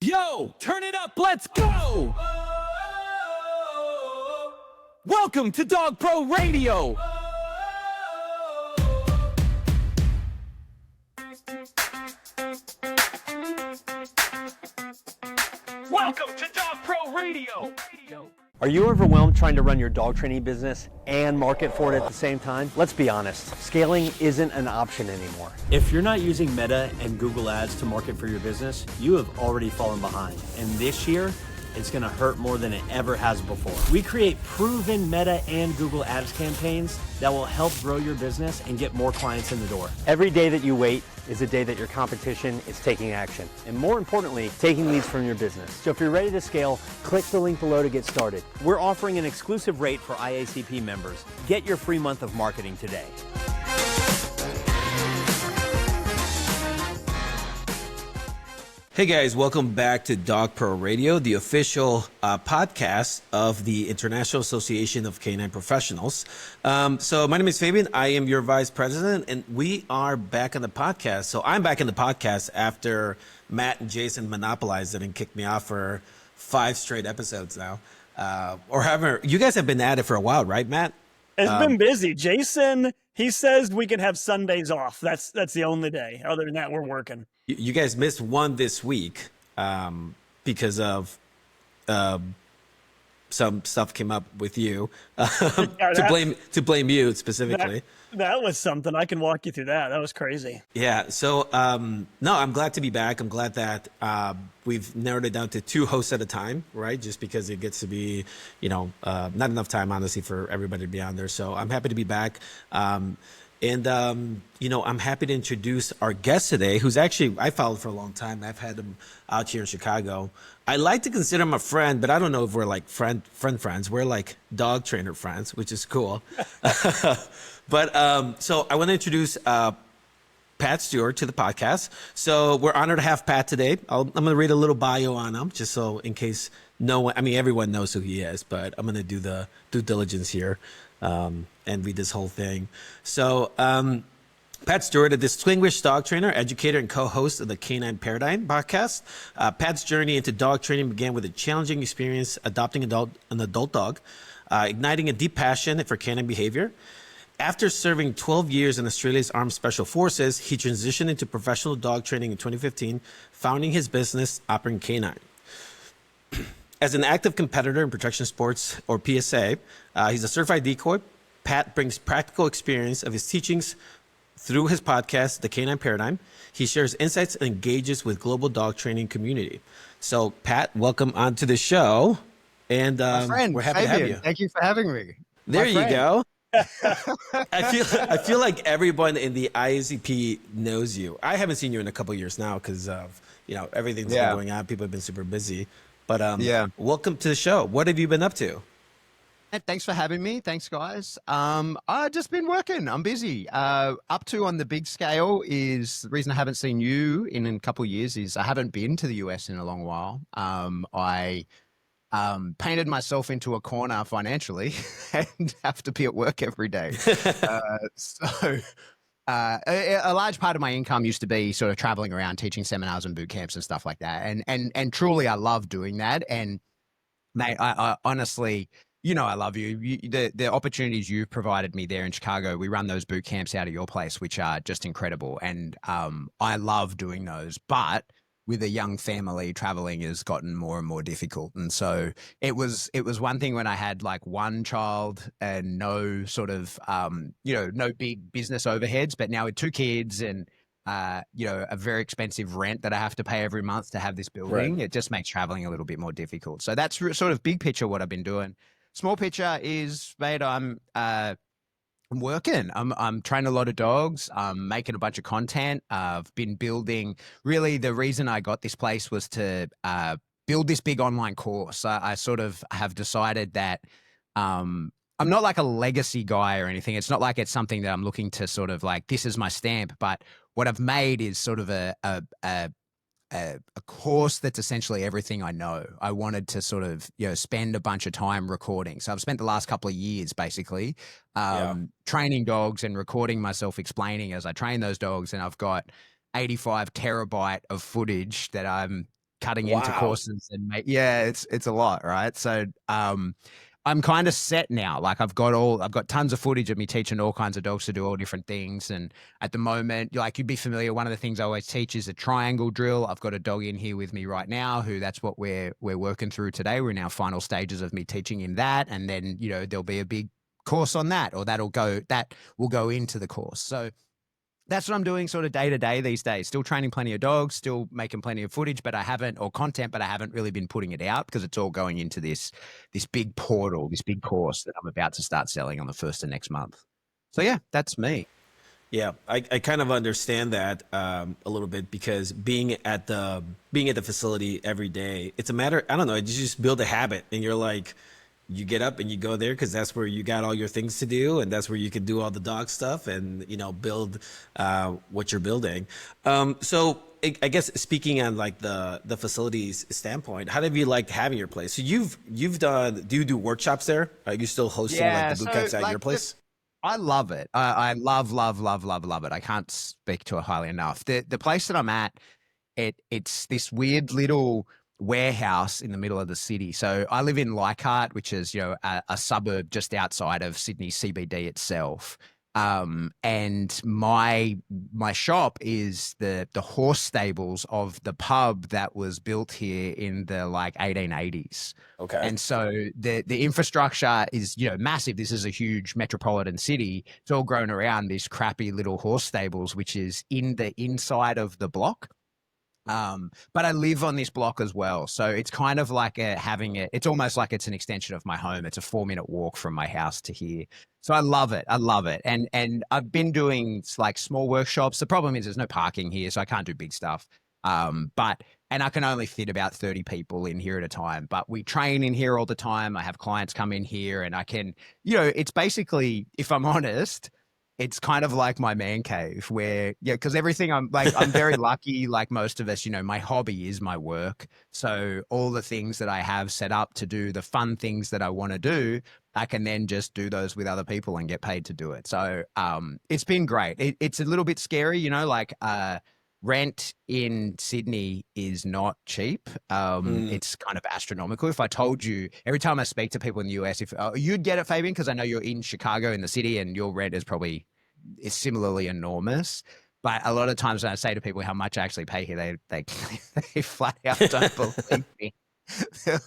Yo, turn it up, let's go! Welcome to Dog Pro Radio! Welcome to Dog Pro Radio! Are you overwhelmed trying to run your dog training business and market for it at the same time? Let's be honest, scaling isn't an option anymore. If you're not using Meta and Google Ads to market for your business, you have already fallen behind. And this year, it's gonna hurt more than it ever has before. We create proven Meta and Google Ads campaigns that will help grow your business and get more clients in the door. Every day that you wait is a day that your competition is taking action. And more importantly, taking leads from your business. So if you're ready to scale, click the link below to get started. We're offering an exclusive rate for IACP members. Get your free month of marketing today. Hey guys, welcome back to Dog Pro Radio, the official podcast of the International Association of Canine Professionals. So my name is Fabian. I am your vice president, and we are back on the podcast. So I'm back in the podcast after Matt and Jason monopolized it and kicked me off for 5 straight episodes now. Or however, you guys have been at it for a while, right, Matt? It's been busy. Jason, he says we can have Sundays off. That's the only day. Other than that, we're working. You guys missed one this week because of some stuff came up with you to blame you specifically. That was something. I can walk you through that. That was crazy. Yeah. So no, I'm glad to be back. I'm glad that we've narrowed it down to 2 hosts at a time, right? Just because it gets to be, not enough time, honestly, for everybody to be on there. So I'm happy to be back. And I'm happy to introduce our guest today, who's actually, I followed for a long time. I've had him out here in Chicago. I like to consider him a friend, but I don't know if we're like friends. We're like dog trainer friends, which is cool. But so I want to introduce Pat Stuart to the podcast. So we're honored to have Pat today. I'm going to read a little bio on him, just so in case everyone knows who he is, but I'm going to do the due diligence here. And read this whole thing. So, Pat Stuart, a distinguished dog trainer, educator, and co-host of the Canine Paradigm podcast. Pat's journey into dog training began with a challenging experience adopting an adult dog, igniting a deep passion for canine behavior. After serving 12 years in Australia's Armed Special Forces, he transitioned into professional dog training in 2015, founding his business, Operating Canine. As an active competitor in protection sports, or PSA, he's a certified decoy. Pat brings practical experience of his teachings through his podcast, The Canine Paradigm. He shares insights and engages with global dog training community. So, Pat, welcome onto the show. And we're happy to have you. Thank you for having me. There you go. I feel like everyone in the IACP knows you. I haven't seen you in a couple of years now because of everything's been going on. People have been super busy. But welcome to the show. What have you been up to? Thanks for having me. Thanks, guys. I've just been working. I'm busy. Up to on the big scale is the reason I haven't seen you in a couple of years is I haven't been to the US in a long while. I painted myself into a corner financially and have to be at work every day. So a large part of my income used to be sort of traveling around teaching seminars and boot camps and stuff like that. And truly, I love doing that. And mate, I honestly, I love you. The opportunities you've provided me there in Chicago, we run those boot camps out of your place, which are just incredible. And I love doing those. But with a young family, traveling has gotten more and more difficult. And so it was one thing when I had like one child and no sort of, no big business overheads, but now with 2 kids and, a very expensive rent that I have to pay every month to have this building, It just makes traveling a little bit more difficult. So that's sort of big picture what I've been doing. Small picture is, mate, I'm working. I'm training a lot of dogs. I'm making a bunch of content. I've been building. Really, the reason I got this place was to build this big online course. I sort of have decided that I'm not like a legacy guy or anything. It's not like it's something that I'm looking to sort of like, this is my stamp. But what I've made is sort of a course that's essentially everything I know. I wanted to sort of, spend a bunch of time recording. So I've spent the last couple of years basically training dogs and recording myself explaining as I train those dogs. And I've got 85 terabyte of footage that I'm cutting into Wow. courses and yeah, it's a lot, right? So I'm kind of set now. Like I've got tons of footage of me teaching all kinds of dogs to do all different things. And at the moment, like you'd be familiar, one of the things I always teach is a triangle drill. I've got a dog in here with me right now who that's what we're working through today. We're in our final stages of me teaching him that. And then, there'll be a big course on that, or that will go into the course. So that's what I'm doing sort of day to day these days. Still training plenty of dogs, still making plenty of footage, or content, but I haven't really been putting it out because it's all going into this big portal, this big course that I'm about to start selling on the 1st of next month. So yeah, that's me. Yeah, I kind of understand that a little bit, because being at the facility every day, it's a matter, I don't know, you just build a habit, and you're like, you get up and you go there because that's where you got all your things to do, and that's where you can do all the dog stuff and build what you're building. So I guess speaking on like the facilities standpoint, how have you liked having your place? So you've done, do you do workshops there? Are you still hosting like the boot camps at your place? I love it. I love it. I can't speak to it highly enough. The place that I'm at, it's this weird little warehouse in the middle of the city. So I live in Leichhardt, which is a suburb just outside of Sydney CBD itself. And my shop is the horse stables of the pub that was built here in the like 1880s. Okay. And so the infrastructure is massive. This is a huge metropolitan city. It's all grown around these crappy little horse stables, which is in the inside of the block. But I live on this block as well. So it's kind of like it's almost like it's an extension of my home. It's a 4-minute walk from my house to here. So I love it. And I've been doing like small workshops. The problem is there's no parking here, so I can't do big stuff. And I can only fit about 30 people in here at a time, but we train in here all the time. I have clients come in here, and I can, it's basically, if I'm honest, it's kind of like my man cave where, because everything I'm very lucky, like most of us, my hobby is my work. So all the things that I have set up to do, the fun things that I want to do, I can then just do those with other people and get paid to do it. So it's been great. It's a little bit scary, rent in Sydney is not cheap. It's kind of astronomical. If I told you, every time I speak to people in the US, if you'd get it, Fabian, because I know you're in Chicago in the city and your rent is similarly enormous. But a lot of times when I say to people how much I actually pay here, they flat out don't believe me.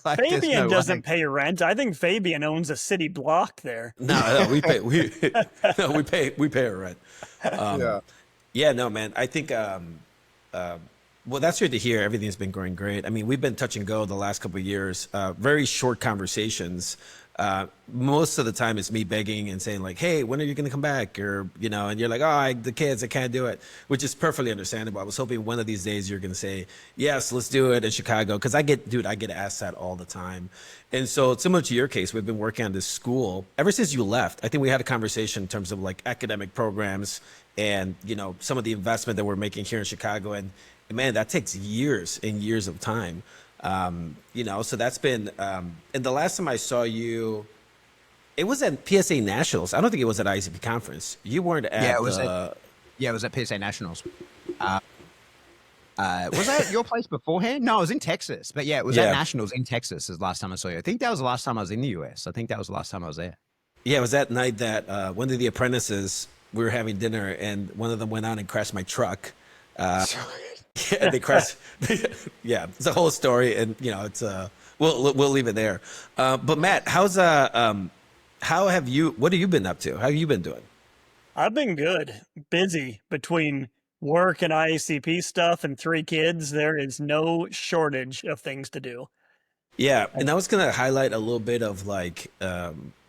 Like, Fabian doesn't pay rent. I think Fabian owns a city block there. No, we pay we pay our rent. Yeah, no, man. I think well, that's good to hear. Everything's been going great. I mean, we've been touch and go the last couple of years. Very short conversations. Most of the time it's me begging and saying like, hey, when are you going to come back? Or, and you're like, the kids, I can't do it, which is perfectly understandable. I was hoping one of these days you're going to say, yes, let's do it in Chicago. Cause I get asked that all the time. And so similar to your case, we've been working on this school ever since you left. I think we had a conversation in terms of like academic programs and, some of the investment that we're making here in Chicago. And man, that takes years and years of time. So that's been, and the last time I saw you, it was at PSA Nationals. I don't think it was at IACP conference. You weren't at, it was at PSA Nationals. Was that at your place beforehand? No, I was in Texas, but it was at Nationals in Texas is the last time I saw you. I think that was the last time I was in the US. I think that was the last time I was there. Yeah, it was that night that, one of the apprentices, we were having dinner and one of them went out and crashed my truck. Yeah, they crashed. Yeah, it's a whole story, and it's we'll leave it there. But Matt, what have you been up to? How have you been doing? I've been good. Busy between work and IACP stuff and 3 kids. There is no shortage of things to do. Yeah, and I was going to highlight a little bit of like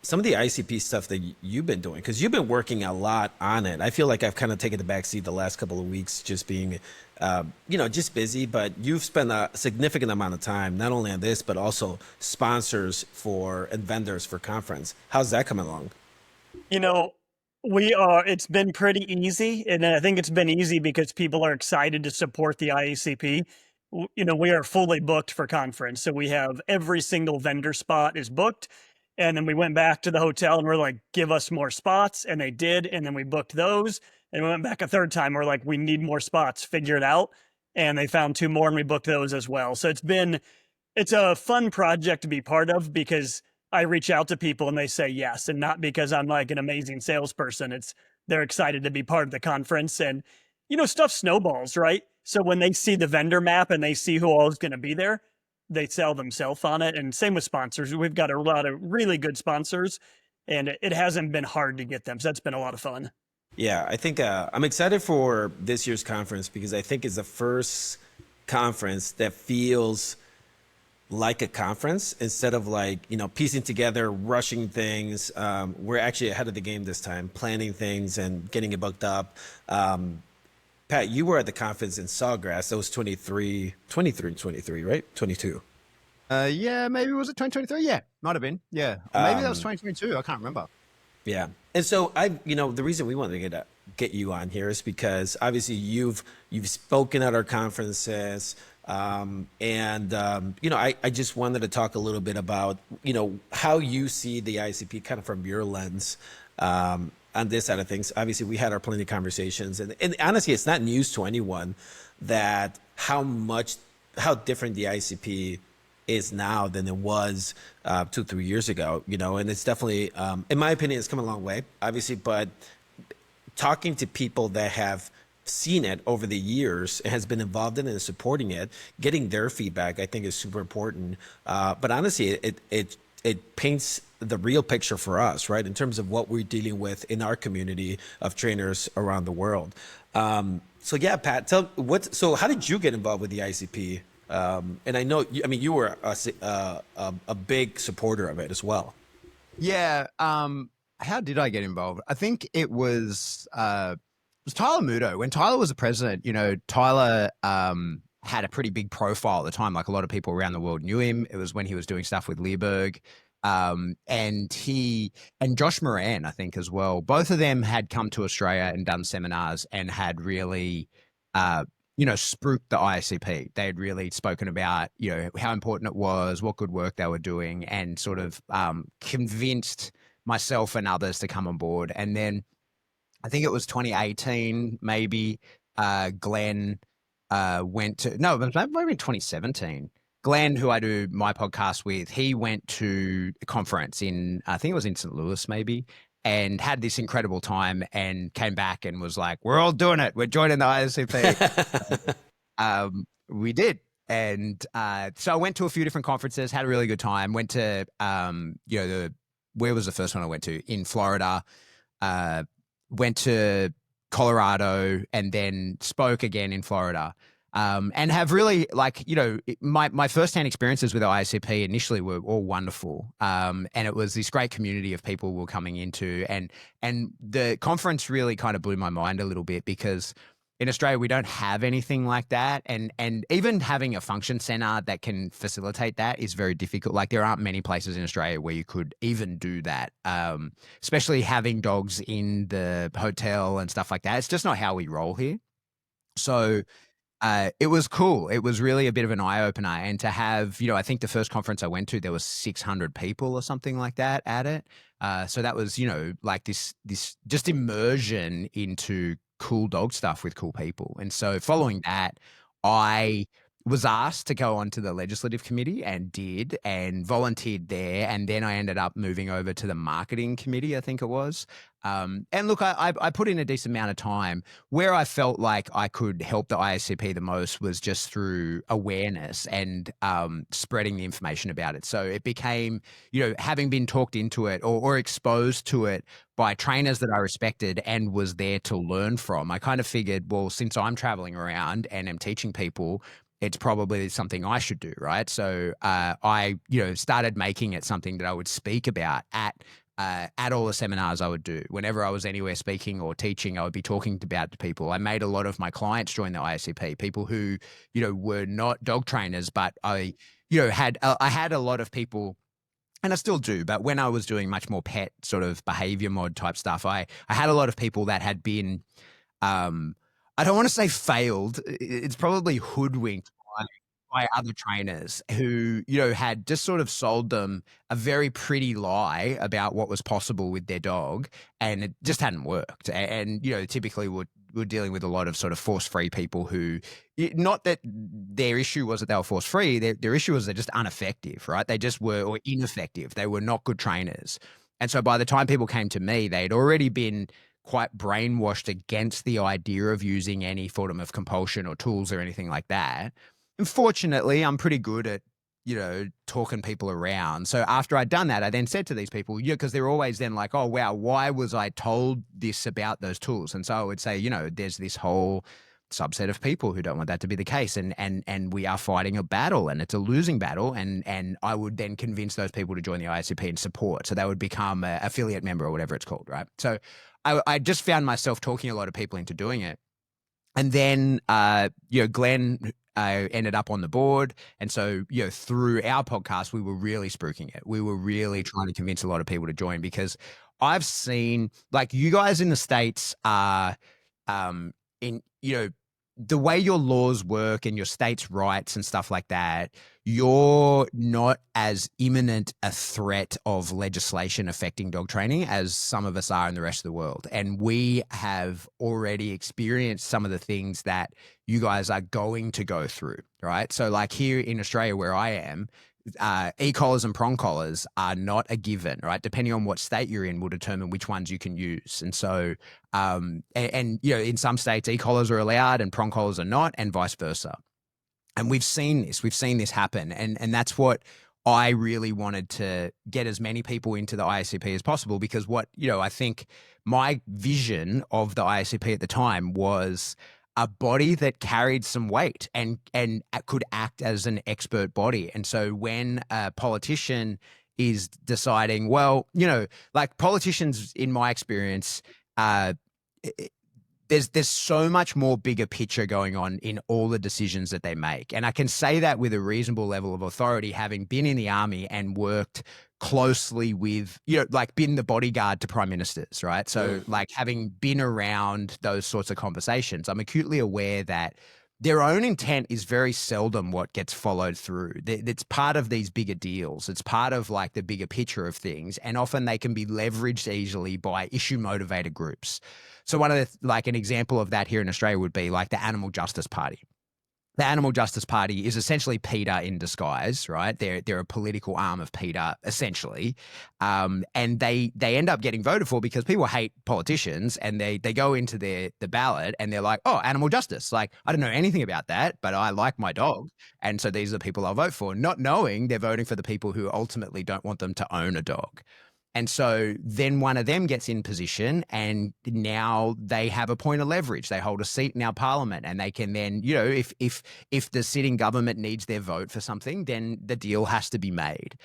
some of the ICP stuff that you've been doing, because you've been working a lot on it. I feel like I've kind of taken the backseat the last couple of weeks, just being, just busy. But you've spent a significant amount of time not only on this, but also sponsors and vendors for conference. How's that coming along? It's been pretty easy, and I think it's been easy because people are excited to support the IACP. We are fully booked for conference. So we have every single vendor spot is booked. And then we went back to the hotel and we're like, give us more spots. And they did. And then we booked those. And we went back a third time. We're like, we need more spots, figure it out. and they found 2 more, and we booked those as well. So it's a fun project to be part of because I reach out to people and they say yes, and not because I'm like an amazing salesperson. It's they're excited to be part of the conference, and stuff snowballs, right? So when they see the vendor map and they see who all is going to be there, they sell themselves on it. And same with sponsors. We've got a lot of really good sponsors, and it hasn't been hard to get them. So that's been a lot of fun. Yeah, I think I'm excited for this year's conference because I think it's the first conference that feels like a conference instead of like, piecing together, rushing things. We're actually ahead of the game this time, planning things and getting it booked up. Pat, you were at the conference in Sawgrass. That was 23, right? 22. Yeah, maybe was it 2023? Yeah, might have been. Yeah, or maybe that was 2022. I can't remember. Yeah. And so the reason we wanted to get you on here is because obviously you've spoken at our conferences. I just wanted to talk a little bit about, how you see the IACP kind of from your lens, on this side of things. Obviously we had our plenty of conversations and honestly, it's not news to anyone that how different the IACP is now than it was 2-3 years ago, and it's definitely, in my opinion, it's come a long way, obviously, but talking to people that have seen it over the years and has been involved in it and supporting it, getting their feedback, I think is super important. But honestly, it paints the real picture for us, right? In terms of what we're dealing with in our community of trainers around the world. So yeah, Pat, so how did you get involved with the ICP? And I know, you were a big supporter of it as well. Yeah. How did I get involved? I think it was Tyler Muto. When Tyler was the president, Tyler had a pretty big profile at the time. Like a lot of people around the world knew him. It was when he was doing stuff with Learberg. And Josh Moran, I think, as well. Both of them had come to Australia and done seminars and had really, spruiked the IACP. They had really spoken about, how important it was, what good work they were doing, and sort of convinced myself and others to come on board. And then I think it was 2018, maybe, Glenn went to, no, it was maybe 2017. Glenn, who I do my podcast with, he went to a conference I think it was in St. Louis, maybe, and had this incredible time and came back and was like, we're all doing it. We're joining the IACP. We did. And so I went to a few different conferences, had a really good time, went to, where was the first one I went to? In Florida, went to Colorado, and then spoke again in Florida. And have really, my firsthand experiences with the IACP initially were all wonderful. And it was this great community of people we were coming into. And the conference really kind of blew my mind a little bit because in Australia, we don't have anything like that. And even having a function center that can facilitate that is very difficult. Like there aren't many places in Australia where you could even do that, especially having dogs in the hotel and stuff like that. It's just not how we roll here. So it was cool. It was really a bit of an eye opener. And to have, I think the first conference I went to, there was 600 people or something like that at it. So that was, like this just immersion into cool dog stuff with cool people. And so following that, I was asked to go onto the legislative committee and did, and volunteered there. And then I ended up moving over to the marketing committee, I think it was. And look, I put in a decent amount of time. Where I felt like I could help the IACP the most was just through awareness and spreading the information about it. So it became, having been talked into it or exposed to it by trainers that I respected and was there to learn from, I kind of figured, well, since I'm traveling around and am teaching people, it's probably something I should do, right? So I, started making it something that I would speak about at all the seminars I would do. Whenever I was anywhere speaking or teaching, I would be talking about it to people. I made a lot of my clients join the IACP, people who, were not dog trainers, but I had a lot of people, and I still do, but when I was doing much more pet sort of behavior mod type stuff, I had a lot of people that had been, I don't want to say failed. It's probably hoodwinked by other trainers who, had just sort of sold them a very pretty lie about what was possible with their dog, and it just hadn't worked. And typically would were dealing with a lot of sort of force-free people who, not that their issue was that they were force-free, their issue was they're just ineffective, right? They just were, or ineffective. They were not good trainers. And so by the time people came to me, they'd already been quite brainwashed against the idea of using any form of compulsion or tools or anything like that. And fortunately, I'm pretty good at, talking people around. So after I'd done that, I then said to these people, because they're always then like, oh, wow, why was I told this about those tools? And so I would say, there's this whole subset of people who don't want that to be the case. And we are fighting a battle, and it's a losing battle. And I would then convince those people to join the IACP and support. So they would become an affiliate member or whatever it's called, right? So I just found myself talking a lot of people into doing it. And then, Glenn ended up on the board. And so, through our podcast, we were really spruiking it. We were really trying to convince a lot of people to join, because I've seen, like, you guys in the States are, the way your laws work and your state's rights and stuff like that, you're not as imminent a threat of legislation affecting dog training as some of us are in the rest of the world. And we have already experienced some of the things that you guys are going to go through, right? So like here in Australia where I am, e-collars and prong collars are not a given, right? Depending on what state you're in will determine which ones you can use. And so, in some states, e-collars are allowed and prong collars are not, and vice versa. And we've seen this happen. And that's what I really wanted to get as many people into the IACP as possible, because I think my vision of the IACP at the time was a body that carried some weight and could act as an expert body. And so when a politician is deciding, like politicians, in my experience, there's so much more bigger picture going on in all the decisions that they make. And I can say that with a reasonable level of authority, having been in the army and worked closely with, been the bodyguard to prime ministers, right? So like having been around those sorts of conversations, I'm acutely aware that their own intent is very seldom what gets followed through. It's part of these bigger deals. It's part of like the bigger picture of things. And often they can be leveraged easily by issue motivated groups. So one of an example of that here in Australia would be like the Animal Justice Party. The Animal Justice Party is essentially PETA in disguise, right? They're a political arm of PETA, essentially. And they end up getting voted for because people hate politicians, and they go into the ballot and they're like, oh, animal justice. Like, I don't know anything about that, but I like my dog. And so these are the people I'll vote for, not knowing they're voting for the people who ultimately don't want them to own a dog. And so then one of them gets in position, and now they have a point of leverage. They hold a seat in our parliament, and they can then, if the sitting government needs their vote for something, then the deal has to be made.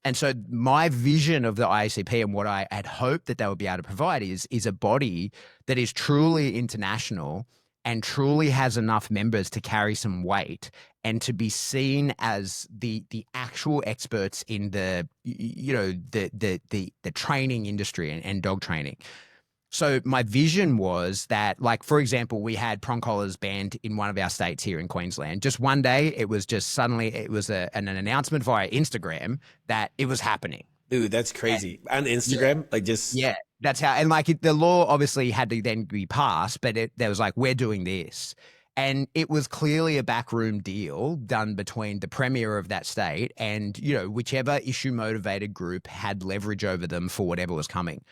And so my vision of the IACP and what I had hoped that they would be able to provide is a body that is truly international and truly has enough members to carry some weight and to be seen as the actual experts in the training industry and dog training. So my vision was that, like, for example, we had prong collars banned in one of our states here in Queensland. Just one day, it was just suddenly, it was an announcement via Instagram that it was happening. Dude, that's crazy. On Instagram, Yeah, that's how, and like the law obviously had to then be passed, but there was like, we're doing this. And it was clearly a backroom deal done between the premier of that state and, whichever issue motivated group had leverage over them for whatever was coming.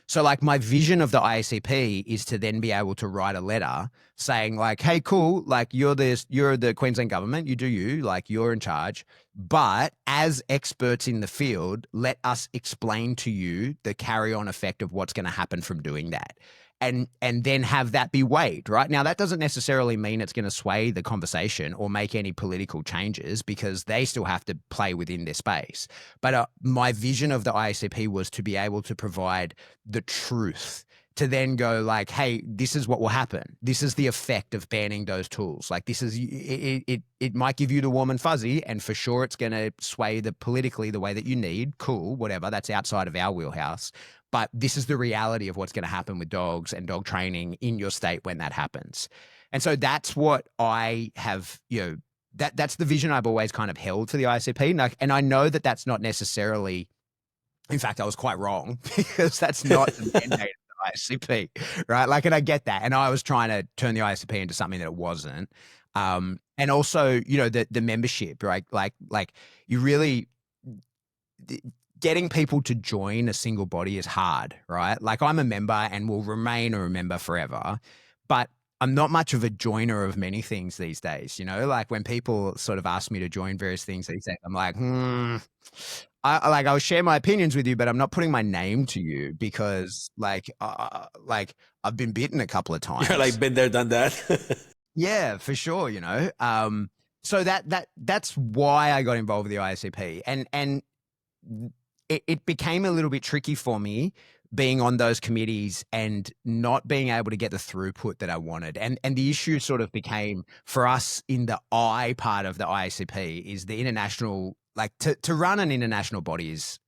So like my vision of the IACP is to then be able to write a letter saying like, hey, cool, like you're the Queensland government, you do you, like you're in charge, but as experts in the field, let us explain to you the carry-on effect of what's going to happen from doing that. And then have that be weighed, right? Now, that doesn't necessarily mean it's going to sway the conversation or make any political changes, because they still have to play within their space. But my vision of the IACP was to be able to provide the truth, to then go like, hey, this is what will happen. This is the effect of banning those tools. Like this is, it might give you the warm and fuzzy, and for sure it's going to sway politically the way that you need. Cool, whatever, that's outside of our wheelhouse. But this is the reality of what's going to happen with dogs and dog training in your state when that happens. And so that's what I have, that's the vision I've always kind of held for the IACP. And I know that that's not necessarily, in fact, I was quite wrong, because that's not the mandate of IACP, right? Like, and I get that. And I was trying to turn the IACP into something that it wasn't. And also, the membership, right? Like you really getting people to join a single body is hard, right? Like, I'm a member and will remain a member forever, but I'm not much of a joiner of many things these days, like when people sort of ask me to join various things these days, I'm like, I'll share my opinions with you, but I'm not putting my name to you because like I've been bitten a couple of times. You're like, been there, done that. Yeah, for sure. So that's why I got involved with the IACP, and it became a little bit tricky for me being on those committees and not being able to get the throughput that I wanted. And the issue sort of became for us in the I part of the IACP is the international, like to run an international body is,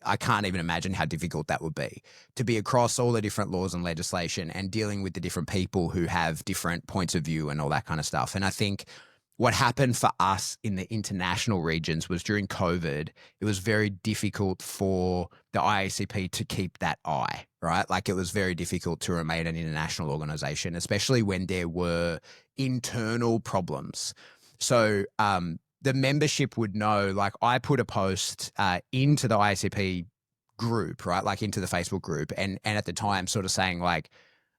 I can't even imagine how difficult that would be, to be across all the different laws and legislation and dealing with the different people who have different points of view and all that kind of stuff. And I think what happened for us in the international regions was during COVID, it was very difficult for the IACP to keep that eye, right? Like, it was very difficult to remain an international organization, especially when there were internal problems. So the membership would know, like, I put a post into the IACP group, right? Like into the Facebook group. And at the time sort of saying like,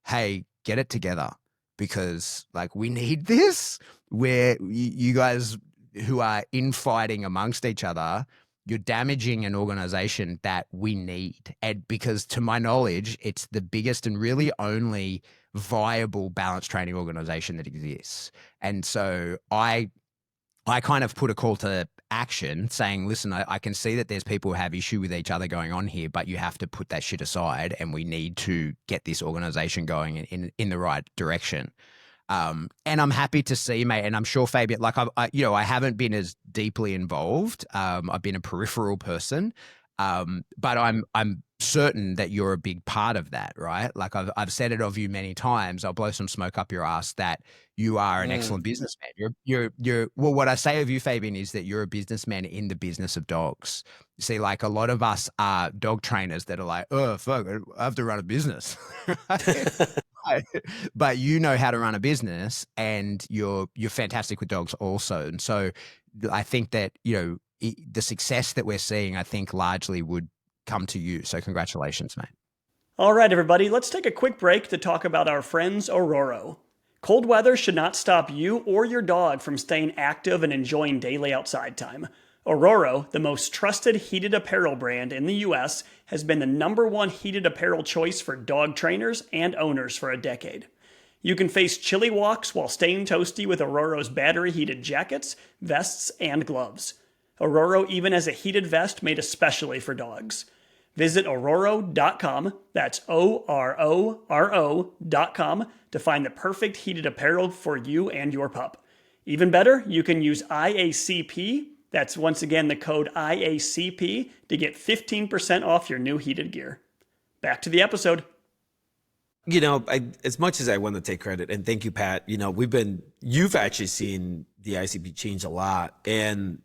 hey, get it together because like we need this, where you guys who are infighting amongst each other, you're damaging an organization that we need. And because to my knowledge, it's the biggest and really only viable balance training organization that exists. And so I kind of put a call to action saying, listen, I can see that there's people who have issue with each other going on here, but you have to put that shit aside and we need to get this organization going in the right direction. And I'm happy to see, mate, and I'm sure Fabian, like I haven't been as deeply involved. I've been a peripheral person, but I'm certain that you're a big part of that, right? Like I've said it of you many times. I'll blow some smoke up your ass that you are an excellent businessman. You're well, what I say of you, Fabian, is that you're a businessman in the business of dogs. You see, like a lot of us are dog trainers that are like, oh fuck, I have to run a business. But you know how to run a business and you're fantastic with dogs also. And so I think that, the success that we're seeing, I think largely would come to you. So congratulations, mate. All right, everybody, let's take a quick break to talk about our friends Aurora. Cold weather should not stop you or your dog from staying active and enjoying daily outside time. Aurora, the most trusted heated apparel brand in the US, has been the #1 heated apparel choice for dog trainers and owners for a decade. You can face chilly walks while staying toasty with Aurora's battery-heated jackets, vests, and gloves. Aurora even has a heated vest made especially for dogs. Visit Ororo.com, that's ORORO.com, to find the perfect heated apparel for you and your pup. Even better, you can use IACP, that's once again the code IACP, to get 15% off your new heated gear. Back to the episode. As much as I want to take credit, and thank you, Pat, you've actually seen the ICP change a lot. And,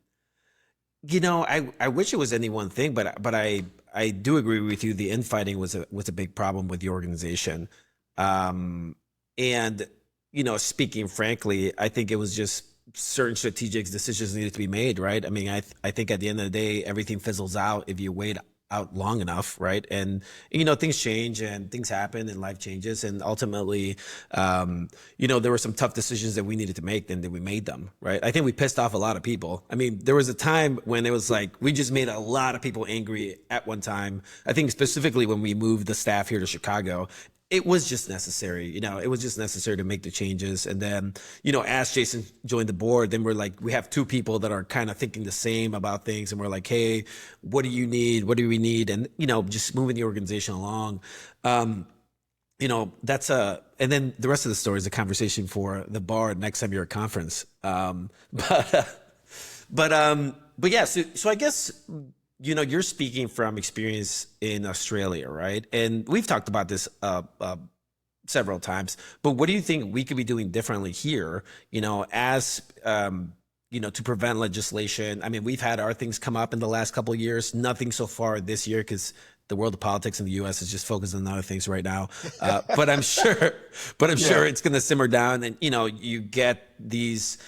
I wish it was any one thing, but I do agree with you. The infighting was a big problem with the organization. And, speaking frankly, I think it was just certain strategic decisions needed to be made, right? I mean, I think at the end of the day, everything fizzles out if you wait out long enough, right? And things change and things happen and life changes, and ultimately there were some tough decisions that we needed to make, and then we made them, right? I think we pissed off a lot of people. I mean, there was a time when it was like we just made a lot of people angry at one time. I think specifically when we moved the staff here to Chicago, it was just necessary. It was just necessary to make the changes. And then, as Jason joined the board, then we're like, we have two people that are kind of thinking the same about things. And we're like, hey, what do you need? What do we need? And, just moving the organization along. And then the rest of the story is a conversation for the bar next time you're at a conference. But yeah, so I guess, you're speaking from experience in Australia, right? And we've talked about this several times, but what do you think we could be doing differently here, as, to prevent legislation? I mean, we've had our things come up in the last couple of years, nothing so far this year because the world of politics in the U.S. is just focused on other things right now. But I'm sure it's going to simmer down, and you get these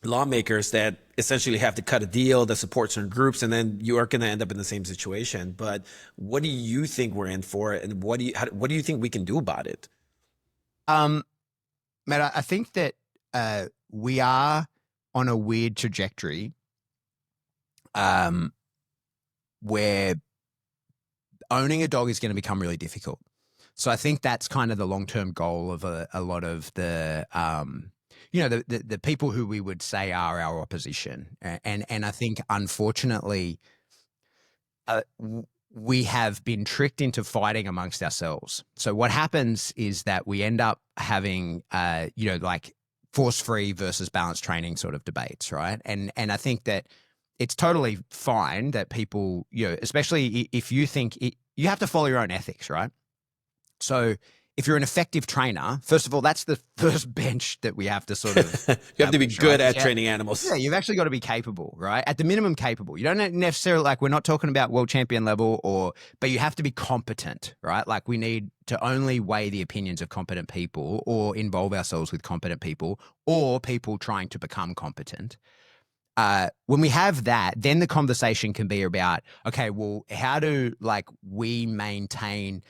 lawmakers that essentially have to cut a deal that supports certain groups, and then you are going to end up in the same situation. But what do you think we're in for, and what do you think we can do about it? Matt, I think that we are on a weird trajectory where owning a dog is going to become really difficult. So I think that's kind of the long-term goal of a lot of the the people who we would say are our opposition. And I think, unfortunately, we have been tricked into fighting amongst ourselves. So what happens is that we end up having, like force-free versus balanced training sort of debates, right? And I think that it's totally fine that people, especially if you think you have to follow your own ethics, right? So if you're an effective trainer, first of all, that's the first bench that we have to sort of. You have to be good at training animals. Yeah, you've actually got to be capable, right? At the minimum, capable. You don't necessarily, we're not talking about world champion level, but you have to be competent, right? Like, we need to only weigh the opinions of competent people, or involve ourselves with competent people, or people trying to become competent. When we have that, then the conversation can be about, okay, well, how do we maintain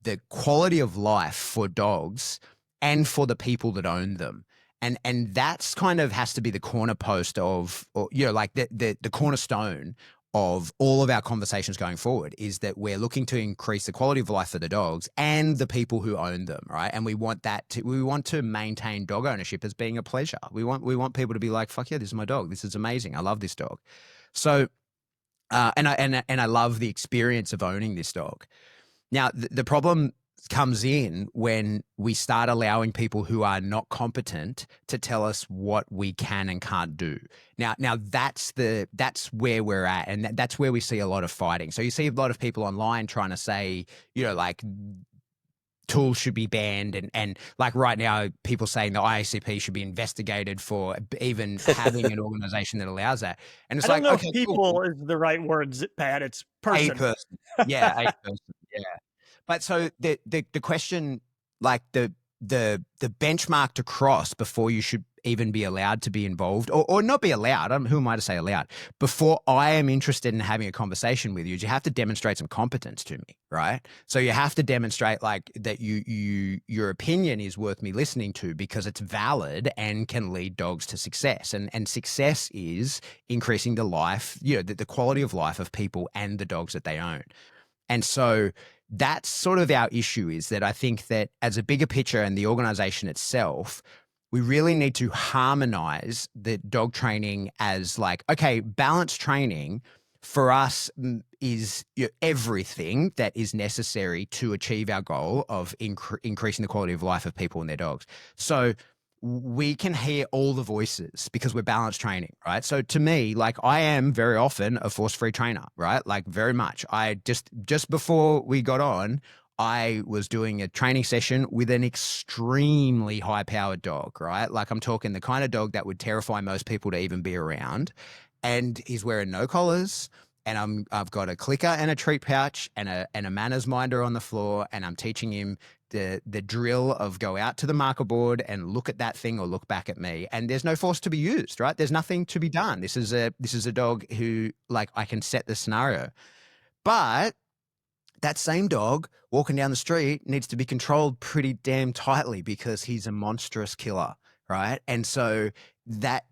the quality of life for dogs and for the people that own them? And that's kind of has to be the corner post of, the cornerstone of all of our conversations going forward, is that we're looking to increase the quality of life for the dogs and the people who own them, right? And we want to maintain dog ownership as being a pleasure. We want people to be like, fuck yeah, this is my dog. This is amazing. I love this dog. So, and I love the experience of owning this dog. Now, the problem comes in when we start allowing people who are not competent to tell us what we can and can't do. Now that's where we're at, and that's where we see a lot of fighting. So you see a lot of people online trying to say, tools should be banned, and like right now, people saying the IACP should be investigated for even having an organization that allows that. And it's I don't know okay, if people cool. is the right words, Pat. It's person. A person. Yeah, a person. Yeah. But so the question, the benchmark to cross before you should even be allowed to be involved, or not be allowed, who am I to say allowed, before I am interested in having a conversation with you, is you have to demonstrate some competence to me, right? So you have to demonstrate that your opinion is worth me listening to, because it's valid and can lead dogs to success. And success is increasing the life, the quality of life of people and the dogs that they own. And so that's sort of our issue, is that I think that as a bigger picture and the organization itself, we really need to harmonize the dog training as balanced training for us is everything that is necessary to achieve our goal of increasing the quality of life of people and their dogs. So we can hear all the voices because we're balanced training, right? So to me, I am very often a force-free trainer, right? Very much. I just before we got on, I was doing a training session with an extremely high-powered dog, right? I'm talking the kind of dog that would terrify most people to even be around. And he's wearing no collars, and I've got a clicker and a treat pouch and a manners minder on the floor, and I'm teaching him the drill of go out to the marker board and look at that thing or look back at me. And there's no force to be used, right? There's nothing to be done. This is a dog who I can set the scenario. But that same dog walking down the street needs to be controlled pretty damn tightly because he's a monstrous killer, right? And so that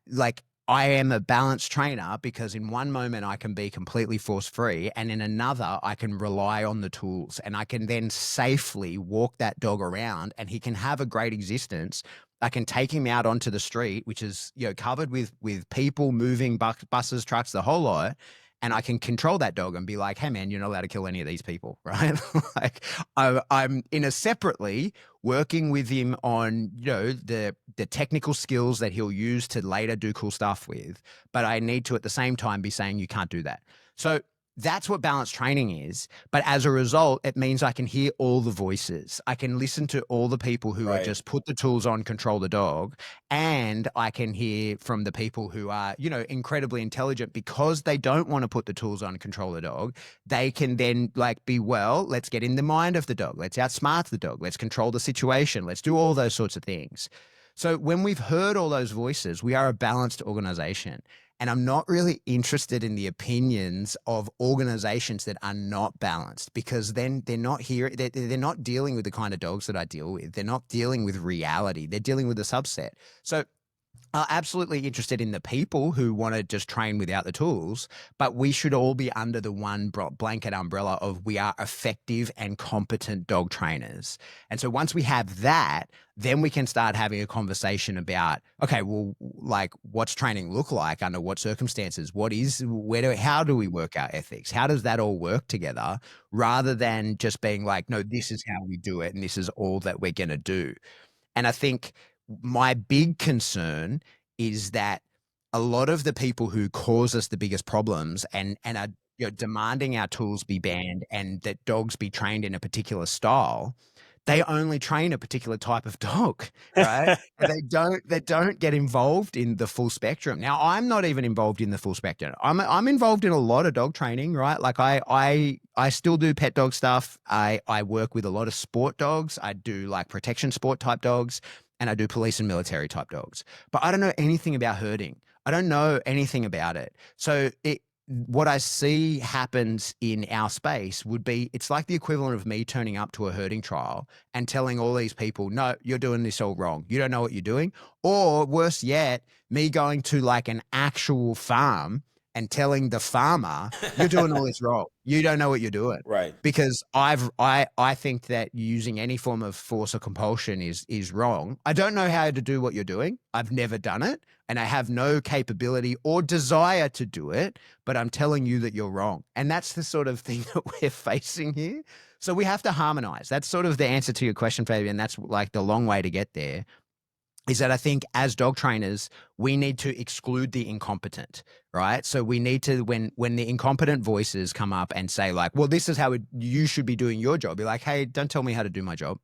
I am a balanced trainer because in one moment I can be completely force-free, and in another I can rely on the tools, and I can then safely walk that dog around and he can have a great existence. I can take him out onto the street, which is covered with people moving, buses, trucks, the whole lot. And I can control that dog and be like, hey, man, you're not allowed to kill any of these people, right? I'm separately working with him on, the technical skills that he'll use to later do cool stuff with. But I need to, at the same time, be saying you can't do that. So that's what balanced training is. But as a result, it means I can hear all the voices. I can listen to all the people who are just put the tools on, control the dog. And I can hear from the people who are, incredibly intelligent because they don't want to put the tools on, control the dog. They can then let's get in the mind of the dog. Let's outsmart the dog. Let's control the situation. Let's do all those sorts of things. So when we've heard all those voices, we are a balanced organization. And I'm not really interested in the opinions of organizations that are not balanced, because then they're not here. They're not dealing with the kind of dogs that I deal with. They're not dealing with reality. They're dealing with a subset. So I'm absolutely interested in the people who want to just train without the tools, but we should all be under the one blanket umbrella of we are effective and competent dog trainers. And so once we have that, then we can start having a conversation about, okay, well, what's training look like under what circumstances? How do we work our ethics? How does that all work together, rather than just being like, no, this is how we do it and this is all that we're going to do. And I think my big concern is that a lot of the people who cause us the biggest problems and are demanding our tools be banned and that dogs be trained in a particular style, they only train a particular type of dog, right? They don't get involved in the full spectrum. Now, I'm not even involved in the full spectrum. I'm involved in a lot of dog training, right? Like I still do pet dog stuff. I work with a lot of sport dogs. I do protection sport type dogs, and I do police and military type dogs. But I don't know anything about herding. I don't know anything about it. So what I see happens in our space would be, it's like the equivalent of me turning up to a herding trial and telling all these people, no, you're doing this all wrong. You don't know what you're doing. Or worse yet, me going to an actual farm and telling the farmer, you're doing all this wrong. You don't know what you're doing. Right. Because I think that using any form of force or compulsion is wrong. I don't know how to do what you're doing. I've never done it, and I have no capability or desire to do it, but I'm telling you that you're wrong. And that's the sort of thing that we're facing here. So we have to harmonize. That's sort of the answer to your question, Fabian. That's the long way to get there. Is that I think as dog trainers, we need to exclude the incompetent, right? So we need to, when the incompetent voices come up and say well, this is how you should be doing your job, be like, hey, don't tell me how to do my job.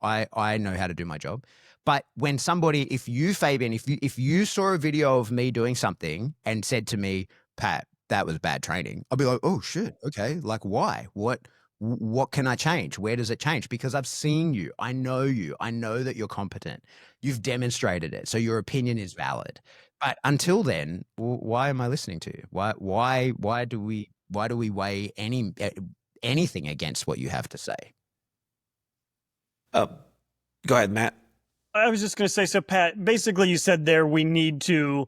I know how to do my job. But when somebody, if you, Fabian, if you saw a video of me doing something and said to me, Pat, that was bad training, I'll be like, oh shit, okay, why? What can I change? Where does it change? Because I've seen you. I know that you're competent. You've demonstrated it. So your opinion is valid. But until then, why am I listening to you? Why do we weigh anything against what you have to say? Go ahead, Matt. I was just going to say, so Pat, basically you said there we need to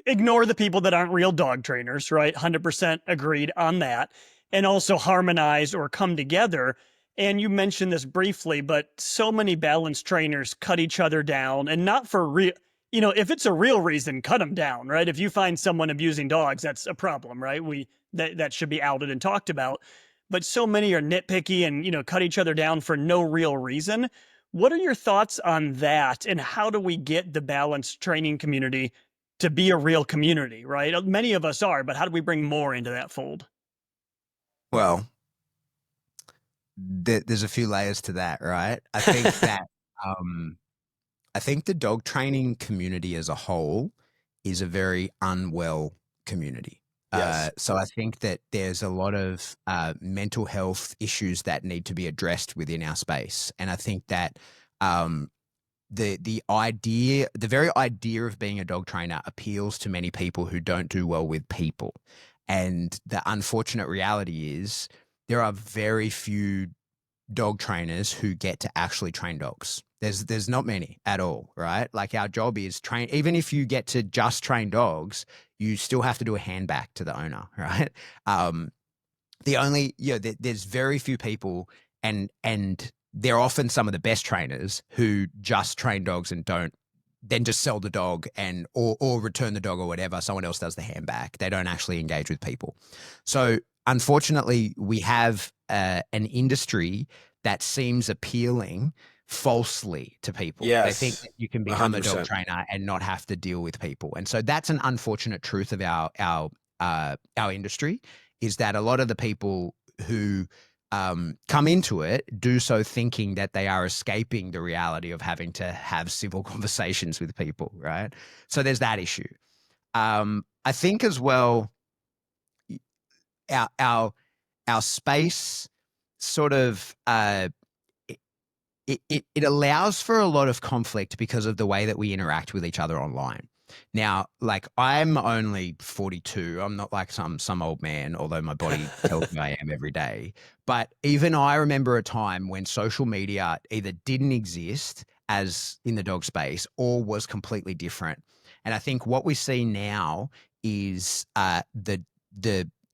ignore the people that aren't real dog trainers, right? 100% agreed on that. And also harmonize or come together. And you mentioned this briefly, but so many balanced trainers cut each other down, and not for real. If it's a real reason, cut them down, right? If you find someone abusing dogs, that's a problem, right? That should be outed and talked about. But so many are nitpicky and, cut each other down for no real reason. What are your thoughts on that? And how do we get the balanced training community to be a real community, right? Many of us are, but how do we bring more into that fold? Well, there's a few layers to that, right? I think that I think the dog training community as a whole is a very unwell community. Yes. So I think that there's a lot of mental health issues that need to be addressed within our space, and I think that the very idea of being a dog trainer appeals to many people who don't do well with people. And the unfortunate reality is there are very few dog trainers who get to actually train dogs. There's not many at all, right? Our job is train. Even if you get to just train dogs, you still have to do a hand back to the owner, right? There's very few people, and they're often some of the best trainers who just train dogs and don't then just sell the dog or return the dog or whatever. Someone else does the hand back. They don't actually engage with people. So unfortunately, we have an industry that seems appealing falsely to people. Yes, they think that you can become 100%. a dog trainer and not have to deal with people. And so that's an unfortunate truth of our industry, is that a lot of the people who come into it do so thinking that they are escaping the reality of having to have civil conversations with people, right? So there's that issue. I think as well, our space sort of it allows for a lot of conflict because of the way that we interact with each other online. Now, like, I'm only 42. I'm not like some old man, although my body tells me I am every day. But even I remember a time when social media either didn't exist as in the dog space or was completely different. And I think what we see now is the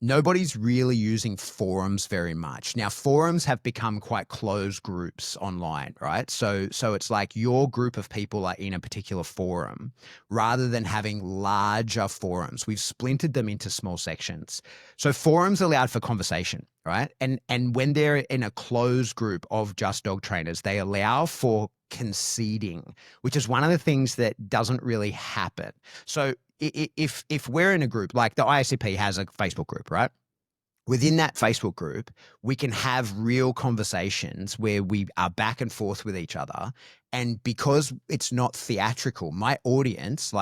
nobody's really using forums very much. Now, forums have become quite closed groups online, right? So it's like your group of people are in a particular forum rather than having larger forums. We've splintered them into small sections. So forums allowed for conversation, right? And when they're in a closed group of just dog trainers, they allow for conceding, which is one of the things that doesn't really happen. So if we're in a group, like the IACP has a Facebook group, right? Within that Facebook group, we can have real conversations where we are back and forth with each other. And because it's not theatrical, my audience,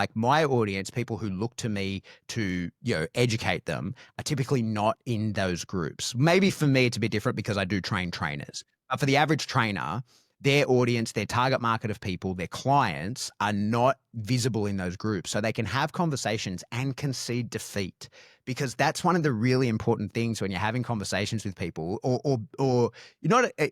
people who look to me to, educate them, are typically not in those groups. Maybe for me, it's a bit different because I do train trainers. But for the average trainer, their audience, their target market of people, their clients are not visible in those groups. So they can have conversations and concede defeat, because that's one of the really important things when you're having conversations with people, or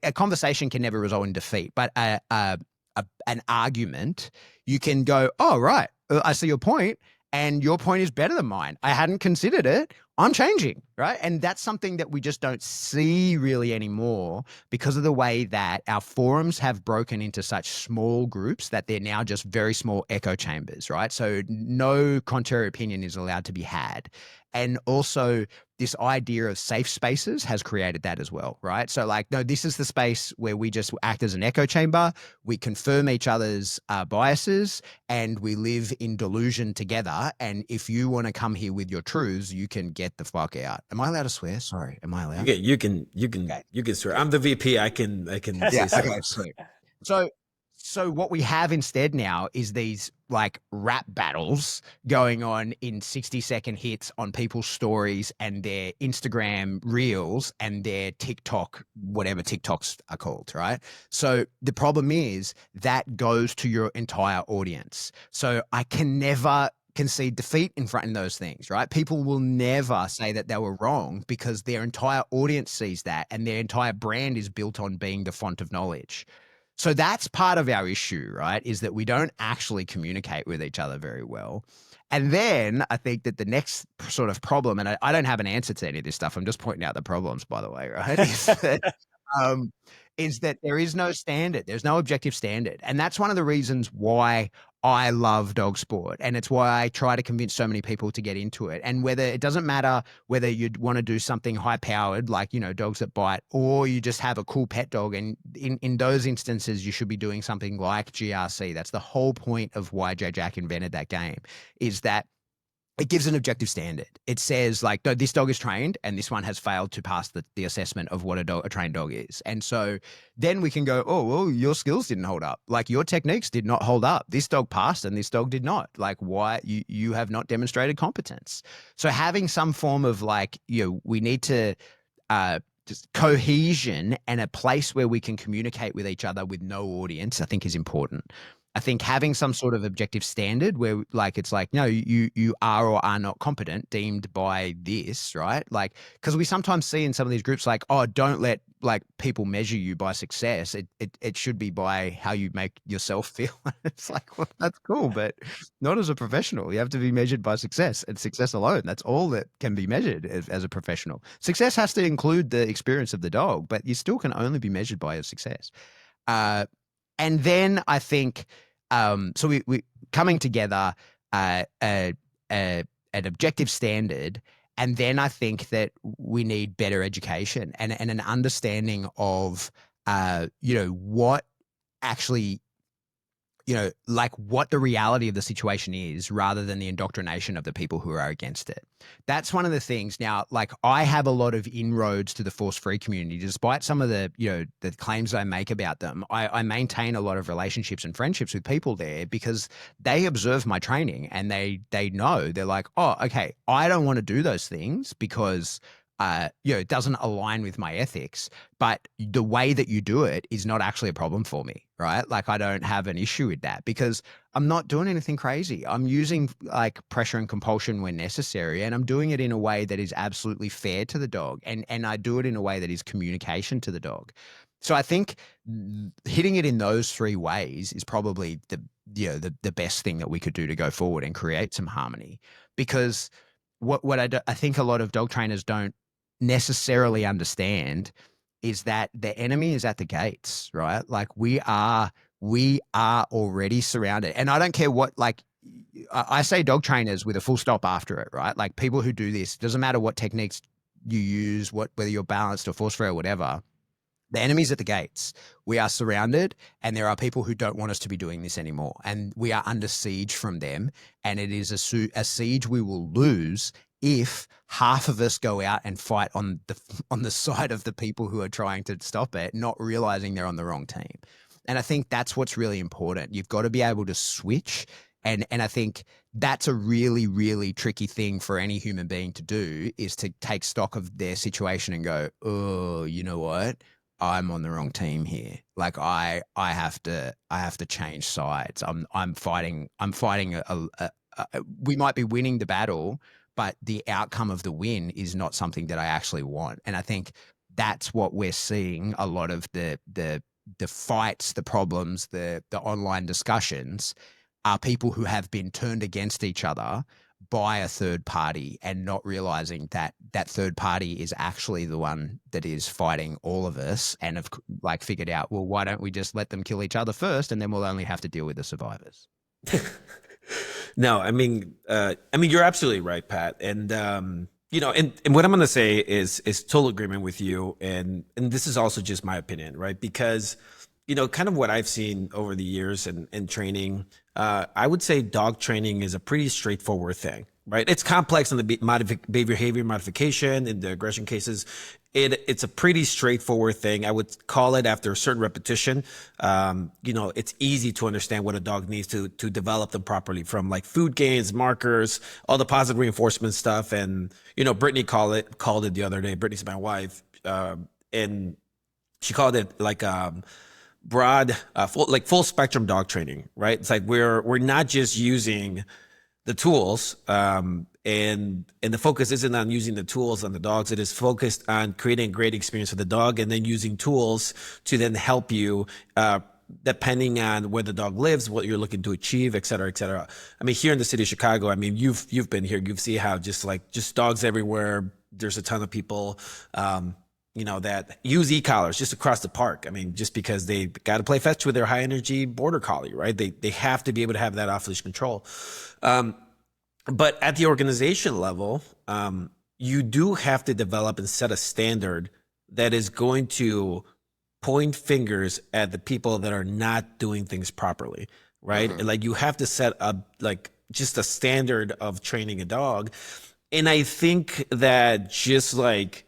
a conversation can never result in defeat, but an argument, you can go, oh, right, I see your point. And your point is better than mine. I hadn't considered it. I'm changing, right? And that's something that we just don't see really anymore because of the way that our forums have broken into such small groups that they're now just very small echo chambers, right? So no contrary opinion is allowed to be had. And also this idea of safe spaces has created that as well, right? So like, no, this is the space where we just act as an echo chamber. We confirm each other's biases and we live in delusion together. And if you want to come here with your truths, you can get the fuck out. Am I allowed to swear? Sorry. Am I allowed? You can swear. I'm the VP. I can say so. Okay, sweet. So what we have instead now is these like rap battles going on in 60-second hits on people's stories and their Instagram reels and their TikTok, whatever TikToks are called, right? So the problem is that goes to your entire audience. So I can never concede defeat in front of those things, right? People will never say that they were wrong because their entire audience sees that and their entire brand is built on being the font of knowledge. So that's part of our issue, right? Is that we don't actually communicate with each other very well. And then I think that the next sort of problem, and I don't have an answer to any of this stuff, I'm just pointing out the problems, by the way, right? Is that there is no standard. There's no objective standard. And that's one of the reasons why I love dog sport. And it's why I try to convince so many people to get into it. And whether it doesn't matter whether you'd want to do something high powered, like, dogs that bite, or you just have a cool pet dog. And in those instances, you should be doing something like GRC. That's the whole point of why J. Jack invented that game, is that it gives an objective standard. It says like, no, this dog is trained and this one has failed to pass the assessment of what a trained dog is. And so then we can go, oh, well, your skills didn't hold up. Like your techniques did not hold up. This dog passed and this dog did not. Like why you have not demonstrated competence. So having some form of like, we need to just cohesion and a place where we can communicate with each other with no audience, I think is important. I think having some sort of objective standard where like, it's like, no, you are or are not competent deemed by this, right? Like, because we sometimes see in some of these groups like, oh, don't let like people measure you by success. It should be by how you make yourself feel. It's like, well, that's cool, but not as a professional. You have to be measured by success and success alone. That's all that can be measured as a professional. Success has to include the experience of the dog, but you still can only be measured by your success. And then I think, so we coming together, an objective standard. And then I think that we need better education and an understanding of, what actually like what the reality of the situation is rather than the indoctrination of the people who are against it. That's one of the things. Now, like I have a lot of inroads to the force-free community, despite some of the, the claims I make about them. I maintain a lot of relationships and friendships with people there because they observe my training and they know, they're like, oh, okay, I don't want to do those things because it doesn't align with my ethics, but the way that you do it is not actually a problem for me, right? Like I don't have an issue with that because I'm not doing anything crazy. I'm using like pressure and compulsion when necessary, and I'm doing it in a way that is absolutely fair to the dog, and I do it in a way that is communication to the dog. So I think hitting it in those three ways is probably the best thing that we could do to go forward and create some harmony. Because what I think a lot of dog trainers don't necessarily understand is that the enemy is at the gates, right? Like we are already surrounded. And I don't care what, like I say dog trainers with a full stop after it, right? Like people who do this, doesn't matter what techniques you use, whether you're balanced or force free or whatever, the enemy's at the gates. We are surrounded, and there are people who don't want us to be doing this anymore. And we are under siege from them. And it is a siege we will lose if half of us go out and fight on the side of the people who are trying to stop it, not realizing they're on the wrong team. And I think that's what's really important. You've got to be able to switch. And I think that's a really, really tricky thing for any human being to do, is to take stock of their situation and go, oh, you know what? I'm on the wrong team here. Like I have to change sides. I'm fighting we might be winning the battle, but the outcome of the win is not something that I actually want. And I think that's what we're seeing. A lot of the fights, the problems, the online discussions are people who have been turned against each other by a third party, and not realizing that that third party is actually the one that is fighting all of us, and have like figured out, well, why don't we just let them kill each other first, and then we'll only have to deal with the survivors. No, I mean, you're absolutely right, Pat. And, and what I'm going to say is total agreement with you. And this is also just my opinion, right? Because, kind of what I've seen over the years in training, I would say dog training is a pretty straightforward thing, right? It's complex in the behavior modification and the aggression cases. It's a pretty straightforward thing. I would call it, after a certain repetition, it's easy to understand what a dog needs to develop them properly, from like food gains, markers, all the positive reinforcement stuff. And, Brittany called it the other day. Brittany's my wife. And she called it like, broad, full spectrum dog training, right? It's like we're not just using the tools, and the focus isn't on using the tools on the dogs. It is focused on creating a great experience for the dog, and then using tools to then help you, depending on where the dog lives, what you're looking to achieve, et cetera, et cetera. I mean, here in the city of Chicago, I mean, you've been here, you've seen how just dogs everywhere. There's a ton of people, that use e-collars just across the park. I mean, just because they got to play fetch with their high energy border collie, right? They have to be able to have that off leash control. But at the organization level, you do have to develop and set a standard that is going to point fingers at the people that are not doing things properly, right? Mm-hmm. And like you have to set up like just a standard of training a dog. And I think that just like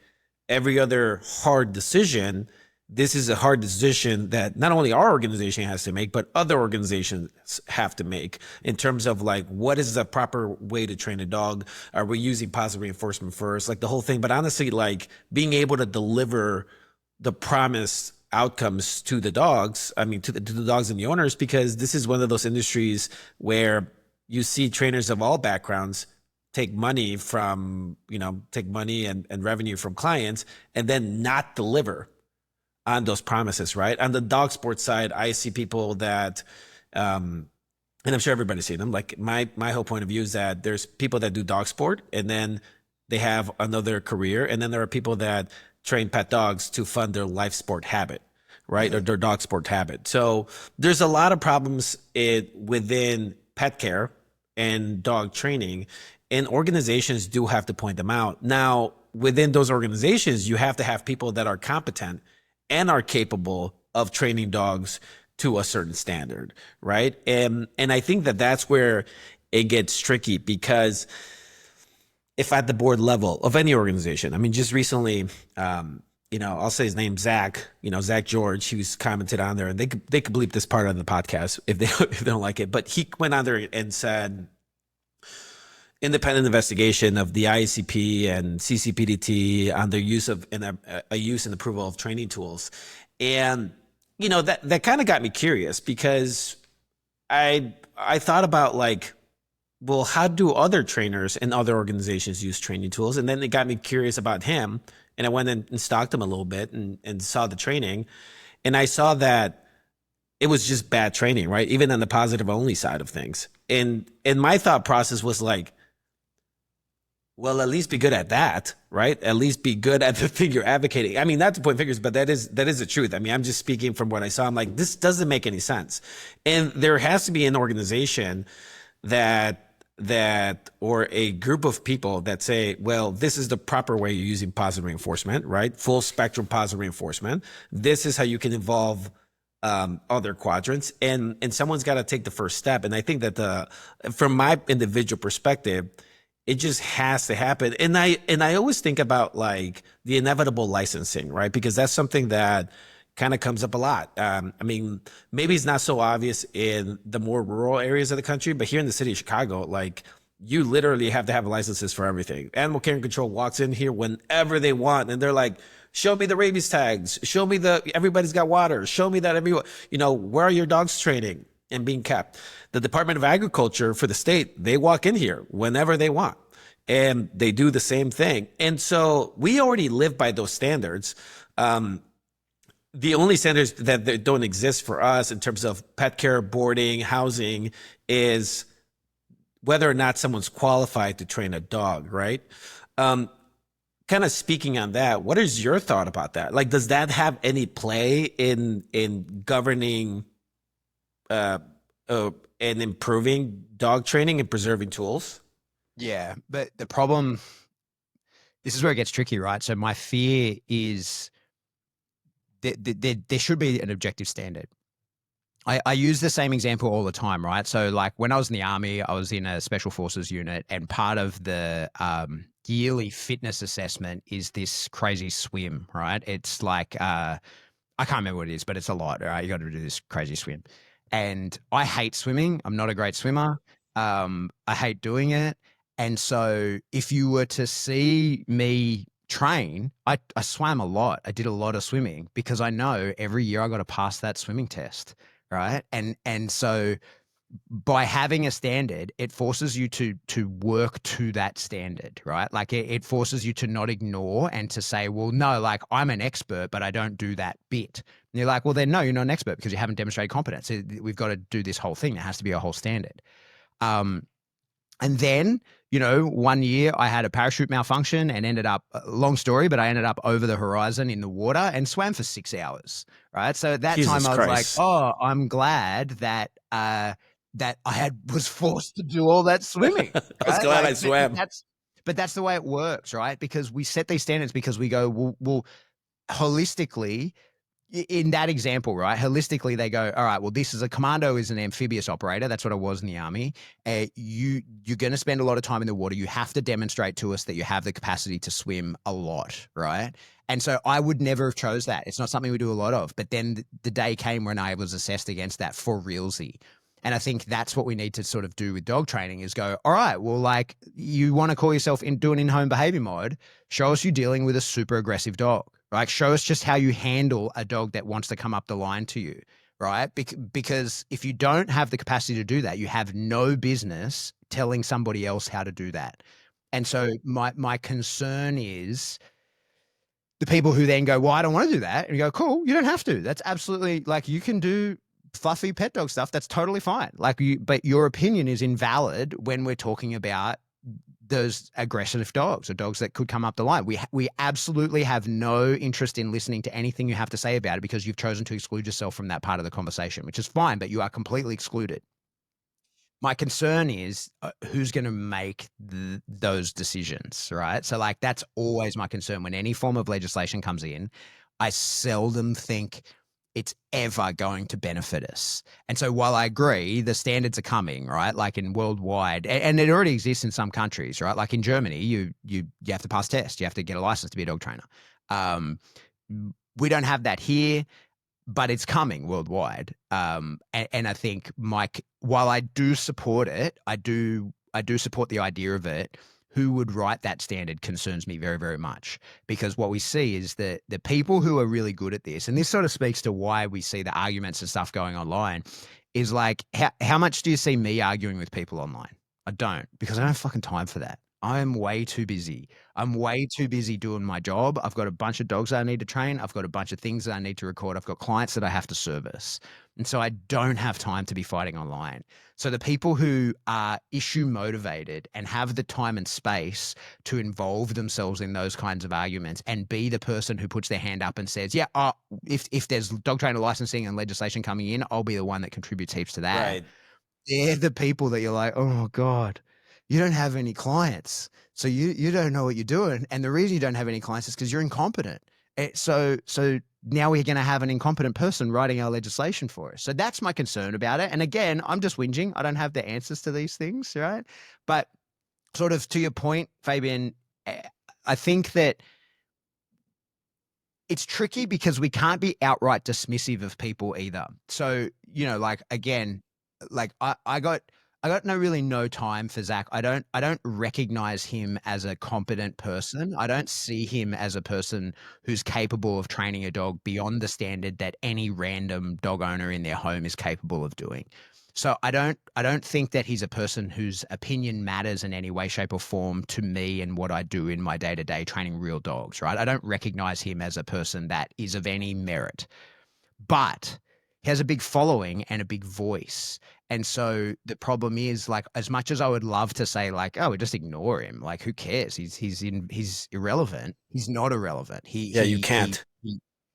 every other hard decision, this is a hard decision that not only our organization has to make, but other organizations have to make, in terms of like, what is the proper way to train a dog? Are we using positive reinforcement first? Like the whole thing. But honestly, like being able to deliver the promised outcomes to the dogs, to the dogs and the owners, because this is one of those industries where you see trainers of all backgrounds take money and revenue from clients, and then not deliver on those promises, right? On the dog sports side, I see people that, and I'm sure everybody's seen them. Like my whole point of view is that there's people that do dog sport, and then they have another career, and then there are people that train pet dogs to fund their life sport habit, right? Or their dog sport habit. So there's a lot of problems within pet care and dog training, and organizations do have to point them out. Now, within those organizations, you have to have people that are competent and are capable of training dogs to a certain standard, right? And I think that that's where it gets tricky, because if at the board level of any organization, I mean, just recently, I'll say his name, Zach, Zach George, he was commented on there, and they could bleep this part on the podcast if they don't like it, but he went on there and said, independent investigation of the IACP and CCPDT on their use of a use and approval of training tools. And, that kind of got me curious, because I thought about, like, well, how do other trainers and other organizations use training tools? And then it got me curious about him. And I went and stalked him a little bit and saw the training. And I saw that it was just bad training, right? Even on the positive only side of things. And my thought process was like, well, at least be good at that, right? At least be good at the thing you're advocating. I mean, not to point fingers, but that is the truth. I mean, I'm just speaking from what I saw. I'm like, this doesn't make any sense. And there has to be an organization that or a group of people that say, well, this is the proper way you're using positive reinforcement, right? Full spectrum positive reinforcement. This is how you can involve other quadrants, and someone's got to take the first step. And I think that from my individual perspective, it just has to happen. And I always think about, like, the inevitable licensing, right? Because that's something that kind of comes up a lot. I mean, maybe it's not so obvious in the more rural areas of the country, but here in the city of Chicago, like, you literally have to have licenses for everything. Animal Care and Control walks in here whenever they want, and they're like, show me the rabies tags, show me everybody's got water, show me that everyone, where are your dogs training and being kept? The Department of Agriculture for the state, they walk in here whenever they want, and they do the same thing. And so we already live by those standards. The only standards that don't exist for us in terms of pet care, boarding, housing is whether or not someone's qualified to train a dog, right? Kind of speaking on that, what is your thought about that? Like, does that have any play in governing and improving dog training and preserving tools? Yeah, but the problem, this is where it gets tricky, right? So my fear is there should be an objective standard. I use the same example all the time, right? So, like, when I was in the Army, I was in a special forces unit, and part of the yearly fitness assessment is this crazy swim, right? It's like, I can't remember what it is, but it's a lot, right? You got to do this crazy swim. And I hate swimming. I'm not a great swimmer. I hate doing it. And so if you were to see me train, I swam a lot. I did a lot of swimming, because I know every year I got to pass that swimming test, right? And so by having a standard, it forces you to work to that standard, right? Like, it forces you to not ignore and to say, well, no, like, I'm an expert, but I don't do that bit. And you're like, well, then no, you're not an expert because you haven't demonstrated competence. We've got to do this whole thing. There has to be a whole standard. And then, 1 year I had a parachute malfunction and ended up, long story, but I ended up over the horizon in the water and swam for 6 hours, right? So at that Jesus time I was Christ. like, oh, I'm glad that I was forced to do all that swimming. I was glad I swam. But that's the way it works, right? Because we set these standards because we go, well, holistically, in that example, right? Holistically, they go, all right, well, a commando is an amphibious operator. That's what I was in the Army. You're going to spend a lot of time in the water. You have to demonstrate to us that you have the capacity to swim a lot, right? And so I would never have chose that. It's not something we do a lot of. But then the day came when I was assessed against that for realsy. And I think that's what we need to sort of do with dog training is go, all right, well, like, you want to call yourself doing in-home behavior mode, show us you dealing with a super aggressive dog. Like, show us just how you handle a dog that wants to come up the line to you, right? Because if you don't have the capacity to do that, you have no business telling somebody else how to do that. And so my concern is the people who then go, well, I don't want to do that. And you go, cool, you don't have to. That's absolutely, like, you can do fluffy pet dog stuff. That's totally fine. But your opinion is invalid when we're talking about those aggressive dogs or dogs that could come up the line. We absolutely have no interest in listening to anything you have to say about it because you've chosen to exclude yourself from that part of the conversation, which is fine, but you are completely excluded. My concern is who's going to make those decisions, right? So, like, that's always my concern when any form of legislation comes in. I seldom think it's ever going to benefit us. And so while I agree the standards are coming, right, like in worldwide, and it already exists in some countries, right, like in Germany, you have to pass tests, you have to get a license to be a dog trainer. We don't have that here, but it's coming worldwide. And I think, Mike, while I do support it, I do support the idea of it. Who would write that standard concerns me very, very much, because what we see is that the people who are really good at this, and this sort of speaks to why we see the arguments and stuff going online, is like, how much do you see me arguing with people online? I don't, because I don't have fucking time for that. I am way too busy. I'm way too busy doing my job. I've got a bunch of dogs that I need to train. I've got a bunch of things that I need to record. I've got clients that I have to service. And so I don't have time to be fighting online. So the people who are issue motivated and have the time and space to involve themselves in those kinds of arguments and be the person who puts their hand up and says, yeah, if there's dog trainer licensing and legislation coming in, I'll be the one that contributes heaps to that. Right. They're the people that you're like, oh God, you don't have any clients. So you don't know what you're doing. And the reason you don't have any clients is because you're incompetent. So now we're going to have an incompetent person writing our legislation for us. So that's my concern about it. And again, I'm just whinging. I don't have the answers to these things, right? But sort of to your point, Fabian, I think that it's tricky because we can't be outright dismissive of people either. So, like, again, like I got no time for Zach. I don't recognize him as a competent person. I don't see him as a person who's capable of training a dog beyond the standard that any random dog owner in their home is capable of doing. So I don't think that he's a person whose opinion matters in any way, shape, or form to me and what I do in my day-to-day training real dogs, right? I don't recognize him as a person that is of any merit. But he has a big following and a big voice. And so the problem is, like, as much as I would love to say, like, oh, we just ignore him, like, who cares? He's irrelevant. He's not irrelevant. You can't.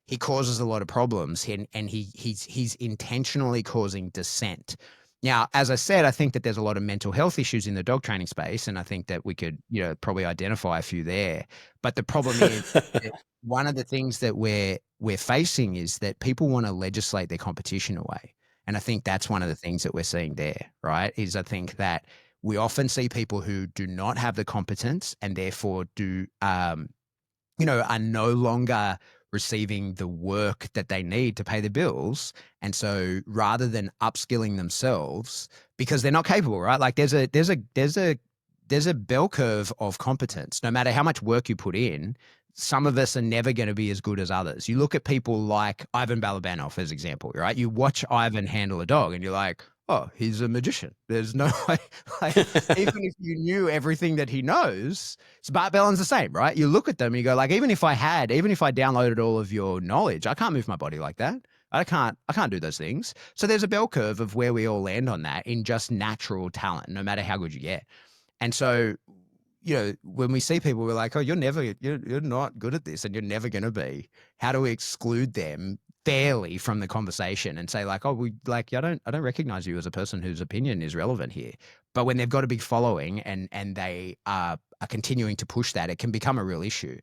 He causes a lot of problems, and he's intentionally causing dissent. Now, as I said, I think that there's a lot of mental health issues in the dog training space, and I think that we could, probably identify a few there. But the problem is that one of the things that we're facing is that people want to legislate their competition away. And I think that's one of the things that we're seeing there, right? Is I think that we often see people who do not have the competence and therefore are no longer receiving the work that they need to pay the bills. And so rather than upskilling themselves, because they're not capable, right? Like there's a bell curve of competence. No matter how much work you put in, some of us are never going to be as good as others. You look at people like Ivan Balabanov as example, right? You watch Ivan handle a dog and you're like, oh, he's a magician. There's no way, like, even if you knew everything that he knows, Bart Bellin's the same, right? You look at them and you go, like, even if I downloaded all of your knowledge, I can't move my body like that. I can't do those things. So there's a bell curve of where we all land on that in just natural talent, no matter how good you get. And so, when we see people, we're like, oh, you're not good at this and you're never going to be. How do we exclude them fairly from the conversation and say, like, oh, I don't recognize you as a person whose opinion is relevant here. But when they've got a big following and they are continuing to push that, it can become a real issue.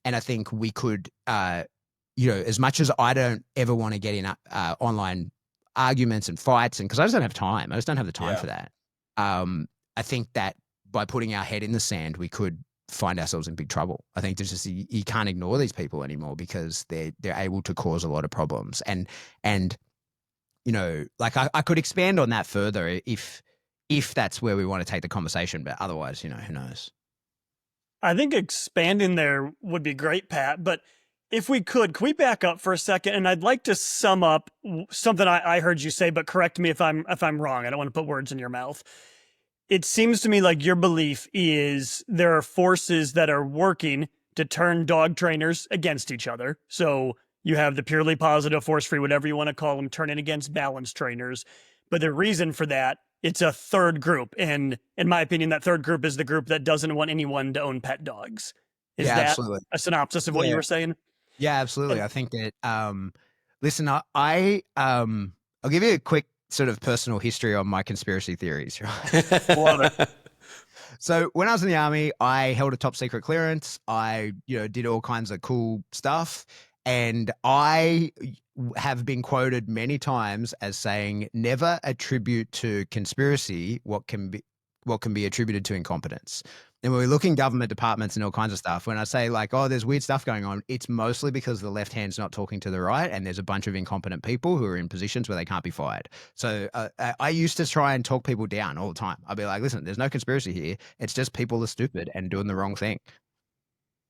And I think we could, as much as I don't ever want to get in online arguments and fights, and because I just don't have time, I just don't have the time for that. I think that by putting our head in the sand, we could find ourselves in big trouble. I think there's just, you can't ignore these people anymore because they're able to cause a lot of problems. And like I could expand on that further if that's where we want to take the conversation, but otherwise, who knows? I think expanding there would be great, Pat, but if we could we back up for a second? And I'd like to sum up something I heard you say, but correct me if I'm wrong. I don't want to put words in your mouth. It seems to me like your belief is there are forces that are working to turn dog trainers against each other. So you have the purely positive, force-free, whatever you want to call them, turning against balance trainers. But the reason for that, it's a third group. And in my opinion, that third group is the group that doesn't want anyone to own pet dogs. Is that absolutely a synopsis of what you were saying? Yeah, absolutely. I think that, listen, I'll give you a quick sort of personal history on my conspiracy theories, right? Love it. So when I was in the army, I held a top secret clearance. I, did all kinds of cool stuff. And have been quoted many times as saying, never attribute to conspiracy what can be attributed to incompetence. And when we look in government departments and all kinds of stuff, when I say like, oh, there's weird stuff going on, it's mostly because the left hand's not talking to the right, and there's a bunch of incompetent people who are in positions where they can't be fired. So I used to try and talk people down all the time. I'd be like, listen, there's no conspiracy here. It's just people are stupid and doing the wrong thing.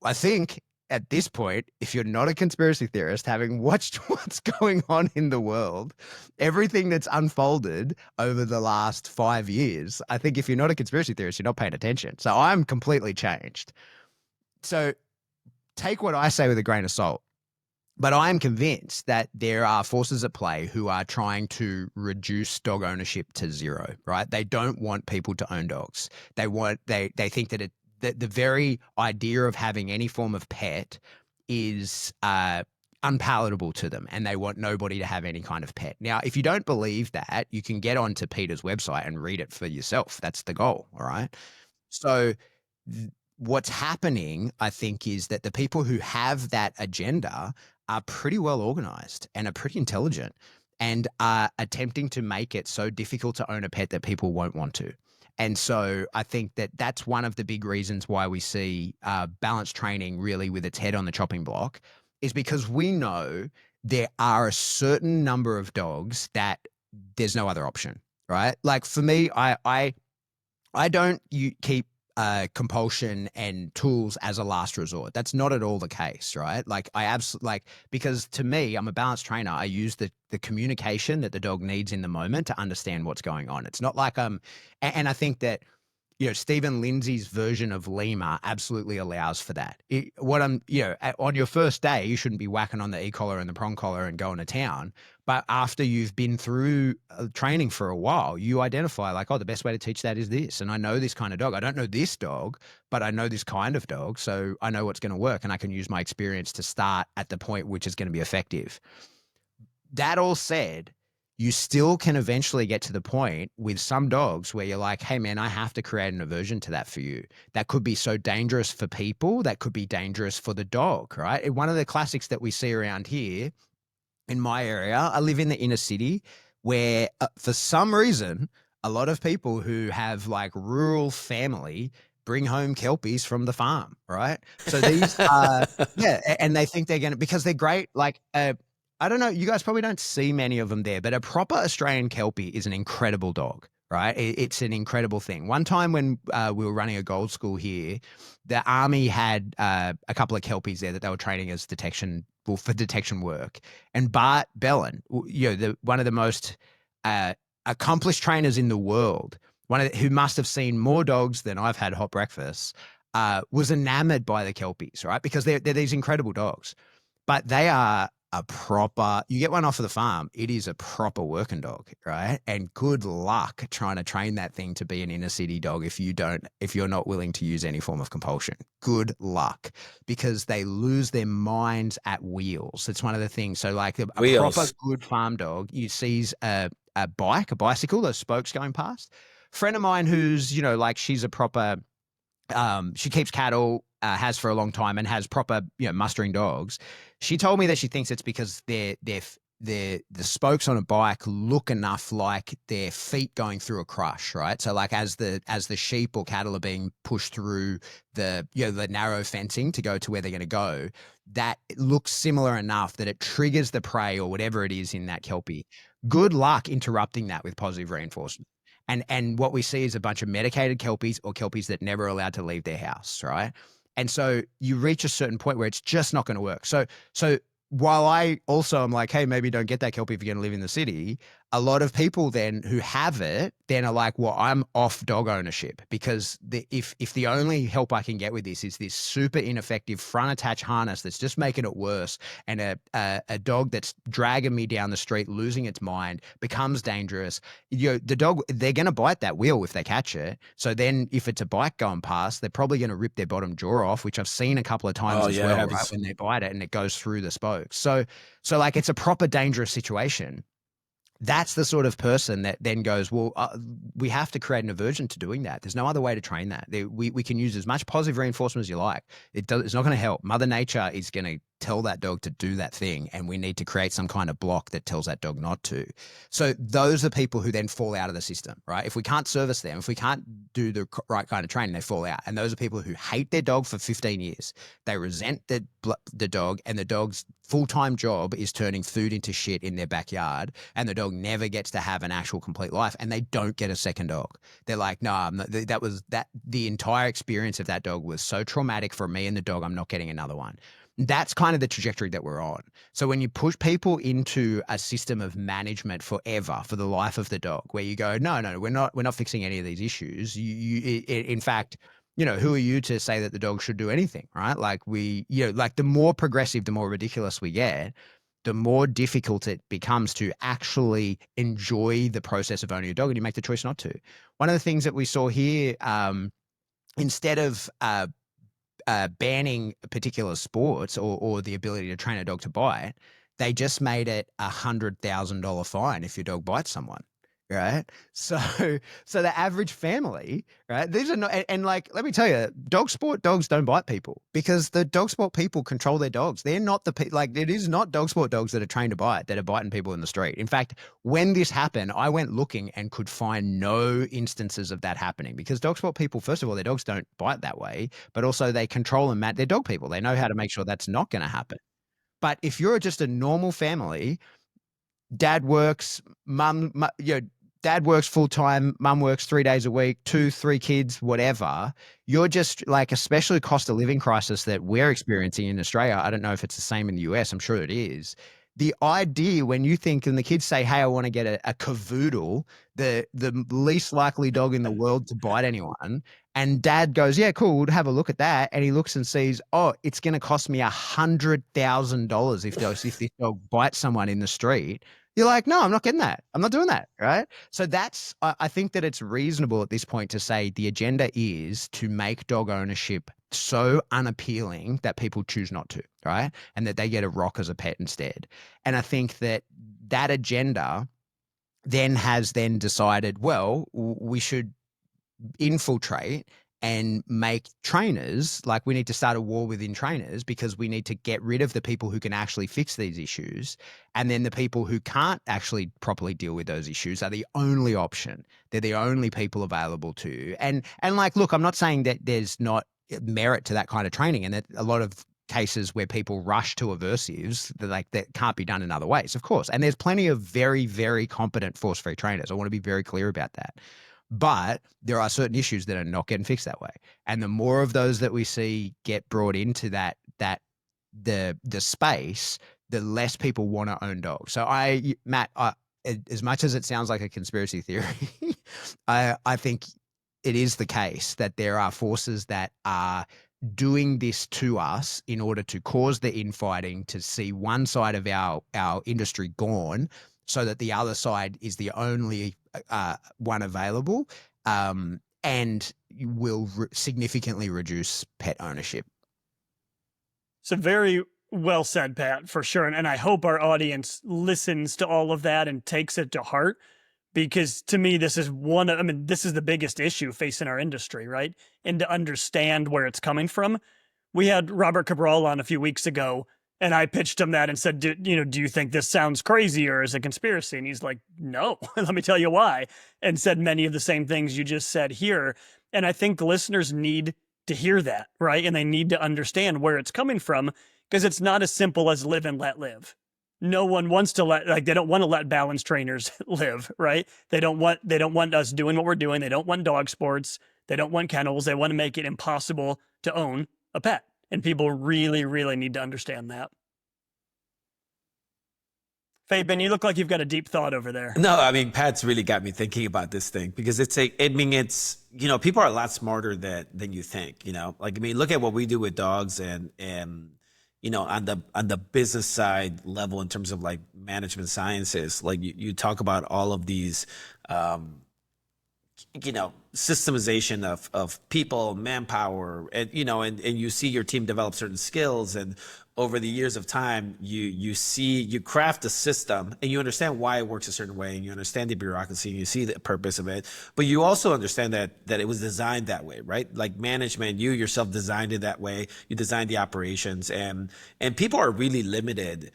I think at this point, if you're not a conspiracy theorist, having watched what's going on in the world, everything that's unfolded over the last 5 years, I think if you're not a conspiracy theorist, you're not paying attention. So I'm completely changed. So take what I say with a grain of salt. But I am convinced that there are forces at play who are trying to reduce dog ownership to zero, right? They don't want people to own dogs. They think that the very idea of having any form of pet is unpalatable to them, and they want nobody to have any kind of pet. Now, if you don't believe that, you can get onto Peter's website and read it for yourself. That's the goal, all right? So what's happening, I think, is that the people who have that agenda are pretty well organized and are pretty intelligent and are attempting to make it so difficult to own a pet that people won't want to. And so I think that that's one of the big reasons why we see balanced training really with its head on the chopping block, is because we know there are a certain number of dogs that there's no other option, right? Like for me, I don't keep compulsion and tools as a last resort. That's not at all the case, right? Like I absolutely because to me, I'm a balanced trainer. I use the communication that the dog needs in the moment to understand what's going on. It's not like and I think that, you know, Stephen Lindsay's version of Lima absolutely allows for that. On your first day, you shouldn't be whacking on the e-collar and the prong collar and going to town. But after you've been through training for a while, you identify like, oh, the best way to teach that is this. And I know this kind of dog. I don't know this dog, but I know this kind of dog. So I know what's going to work, and I can use my experience to start at the point which is going to be effective. That all said, you still can eventually get to the point with some dogs where you're like, hey, man, I have to create an aversion to that for you. That could be so dangerous for people. That could be dangerous for the dog, right? One of the classics that we see around here in my area, I live in the inner city where for some reason, a lot of people who have like rural family bring home Kelpies from the farm, right? So these are, and they think they're going to, because they're great, like, I don't know, you guys probably don't see many of them there, but a proper Australian Kelpie is an incredible dog, right? It's an incredible thing. One time when we were running a gold school here, the army had a couple of Kelpies there that they were training as for detection work. And Bart Bellin, one of the most accomplished trainers in the world, who must have seen more dogs than I've had hot breakfast, was enamored by the Kelpies, right? Because they're these incredible dogs, but they are you get one off of the farm, it is a proper working dog, right? And good luck trying to train that thing to be an inner city dog if you're not willing to use any form of compulsion. Good luck, because they lose their minds at wheels. It's one of the things. So like a proper good farm dog, you sees a bicycle, those spokes going past. Friend of mine who's, she's a proper, she keeps cattle, has for a long time, and has proper, mustering dogs. She told me that she thinks it's because the spokes on a bike look enough like their feet going through a crush, right? So like as the sheep or cattle are being pushed through the narrow fencing to go to where they're going to go, that it looks similar enough that it triggers the prey or whatever it is in that Kelpie. Good luck interrupting that with positive reinforcement. And what we see is a bunch of medicated Kelpies or Kelpies that never allowed to leave their house, right? And so you reach a certain point where it's just not going to work. So while I also am like, hey, maybe don't get that Kelpie if you're going to live in the city, a lot of people then who have it then are like, well, I'm off dog ownership, because if the only help I can get with this is this super ineffective front attach harness that's just making it worse, and a dog that's dragging me down the street, losing its mind, becomes dangerous. The dog, they're going to bite that wheel if they catch it. So then if it's a bike going past, they're probably going to rip their bottom jaw off, which I've seen a couple of times well, right, when they bite it and it goes through the spokes. So like it's a proper dangerous situation. That's the sort of person that then goes, well, we have to create an aversion to doing that. There's no other way to train that. We can use as much positive reinforcement as you like. It's not going to help. Mother Nature is going to tell that dog to do that thing, and we need to create some kind of block that tells that dog not to. So those are people who then fall out of the system, right? If we can't service them, if we can't do the right kind of training, they fall out. And those are people who hate their dog for 15 years. They resent the dog, and the dog's full-time job is turning food into shit in their backyard, and the dog never gets to have an actual complete life, and they don't get a second dog. They're like, no, the entire experience of that dog was so traumatic for me and the dog, I'm not getting another one. That's kind of the trajectory that we're on. So when you push people into a system of management forever, for the life of the dog, where you go, no, we're not fixing any of these issues. In fact, who are you to say that the dog should do anything, right? Like like the more progressive, the more ridiculous we get, the more difficult it becomes to actually enjoy the process of owning a dog, and you make the choice not to. One of the things that we saw here, instead of banning particular sports or the ability to train a dog to bite, they just made it $100,000 fine if your dog bites someone, right? So the average family, right? These are not, and like, let me tell you, dog sport dogs don't bite people, because the dog sport people control their dogs. They're not it is not dog sport dogs that are trained to bite that are biting people in the street. In fact, when this happened, I went looking and could find no instances of that happening, because dog sport people, first of all, their dogs don't bite that way, but also they control and manage their dog people. They know how to make sure that's not going to happen. But if you're just a normal family, dad works, dad works full time, mum works 3 days a week, 2-3 kids, whatever. You're just like, especially cost of living crisis that we're experiencing in Australia. I don't know if it's the same in the US. I'm sure it is. The idea when you think, and the kids say, hey, I want to get a cavoodle, the least likely dog in the world to bite anyone. And dad goes, yeah, cool, we'll have a look at that. And he looks and sees, oh, it's going to cost me $100,000 if this dog bites someone in the street. You're like, no, I'm not getting that. I'm not doing that, right? So I think that it's reasonable at this point to say the agenda is to make dog ownership so unappealing that people choose not to, right? And that they get a rock as a pet instead. And I think that agenda has decided, well, we should infiltrate and make trainers, like we need to start a war within trainers, because we need to get rid of the people who can actually fix these issues. And then the people who can't actually properly deal with those issues are the only option. They're the only people available to you. And like, look, I'm not saying that there's not merit to that kind of training, and that a lot of cases where people rush to aversives, that can't be done in other ways, of course. And there's plenty of very, very competent force-free trainers. I want to be very clear about that. But there are certain issues that are not getting fixed that way. And the more of those that we see get brought into the space, the less people want to own dogs. So Matt, as much as it sounds like a conspiracy theory, I think it is the case that there are forces that are doing this to us in order to cause the infighting, to see one side of our industry gone, so that the other side is the only one available, and will significantly reduce pet ownership. So very well said, Pat, for sure. And I hope our audience listens to all of that and takes it to heart, because to me, this is this is the biggest issue facing our industry, right? And to understand where it's coming from. We had Robert Cabral on a few weeks ago, and I pitched him that and said, do you think this sounds crazy or is a conspiracy? And he's like, no, let me tell you why. And said many of the same things you just said here. And I think listeners need to hear that, right? And they need to understand where it's coming from, because it's not as simple as live and let live. No one wants to they don't want to let balance trainers live, right? They don't want us doing what we're doing. They don't want dog sports. They don't want kennels. They want to make it impossible to own a pet. And people really, really need to understand that. Fabian, you look like you've got a deep thought over there. No, I mean, Pat's really got me thinking about this thing, because people are a lot smarter than you think, look at what we do with dogs and on the business side level, in terms of like management sciences, like you talk about all of these, systemization of people, manpower, and and you see your team develop certain skills, and over the years of time, you craft a system, and you understand why it works a certain way, and you understand the bureaucracy, and you see the purpose of it, but you also understand that it was designed that way, right? Like management, you yourself designed it that way. You designed the operations, and people are really limited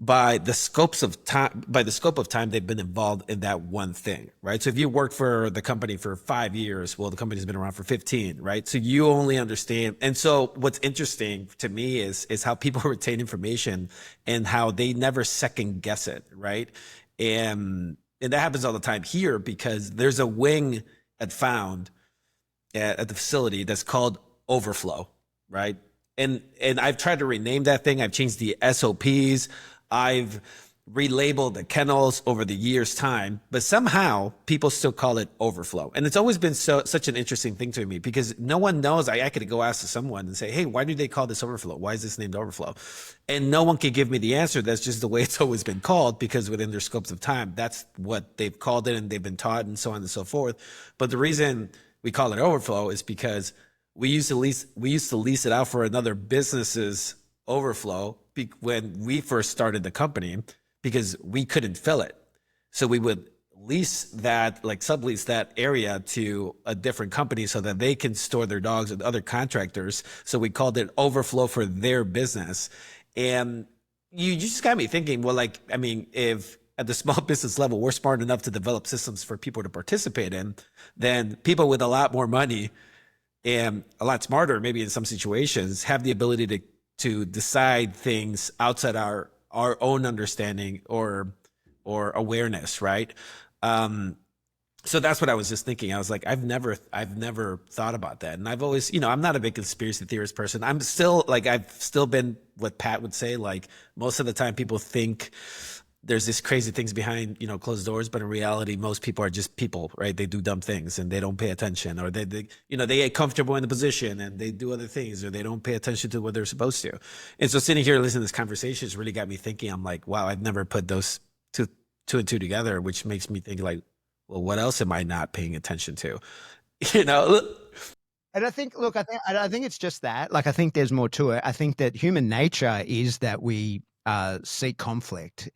by the scope of time they've been involved in that one thing, right? So if you work for the company for 5 years, well, the company's been around for 15, right? So you only understand. And so what's interesting to me is how people retain information and how they never second guess it, right? And that happens all the time here because there's a wing at Found at the facility that's called Overflow, right? And I've tried to rename that thing. I've changed the SOPs. I've relabeled the kennels over the years' time, but somehow people still call it Overflow. And it's always been such an interesting thing to me because no one knows. I could go ask someone and say, hey, why do they call this Overflow? Why is this named Overflow? And no one can give me the answer. That's just the way it's always been called because within their scopes of time, that's what they've called it and they've been taught and so on and so forth. But the reason we call it Overflow is because we used to lease it out for another business's overflow when we first started the company because we couldn't fill it. So we would lease that, like sublease that area to a different company so that they can store their dogs with other contractors. So we called it Overflow for their business. And you just got me thinking, well, like, I mean, if at the small business level, we're smart enough to develop systems for people to participate in, then people with a lot more money and a lot smarter, maybe in some situations, have the ability to decide things outside our own understanding or awareness, right? So that's what I was just thinking. I was like, I've never thought about that, and I've always, I'm not a big conspiracy theorist person. I'm still like, I've still been what Pat would say. Like most of the time, people think there's these crazy things behind closed doors, but in reality most people are just people, right? They do dumb things and they don't pay attention, or they get comfortable in the position and they do other things, or they don't pay attention to what they're supposed to. And so sitting here listening to this conversation has really got me thinking. I'm like, wow, I've never put those two and two together, which makes me think like, well, what else am I not paying attention to? And I think, look, I think it's just that. Like, I think there's more to it. I think that human nature is that we seek conflict,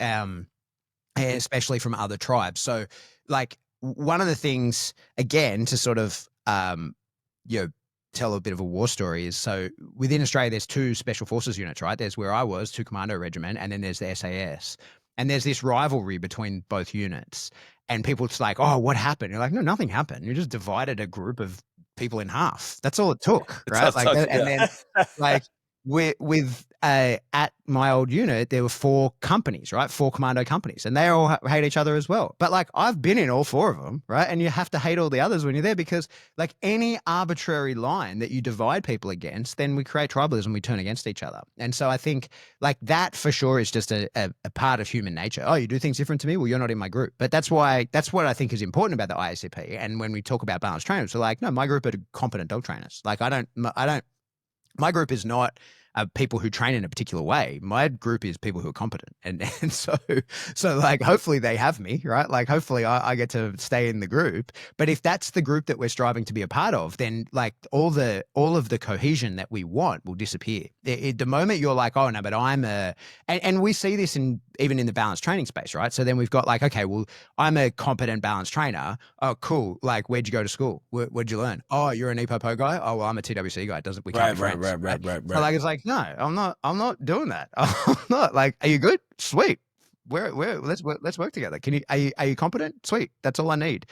especially from other tribes. So, like, one of the things, again, to sort of, tell a bit of a war story is, so within Australia, there's 2 special forces units, right? There's where I was, 2 Commando Regiment, and then there's the SAS. And there's this rivalry between both units. And people just like, oh, what happened? You're like, no, nothing happened. You just divided a group of people in half. That's all it took, right? Like, and then like with at my old unit, there were 4 companies, right? 4 commando companies, and they all hate each other as well. But like, I've been in all 4 of them, right? And you have to hate all the others when you're there, because like any arbitrary line that you divide people against, then we create tribalism, we turn against each other. And so I think like that for sure is just a part of human nature. Oh, you do things different to me? Well, you're not in my group. But that's what I think is important about the IACP. And when we talk about balanced trainers, we're like, no, my group are competent dog trainers. Like my group is not people who train in a particular way. My group is people who are competent. And so like, hopefully they have me, right? Like, hopefully I get to stay in the group. But if that's the group that we're striving to be a part of, then like all of the cohesion that we want will disappear. The moment you're like, oh no, but I'm and we see this even in the balanced training space, right? So then we've got like, okay, well, I'm a competent balanced trainer. Oh, cool. Like, where'd you go to school? Where'd you learn? Oh, you're an EPOPO guy? Oh, well, I'm a TWC guy. We can't be friends. Right. So like, it's like, no, I'm not doing that. I'm not. Like, are you good? Sweet. Let's work together. Are you competent? Sweet. That's all I need.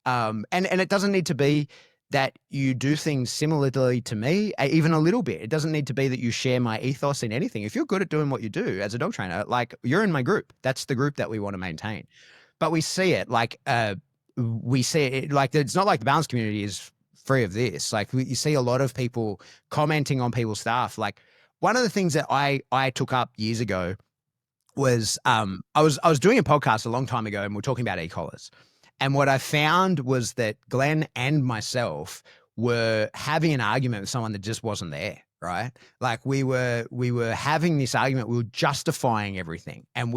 And it doesn't need to be that you do things similarly to me, even a little bit. It doesn't need to be that you share my ethos in anything. If you're good at doing what you do as a dog trainer, like, you're in my group. That's the group that we want to maintain. But we see it like, it's not like the balance community is free of this. Like, you see a lot of people commenting on people's stuff. Like, one of the things that I took up years ago was I was doing a podcast a long time ago, and we're talking about e-collars. And what I found was that Glenn and myself were having an argument with someone that just wasn't there, right? Like, we were having this argument, we were justifying everything. And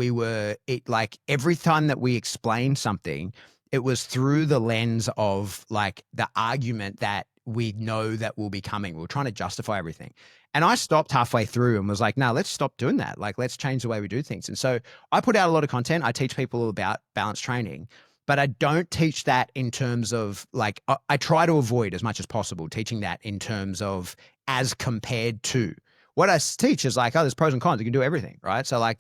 like every time that we explained something, it was through the lens of like the argument that we know that will be coming. We're trying to justify everything. And I stopped halfway through and was like, no, let's stop doing that. Like, let's change the way we do things. And so I put out a lot of content. I teach people about balance training, but I don't teach that in terms of like, I try to avoid as much as possible teaching that in terms of as compared to. What I teach is like, oh, there's pros and cons. You can do everything, right? So like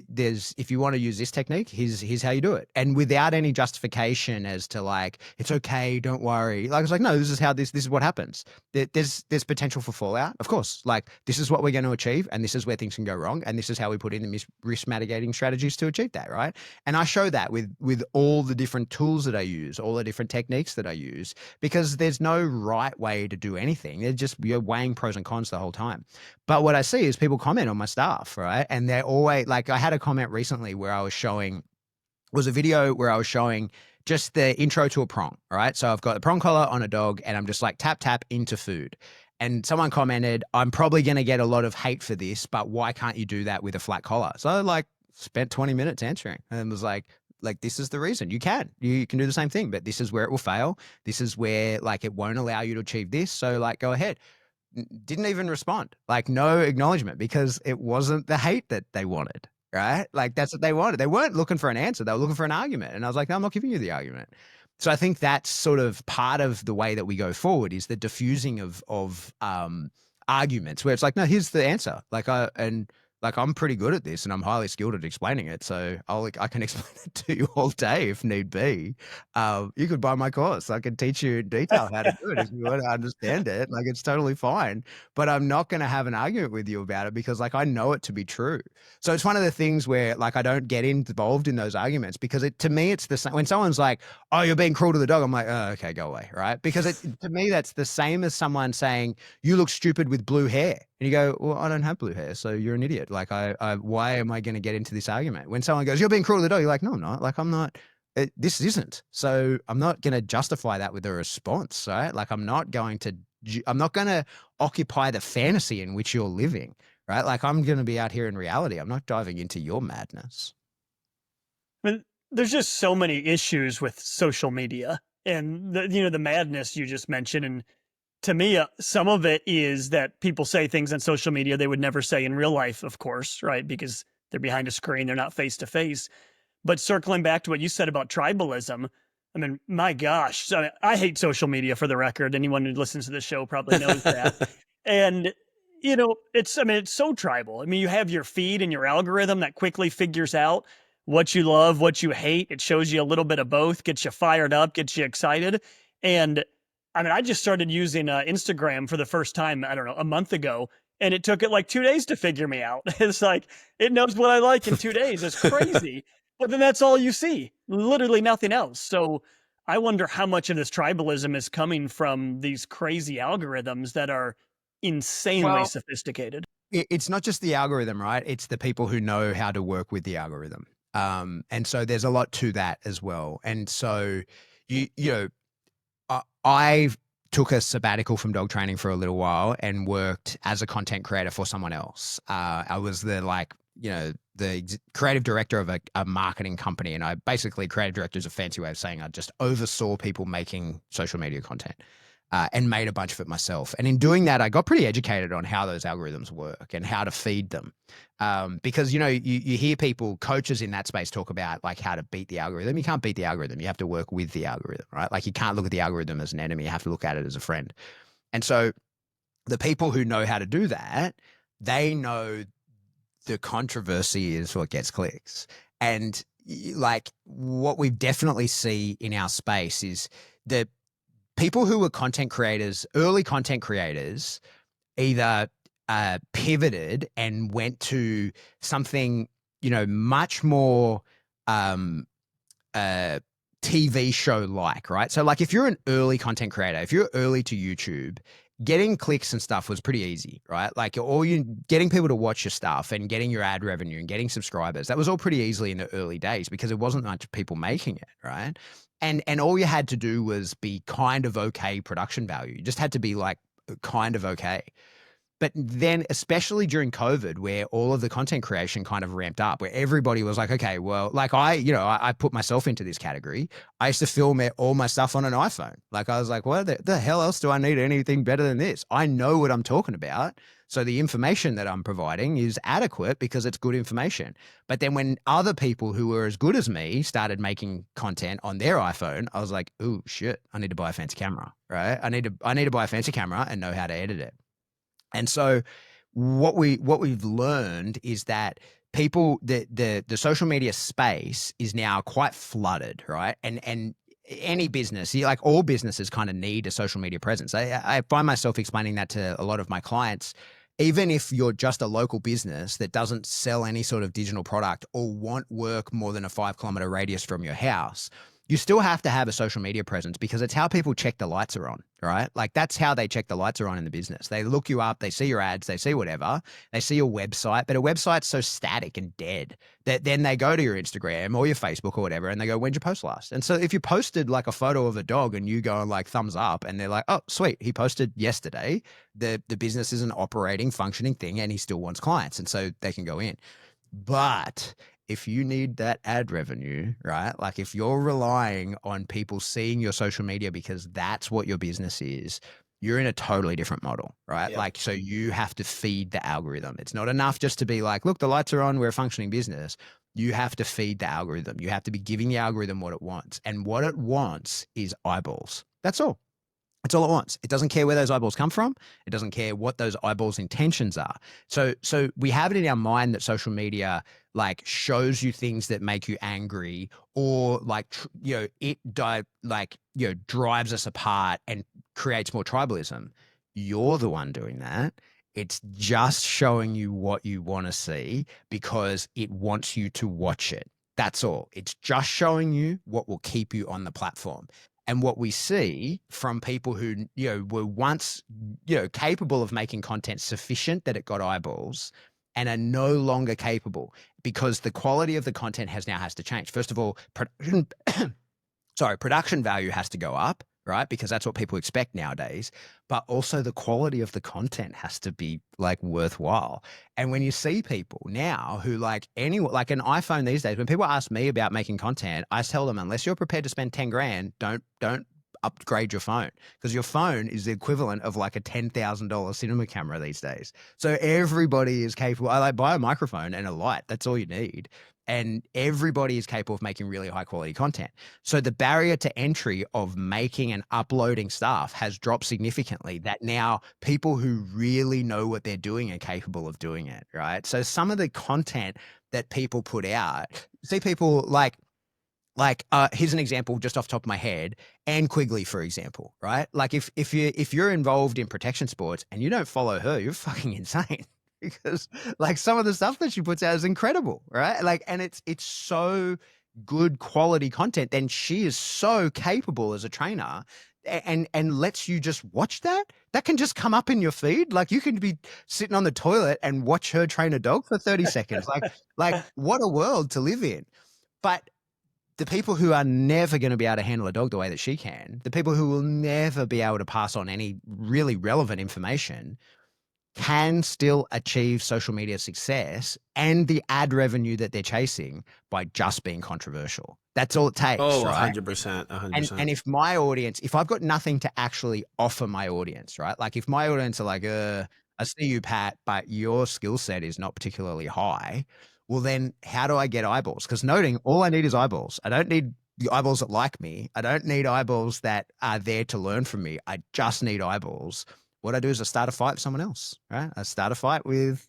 there's, if you want to use this technique, here's how you do it. And without any justification as to like, it's okay, don't worry. Like, it's like, no, this is what happens. There's potential for fallout. Of course, like this is what we're going to achieve and this is where things can go wrong. And this is how we put in the risk mitigating strategies to achieve that, right? And I show that with all the different tools that I use, all the different techniques that I use, because there's no right way to do anything. They're just, you're weighing pros and cons the whole time. But what I see is people comment on my stuff, right? And they're always like, I had a comment recently where I was showing, was a video where I was showing just the intro to a prong, right? So I've got the prong collar on a dog and I'm just like tap, tap into food. And someone commented, I'm probably going to get a lot of hate for this, but why can't you do that with a flat collar? So I like spent 20 minutes answering and was like, this is the reason you can do the same thing, but this is where it will fail. This is where like, it won't allow you to achieve this. So like, go ahead. Didn't even respond, like no acknowledgement, because it wasn't the hate that they wanted, right? Like that's what they wanted. They weren't looking for an answer. They were looking for an argument. And I was like, no, I'm not giving you the argument. So I think that's sort of part of the way that we go forward is the diffusing of arguments where it's like, no, here's the answer. Like I'm pretty good at this and I'm highly skilled at explaining it. So I can explain it to you all day if need be. You could buy my course. I can teach you in detail how to do it if you want to understand it. Like it's totally fine, but I'm not going to have an argument with you about it because like I know it to be true. So it's one of the things where like I don't get involved in those arguments because to me it's the same. When someone's like, oh, you're being cruel to the dog, I'm like, oh, okay, go away, right? Because to me that's the same as someone saying you look stupid with blue hair. And you go, well, I don't have blue hair, so you're an idiot. Like, why am I going to get into this argument? When someone goes, you're being cruel to the dog, you're like, no, I'm not. Like, I'm not. This isn't. So I'm not going to justify that with a response, right? Like, I'm not going to occupy the fantasy in which you're living, right? Like, I'm going to be out here in reality. I'm not diving into your madness. I mean, there's just so many issues with social media and the madness you just mentioned. And to me, some of it is that people say things on social media they would never say in real life, of course, right? Because they're behind a screen, they're not face to face. But circling back to what you said about tribalism, I mean, my gosh, I hate social media for the record. Anyone who listens to this show probably knows that. And, it's so tribal. I mean, you have your feed and your algorithm that quickly figures out what you love, what you hate. It shows you a little bit of both, gets you fired up, gets you excited. And I just started using Instagram for the first time, I don't know, a month ago, and it took it like 2 days to figure me out. It's like, it knows what I like in 2 days. It's crazy. But then that's all you see, literally nothing else. So I wonder how much of this tribalism is coming from these crazy algorithms that are insanely sophisticated. It's not just the algorithm, right? It's the people who know how to work with the algorithm. And so there's a lot to that as well. And so, I took a sabbatical from dog training for a little while and worked as a content creator for someone else. I was the creative director of a marketing company. And creative director is a fancy way of saying I just oversaw people making social media content and made a bunch of it myself. And in doing that, I got pretty educated on how those algorithms work and how to feed them. Because, you hear coaches in that space talk about like how to beat the algorithm. You can't beat the algorithm. You have to work with the algorithm, right? Like you can't look at the algorithm as an enemy. You have to look at it as a friend. And so the people who know how to do that, they know the controversy is what gets clicks. And like what we definitely see in our space is that people who were early content creators, either pivoted and went to something, much more TV show like, right? So like if you're an early content creator, if you're early to YouTube, getting clicks and stuff was pretty easy, right? Like getting people to watch your stuff and getting your ad revenue and getting subscribers, that was all pretty easily in the early days because there wasn't much people making it, right? And all you had to do was be kind of okay production value. You just had to be like kind of okay. But then, especially during COVID, where all of the content creation kind of ramped up, where everybody was like, okay, well, like I put myself into this category. I used to film all my stuff on an iPhone. Like I was like, what the hell else do I need anything better than this? I know what I'm talking about. So the information that I'm providing is adequate because it's good information. But then when other people who were as good as me started making content on their iPhone, I was like, oh shit, I need to buy a fancy camera, right? I need to buy a fancy camera and know how to edit it. And so what we've learned is that people, the social media space is now quite flooded, right? And any business, like all businesses kind of need a social media presence. I find myself explaining that to a lot of my clients. Even if you're just a local business that doesn't sell any sort of digital product or want work more than a 5-kilometer radius from your house, you still have to have a social media presence because it's how people check the lights are on, right? Like that's how they check the lights are on in the business. They look you up, they see your ads, they see whatever, they see your website, but a website's so static and dead that then they go to your Instagram or your Facebook or whatever and they go, when'd you post last? And so if you posted like a photo of a dog and you go like thumbs up and they're like, oh, sweet, he posted yesterday, the business is an operating, functioning thing and he still wants clients. And so they can go in. But if you need that ad revenue, right? Like if you're relying on people seeing your social media because that's what your business is, you're in a totally different model, right? Yeah. Like, so you have to feed the algorithm. It's not enough just to be like, look, the lights are on, we're a functioning business. You have to feed the algorithm. You have to be giving the algorithm what it wants. And what it wants is eyeballs. That's all. It's all it wants. It doesn't care where those eyeballs come from. It doesn't care what those eyeballs' intentions are. So we have it in our mind that social media like shows you things that make you angry, or like drives us apart and creates more tribalism. You're the one doing that. It's just showing you what you want to see because it wants you to watch it. That's all. It's just showing you what will keep you on the platform. And what we see from people who, were once, capable of making content sufficient that it got eyeballs and are no longer capable because the quality of the content has to change. First of all, production value has to go up, right? Because that's what people expect nowadays. But also the quality of the content has to be like worthwhile. And when you see people now who like an iPhone these days, when people ask me about making content, I tell them, unless you're prepared to spend 10 grand, don't upgrade your phone, because your phone is the equivalent of like a $10,000 cinema camera these days. So everybody is capable. I like buy a microphone and a light. That's all you need. And everybody is capable of making really high quality content. So the barrier to entry of making and uploading stuff has dropped significantly, that now people who really know what they're doing are capable of doing it, right? So some of the content that people put out, see people here's an example just off the top of my head, Anne Quigley, for example, right? Like if you're involved in protection sports and you don't follow her, you're fucking insane. Because like some of the stuff that she puts out is incredible, right? Like, and it's so good quality content. And she is so capable as a trainer and lets you just watch that. That can just come up in your feed. Like you can be sitting on the toilet and watch her train a dog for 30 seconds. Like what a world to live in. But the people who are never going to be able to handle a dog the way that she can, the people who will never be able to pass on any really relevant information, can still achieve social media success and the ad revenue that they're chasing by just being controversial. That's all it takes. Oh, right? 100%, 100%. And if my audience, if I've got nothing to actually offer my audience, right? Like if my audience are like, I see you, Pat, but your skill set is not particularly high. Well, then how do I get eyeballs? Because noting, all I need is eyeballs. I don't need the eyeballs that like me. I don't need eyeballs that are there to learn from me. I just need eyeballs. What I do is I start a fight with someone else, right? I start a fight with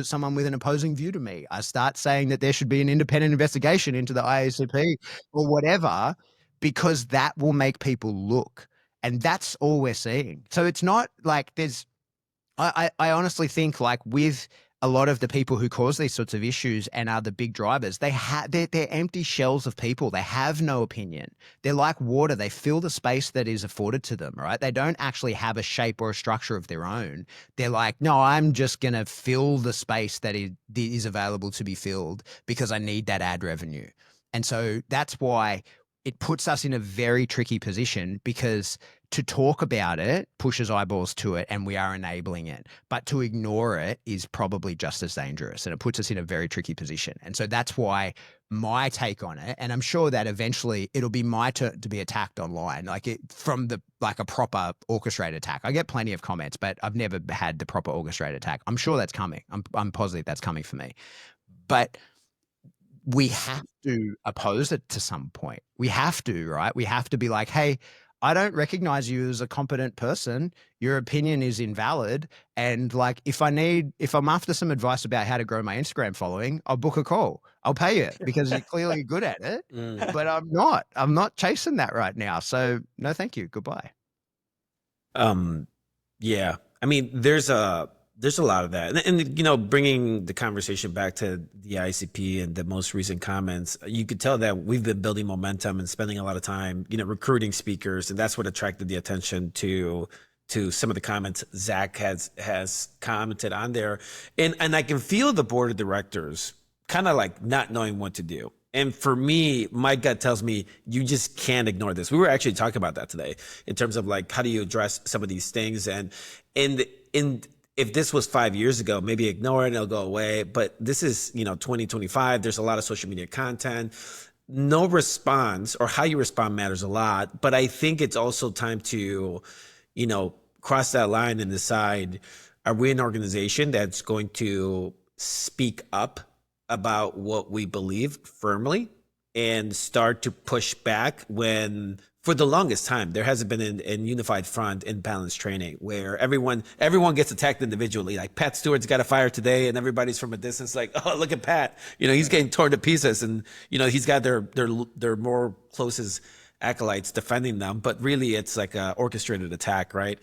someone with an opposing view to me. I start saying that there should be an independent investigation into the IACP or whatever, because that will make people look. And that's all we're seeing. So it's not like I honestly think like with a lot of the people who cause these sorts of issues and are the big drivers, they're empty shells of people. They have no opinion. They're like water. They fill the space that is afforded to them, right? They don't actually have a shape or a structure of their own. They're like, no, I'm just going to fill the space that is available to be filled because I need that ad revenue. And so that's why it puts us in a very tricky position, because to talk about it pushes eyeballs to it and we are enabling it. But to ignore it is probably just as dangerous, and it puts us in a very tricky position. And so that's why my take on it, and I'm sure that eventually it'll be my turn to be attacked online, from a proper orchestrated attack. I get plenty of comments, but I've never had the proper orchestrated attack. I'm sure that's coming. I'm positive that's coming for me. But we have to oppose it to some point. We have to, right? We have to be like, hey, I don't recognize you as a competent person. Your opinion is invalid. And like, if I'm after some advice about how to grow my Instagram following, I'll book a call. I'll pay you because you're clearly good at it, but I'm not chasing that right now. So no, thank you. Goodbye. Yeah. I mean, there's a lot of that. And bringing the conversation back to the IACP and the most recent comments, you could tell that we've been building momentum and spending a lot of time, recruiting speakers. And that's what attracted the attention to some of the comments Zach has commented on there. And I can feel the board of directors kind of like not knowing what to do. And for me, my gut tells me you just can't ignore this. We were actually talking about that today in terms of like, how do you address some of these things? And if this was 5 years ago, maybe ignore it and it'll go away. But this is, 2025. There's a lot of social media content. No response, or how you respond, matters a lot. But I think it's also time to, cross that line and decide, are we an organization that's going to speak up about what we believe firmly and start to push back when, for the longest time, there hasn't been a unified front in balanced training where everyone gets attacked individually. Like Pat Stewart's got a fire today and everybody's from a distance like, oh, look at Pat. He's getting torn to pieces, and, he's got their more closest acolytes defending them. But really it's like a orchestrated attack, right?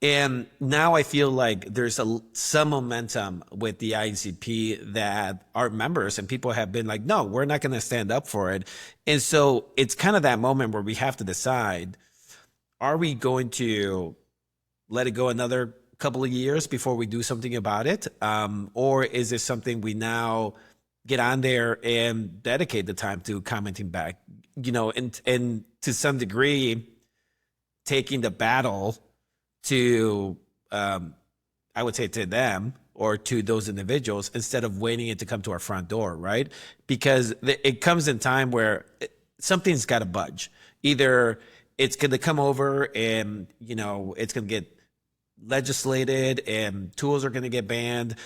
And now I feel like there's some momentum with the IACP that our members and people have been like, no, we're not going to stand up for it. And so it's kind of that moment where we have to decide, are we going to let it go another couple of years before we do something about it? Or is this something we now get on there and dedicate the time to commenting back, and to some degree, taking the battle to, I would say, to them or to those individuals, instead of waiting it to come to our front door, right? Because it comes in time where something's got to budge. Either it's going to come over and, it's going to get legislated and tools are going to get banned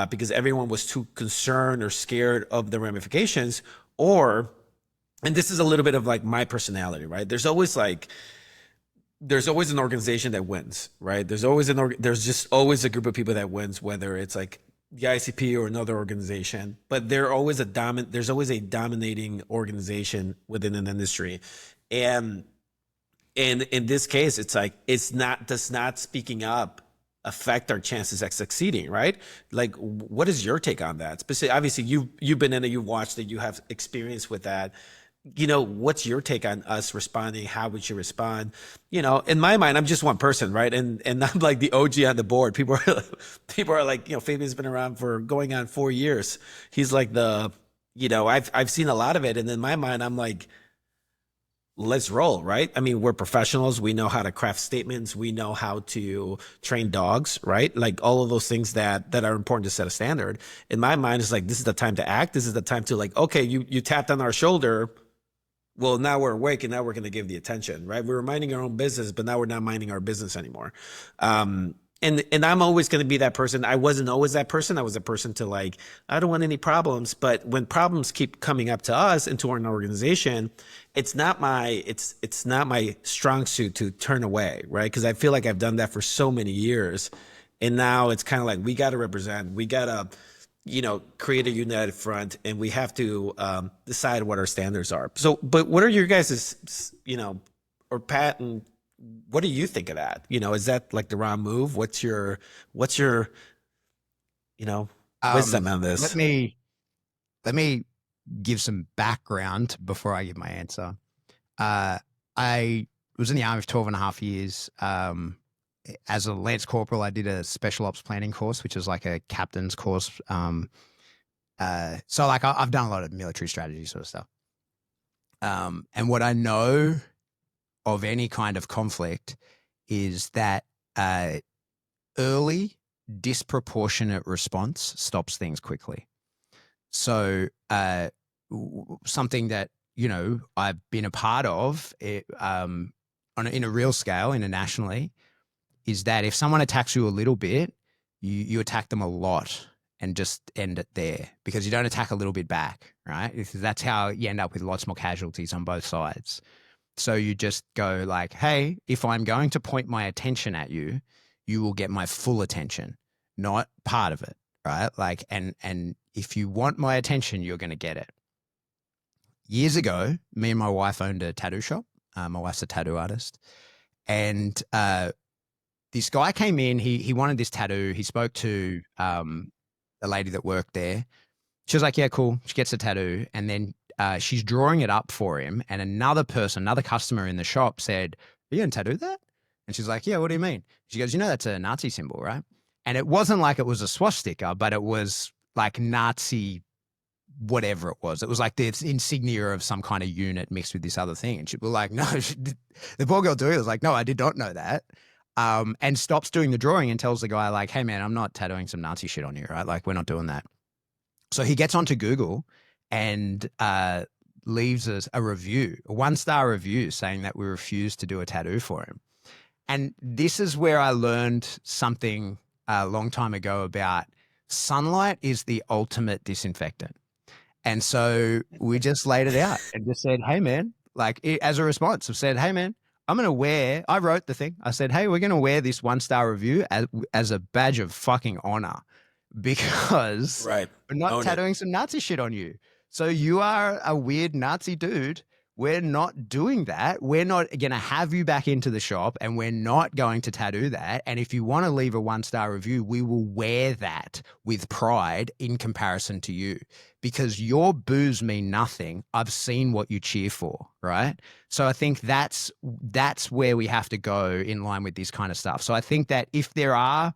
because everyone was too concerned or scared of the ramifications, and this is a little bit of like my personality, right? There's always an organization that wins, right? There's just always a group of people that wins, whether it's like the ICP or another organization, but there's always a dominating organization within an industry. And in this case, it's like, does not speaking up affect our chances at succeeding, right? Like, what is your take on that? Obviously you've been in it, you've watched it, you have experience with that. What's your take on us responding, how we should respond? In my mind, I'm just one person, right? And I'm like the OG on the board. People are like, Fabian's been around for going on 4 years. He's like I've seen a lot of it. And in my mind, I'm like, let's roll, right? I mean, we're professionals. We know how to craft statements. We know how to train dogs, right? Like all of those things that are important to set a standard. In my mind, it's like, this is the time to act. This is the time to like, okay, you tapped on our shoulder. Well, now we're awake and now we're going to give the attention, right? We were minding our own business, but now we're not minding our business anymore. And I'm always going to be that person. I wasn't always that person. I was a person to like, I don't want any problems. But when problems keep coming up to us and to our organization, it's not my strong suit to turn away, right? Because I feel like I've done that for so many years. And now it's kind of like, we got to represent, we got to, create a united front, and we have to decide what our standards are. So, but what are your guys', or Pat, and what do you think of that? Is that like the wrong move? What's your wisdom on this? Let me give some background before I give my answer. I was in the Army for 12 and a half years. As a Lance Corporal, I did a special ops planning course, which is like a captain's course. So like I've done a lot of military strategy sort of stuff. And what I know of any kind of conflict is that early disproportionate response stops things quickly. So something that, you know, I've been a part of in a real scale, internationally, is that if someone attacks you a little bit, you attack them a lot and just end it there, because you don't attack a little bit back, right? Because that's how you end up with lots more casualties on both sides. So you just go like, hey, if I'm going to point my attention at you, you will get my full attention, not part of it, right? Like, and if you want my attention, you're going to get it. Years ago, me and my wife owned a tattoo shop. My wife's a tattoo artist. And this guy came in, he wanted this tattoo. He spoke to the lady that worked there. She was like, yeah, cool. She gets a tattoo. And then she's drawing it up for him. And another customer in the shop said, are you going to tattoo that? And she's like, yeah, what do you mean? She goes, you know, that's a Nazi symbol, right? And it wasn't like it was a swastika, but it was like Nazi whatever it was. It was like the insignia of some kind of unit mixed with this other thing. And she was like, no, the poor girl doing it was like, no, I did not know that. And stops doing the drawing and tells the guy like, hey man, I'm not tattooing some Nazi shit on you, right? Like, we're not doing that. So he gets onto Google and leaves us a review, a 1-star review, saying that we refused to do a tattoo for him. And this is where I learned something a long time ago about sunlight is the ultimate disinfectant. And so we just laid it out and just said, hey man, like as a response, I've said, hey man, I wrote the thing. I said, hey, we're going to wear this 1-star review as a badge of fucking honor, because we're not tattooing some Nazi shit on you. So you are a weird Nazi dude. We're not doing that. We're not going to have you back into the shop, and we're not going to tattoo that. And if you want to leave a 1-star review, we will wear that with pride in comparison to you, because your boos mean nothing. I've seen what you cheer for, right? So I think that's where we have to go in line with this kind of stuff. So I think that if there are,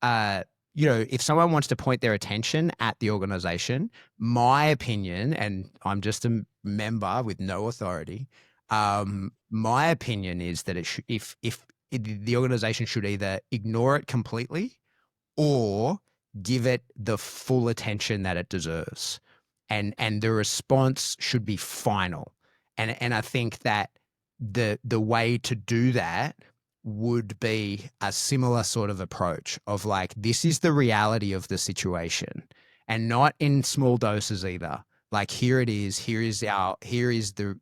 if someone wants to point their attention at the organization, my opinion, and I'm just a member with no authority, my opinion is that if the organization should either ignore it completely or give it the full attention that it deserves, and the response should be final. And I think that the way to do that would be a similar sort of approach of like, this is the reality of the situation, and not in small doses either. Like, here it is, here's the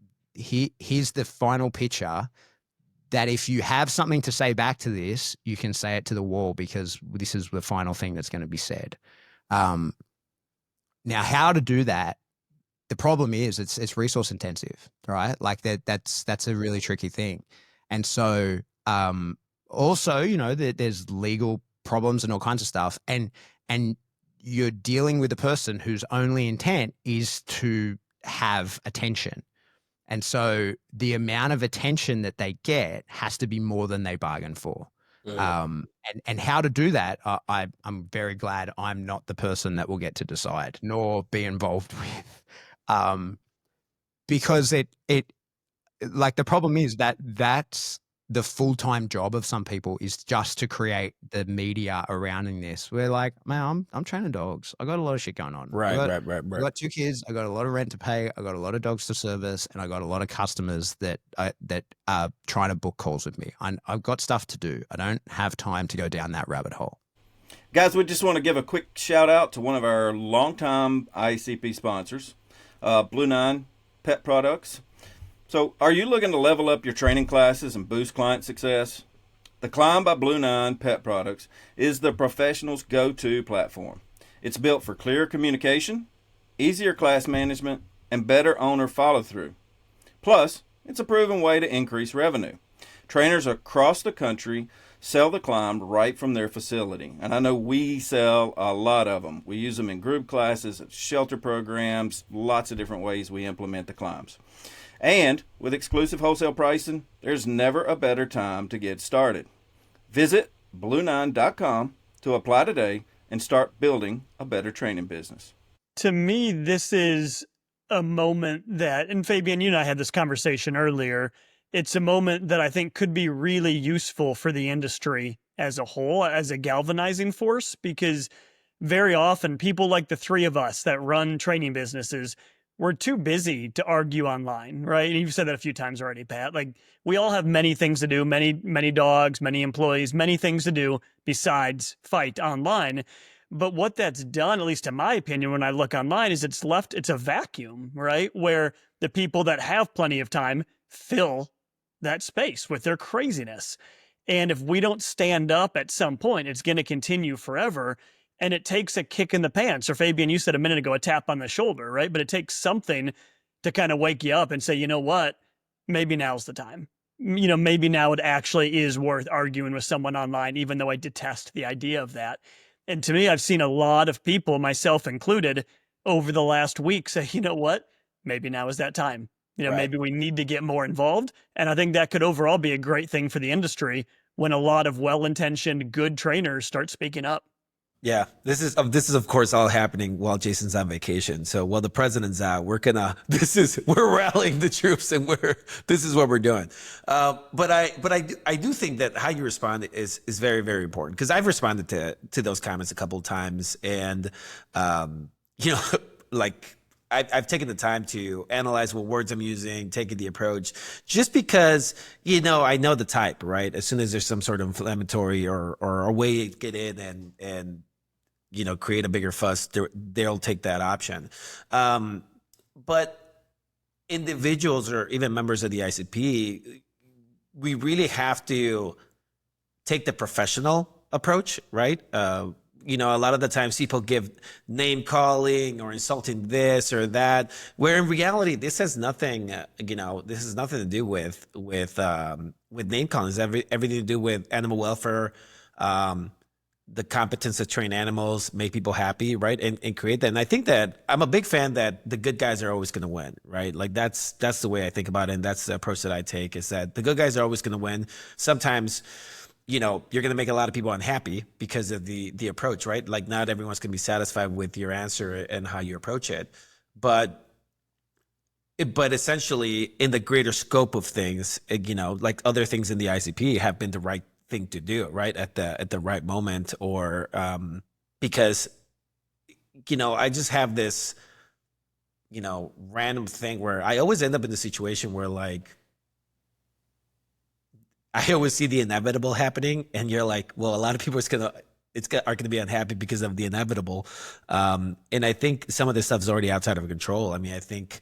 final picture, that if you have something to say back to this, you can say it to the wall, because this is the final thing that's going to be said. Now, how to do that? The problem is it's resource intensive, right? Like that's a really tricky thing. And so, also, there's legal problems and all kinds of stuff, and you're dealing with a person whose only intent is to have attention. And so the amount of attention that they get has to be more than they bargain for. And how to do that, I'm very glad I'm not the person that will get to decide nor be involved with, because it like, the problem is that's the full-time job of some people, is just to create the media surrounding this. We're like, man, I'm training dogs. I got a lot of shit going on. Right. I got 2 kids. I got a lot of rent to pay. I got a lot of dogs to service, and I got a lot of customers that are trying to book calls with me. I've got stuff to do. I don't have time to go down that rabbit hole. Guys, we just want to give a quick shout out to one of our longtime IACP sponsors, Blue Nine Pet Products. So, are you looking to level up your training classes and boost client success? The Climb by Blue Nine Pet Products is the professional's go-to platform. It's built for clear communication, easier class management, and better owner follow-through. Plus, it's a proven way to increase revenue. Trainers across the country sell the Climb right from their facility, and I know we sell a lot of them. We use them in group classes, shelter programs, lots of different ways we implement the Climbs. And with exclusive wholesale pricing, there's never a better time to get started. Visit blue9.com to apply today and start building a better training business. To me, this is a moment that, and Fabian, you and I had this conversation earlier. It's a moment that I think could be really useful for the industry as a whole, as a galvanizing force, because very often people like the three of us that run training businesses, we're too busy to argue online, right? And you've said that a few times already, Pat. Like, we all have many things to do, many dogs, many employees, many things to do besides fight online. But what that's done, at least in my opinion, when I look online, is it's a vacuum, right? Where the people that have plenty of time fill that space with their craziness. And if we don't stand up at some point, it's going to continue forever. And it takes a kick in the pants. Or Fabian, you said a minute ago, a tap on the shoulder, right? But it takes something to kind of wake you up and say, you know what? Maybe now's the time. Maybe now it actually is worth arguing with someone online, even though I detest the idea of that. And to me, I've seen a lot of people, myself included, over the last week say, you know what? Maybe now is that time. Right. Maybe we need to get more involved. And I think that could overall be a great thing for the industry when a lot of well-intentioned, good trainers start speaking up. Yeah, this is of course all happening while Jason's on vacation. So while the president's out, we're rallying the troops, and this is what we're doing. But I do think that how you respond is very, very important, because I've responded to those comments a couple of times, and like I've taken the time to analyze what words I'm using, taking the approach, just because, I know the type, right? As soon as there's some sort of inflammatory or a way to get in and create a bigger fuss, they'll take that option. But individuals or even members of the ICP, we really have to take the professional approach, right? A lot of the times people give name calling or insulting this or that, where in reality, this has nothing, this has nothing to do with name calling. It's everything to do with animal welfare, the competence to train animals, make people happy, right? And create that. And I think that I'm a big fan that the good guys are always going to win, right? Like that's the way I think about it. And that's the approach that I take, is that the good guys are always going to win. Sometimes, you're going to make a lot of people unhappy because of the approach, right? Like, not everyone's going to be satisfied with your answer and how you approach it. But essentially, in the greater scope of things, like other things in the ICP have been the right thing to do, right? At the right moment, or because, I just have this, random thing where I always end up in the situation where, like, I always see the inevitable happening, and you're like, well, a lot of people are gonna be unhappy because of the inevitable. And I think some of this stuff is already outside of control. I mean, I think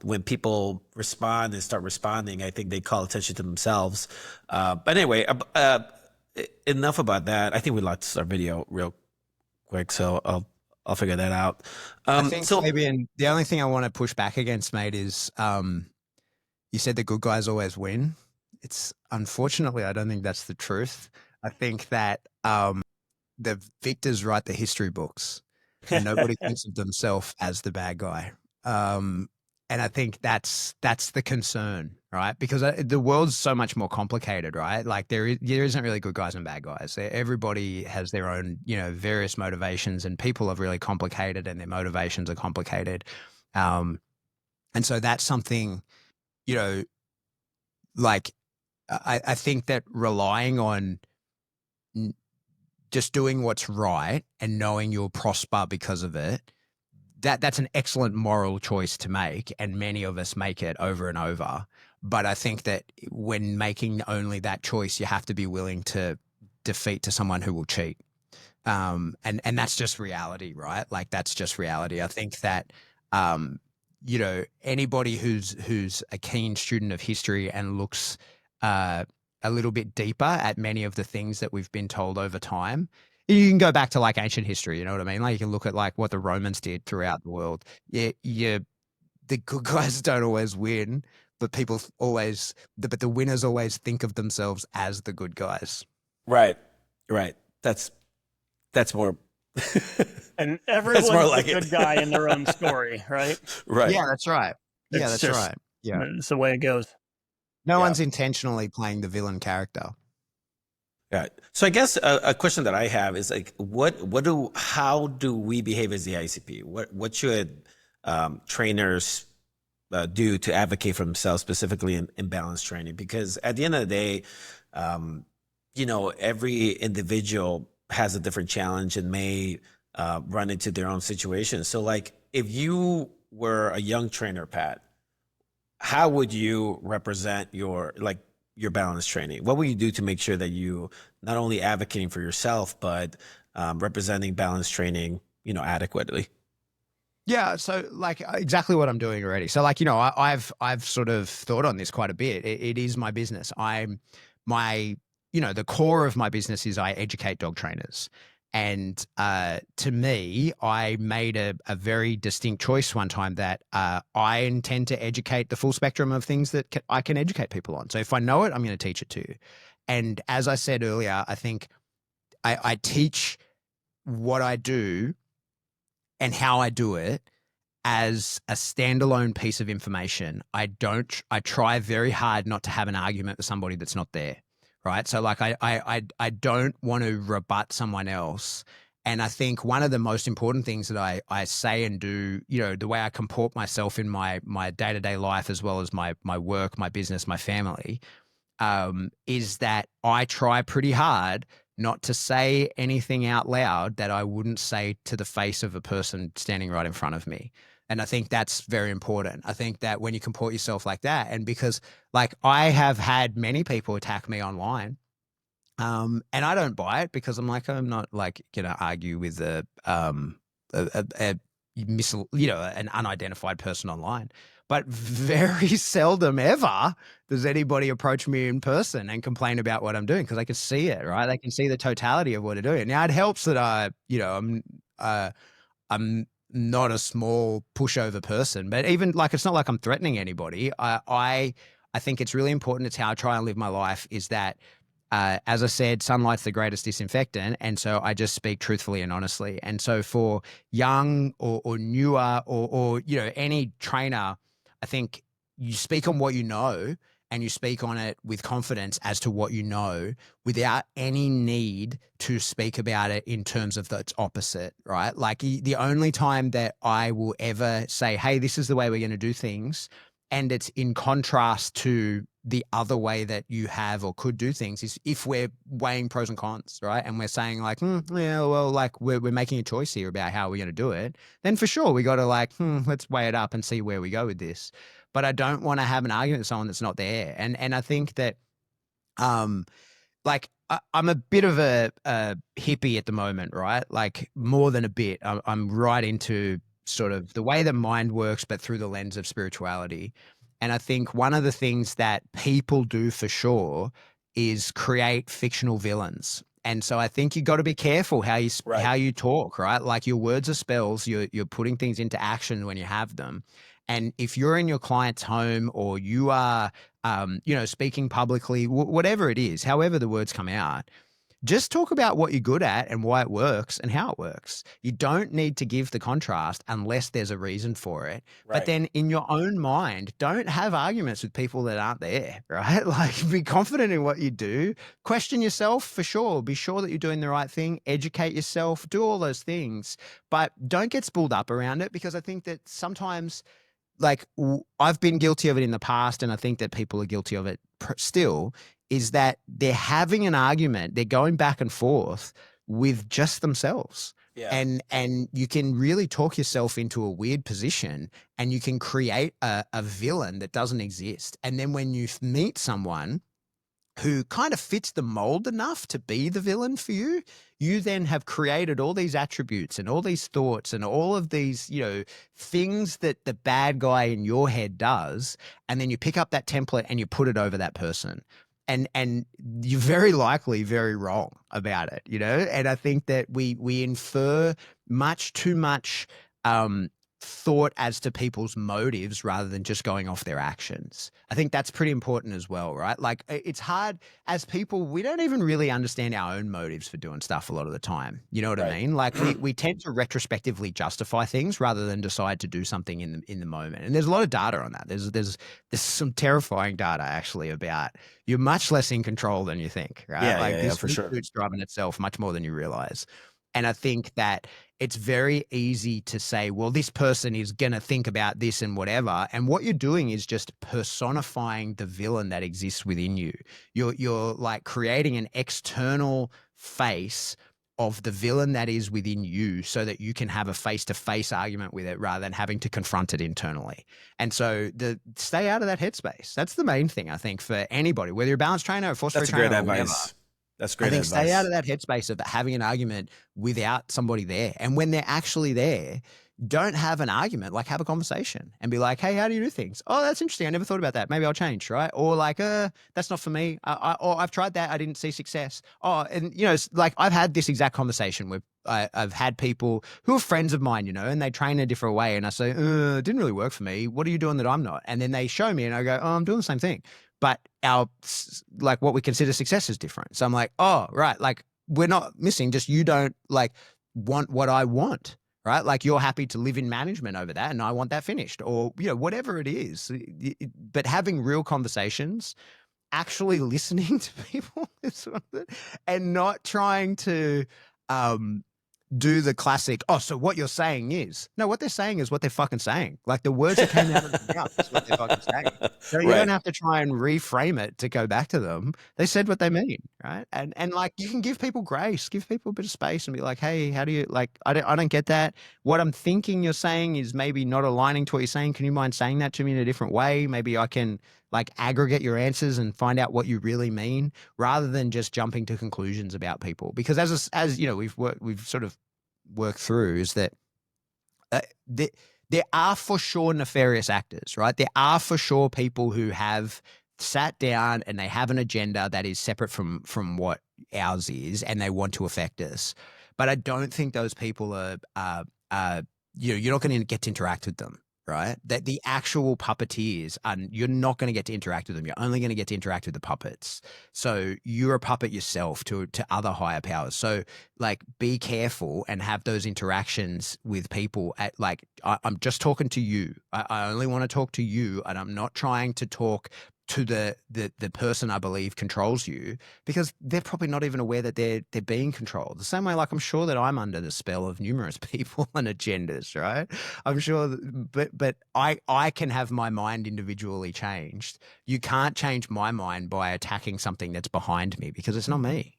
when people respond and start responding, I think they call attention to themselves. But anyway, enough about that. I think we lost our video real quick, so I'll figure that out. I think maybe, and the only thing I want to push back against, mate, is you said the good guys always win. It's unfortunately, I don't think that's the truth. I think that the victors write the history books, and nobody thinks of themselves as the bad guy. And I think that's the concern, right? Because the world's so much more complicated, right? Like there isn't really good guys and bad guys. Everybody has their own, various motivations, and people are really complicated, and their motivations are complicated. And so that's something, like, I think that relying on just doing what's right and knowing you'll prosper because of it, that's an excellent moral choice to make, and many of us make it over and over. But I think that when making only that choice, you have to be willing to defeat to someone who will cheat. And that's just reality, right? Like, that's just reality. I think that anybody who's a keen student of history and looks a little bit deeper at many of the things that we've been told over time. You can go back to like ancient history, you know what I mean? Like, you can look at like what the Romans did throughout the world. The good guys don't always win, but but the winners always think of themselves as the good guys. Right. That's more. And everyone's a good guy in their own story, right? Right. Yeah, that's right. Yeah, that's right. Yeah, it's the way it goes. No one's intentionally playing the villain character. Right. So I guess a question that I have is like, how do we behave as the ICP? What should trainers do to advocate for themselves, specifically in balance training? Because at the end of the day, every individual has a different challenge and may run into their own situation. So like, if you were a young trainer, Pat, how would you represent your balance training? What will you do to make sure that you not only advocating for yourself, but representing balance training, adequately? Yeah, so like exactly what I'm doing already. So like, I've sort of thought on this quite a bit. It is my business. The core of my business is I educate dog trainers. And to me, I made a very distinct choice one time that I intend to educate the full spectrum of things that I can educate people on. So if I know it, I'm going to teach it to you. And as I said earlier, I think I teach what I do and how I do it as a standalone piece of information. I try very hard not to have an argument with somebody that's not there. Right. So like I don't want to rebut someone else. And I think one of the most important things that I say and do, the way I comport myself in my day-to-day life, as well as my work, my business, my family, is that I try pretty hard not to say anything out loud that I wouldn't say to the face of a person standing right in front of me. And I think that's very important. I think that when you comport yourself like that, and because like I have had many people attack me online, and I don't buy it because I'm like, I'm not like going to argue with an unidentified person online. But very seldom ever does anybody approach me in person and complain about what I'm doing, because I can see it, right? They can see the totality of what they're doing. Now it helps that I'm not a small pushover person, but even like, it's not like I'm threatening anybody. I think it's really important. It's how I try and live my life, is that, as I said, sunlight's the greatest disinfectant. And so I just speak truthfully and honestly. And so for young or newer or any trainer, I think you speak on what you know, and you speak on it with confidence as to what you know, without any need to speak about it in terms of its opposite, right? Like the only time that I will ever say, hey, this is the way we're going to do things, and it's in contrast to the other way that you have or could do things, is if we're weighing pros and cons, right? And we're saying like, like we're making a choice here about how we're going to do it. Then for sure, we got to like, let's weigh it up and see where we go with this. But I don't want to have an argument with someone that's not there. And I think that, like I'm a bit of a hippie at the moment, right? Like more than a bit. I'm right into sort of the way the mind works, but through the lens of spirituality. And I think one of the things that people do for sure is create fictional villains. And so I think you got to be careful how you talk, right? Like your words are spells. You're putting things into action when you have them. And if you're in your client's home, or you are, speaking publicly, whatever it is, however the words come out, just talk about what you're good at and why it works and how it works. You don't need to give the contrast unless there's a reason for it. Right. But then in your own mind, don't have arguments with people that aren't there, right? Like be confident in what you do. Question yourself for sure. Be sure that you're doing the right thing. Educate yourself. Do all those things. But don't get spooled up around it, because I think that sometimes, like I've been guilty of it in the past, and I think that people are guilty of it still, is that they're having an argument, they're going back and forth with just themselves. Yeah. And you can really talk yourself into a weird position, and you can create a villain that doesn't exist. And then when you meet someone who kind of fits the mold enough to be the villain for you, you then have created all these attributes and all these thoughts and all of these, things that the bad guy in your head does. And then you pick up that template and you put it over that person. And you're very likely very wrong about it, And I think that we infer much too much thought as to people's motives rather than just going off their actions. I think that's pretty important as well, right? Like it's hard as people, we don't even really understand our own motives for doing stuff a lot of the time. You know what I mean? Like we tend to retrospectively justify things rather than decide to do something in the moment. And there's a lot of data on that. There's some terrifying data actually about you're much less in control than you think, right? Yeah, for sure. It's driving itself much more than you realize. And I think that it's very easy to say, well, this person is going to think about this and whatever. And what you're doing is just personifying the villain that exists within you. You're like creating an external face of the villain that is within you so that you can have a face-to-face argument with it rather than having to confront it internally. And so stay out of that headspace. That's the main thing, I think, for anybody, whether you're a balance trainer or force trainer. That's great or advice. whatever. That's great I think advice. stay out of that headspace of having an argument without somebody there. And when they're actually there, don't have an argument, like have a conversation and be like, hey, how do you do things? Oh, that's interesting. I never thought about that. Maybe I'll change, right? Or like, that's not for me. Or I've tried that. I didn't see success. Oh, and you know, like I've had this exact conversation with, I've had people who are friends of mine, you know, and they train a different way. And I say, it didn't really work for me. What are you doing that I'm not? And then they show me and I go, oh, I'm doing the same thing. But like what we consider success is different. So I'm like, oh, right. Like we're not missing, just you don't like want what I want. Right? Like you're happy to live in management over that and I want that finished or, you know, whatever it is. But having real conversations, actually listening to people and not trying to do the classic, oh, so what you're saying is. No, what they're saying is what they're fucking saying. Like the words that came out of their mouth is what they're fucking saying. So you don't have to try and reframe it to go back to them. They said what they mean, right? And like you can give people grace, give people a bit of space and be like, hey, how do you like, I don't get that. What I'm thinking you're saying is maybe not aligning to what you're saying. Can you mind saying that to me in a different way? Maybe I can like aggregate your answers and find out what you really mean rather than just jumping to conclusions about people. Because as you know, we've sort of worked through is that there are for sure nefarious actors, right? There are for sure people who have sat down and they have an agenda that is separate from what ours is and they want to affect us. But I don't think those people are you know, you're not going to get to interact with them. Right? That the actual puppeteers, you're not going to get to interact with them. You're only going to get to interact with the puppets. So you're a puppet yourself to other higher powers. So like be careful and have those interactions with people at like, I'm just talking to you. I only want to talk to you and I'm not trying to talk to the person I believe controls you because they're probably not even aware that they're being controlled. The same way, like I'm sure that I'm under the spell of numerous people and agendas, right? I'm sure, but I can have my mind individually changed. You can't change my mind by attacking something that's behind me because it's not me.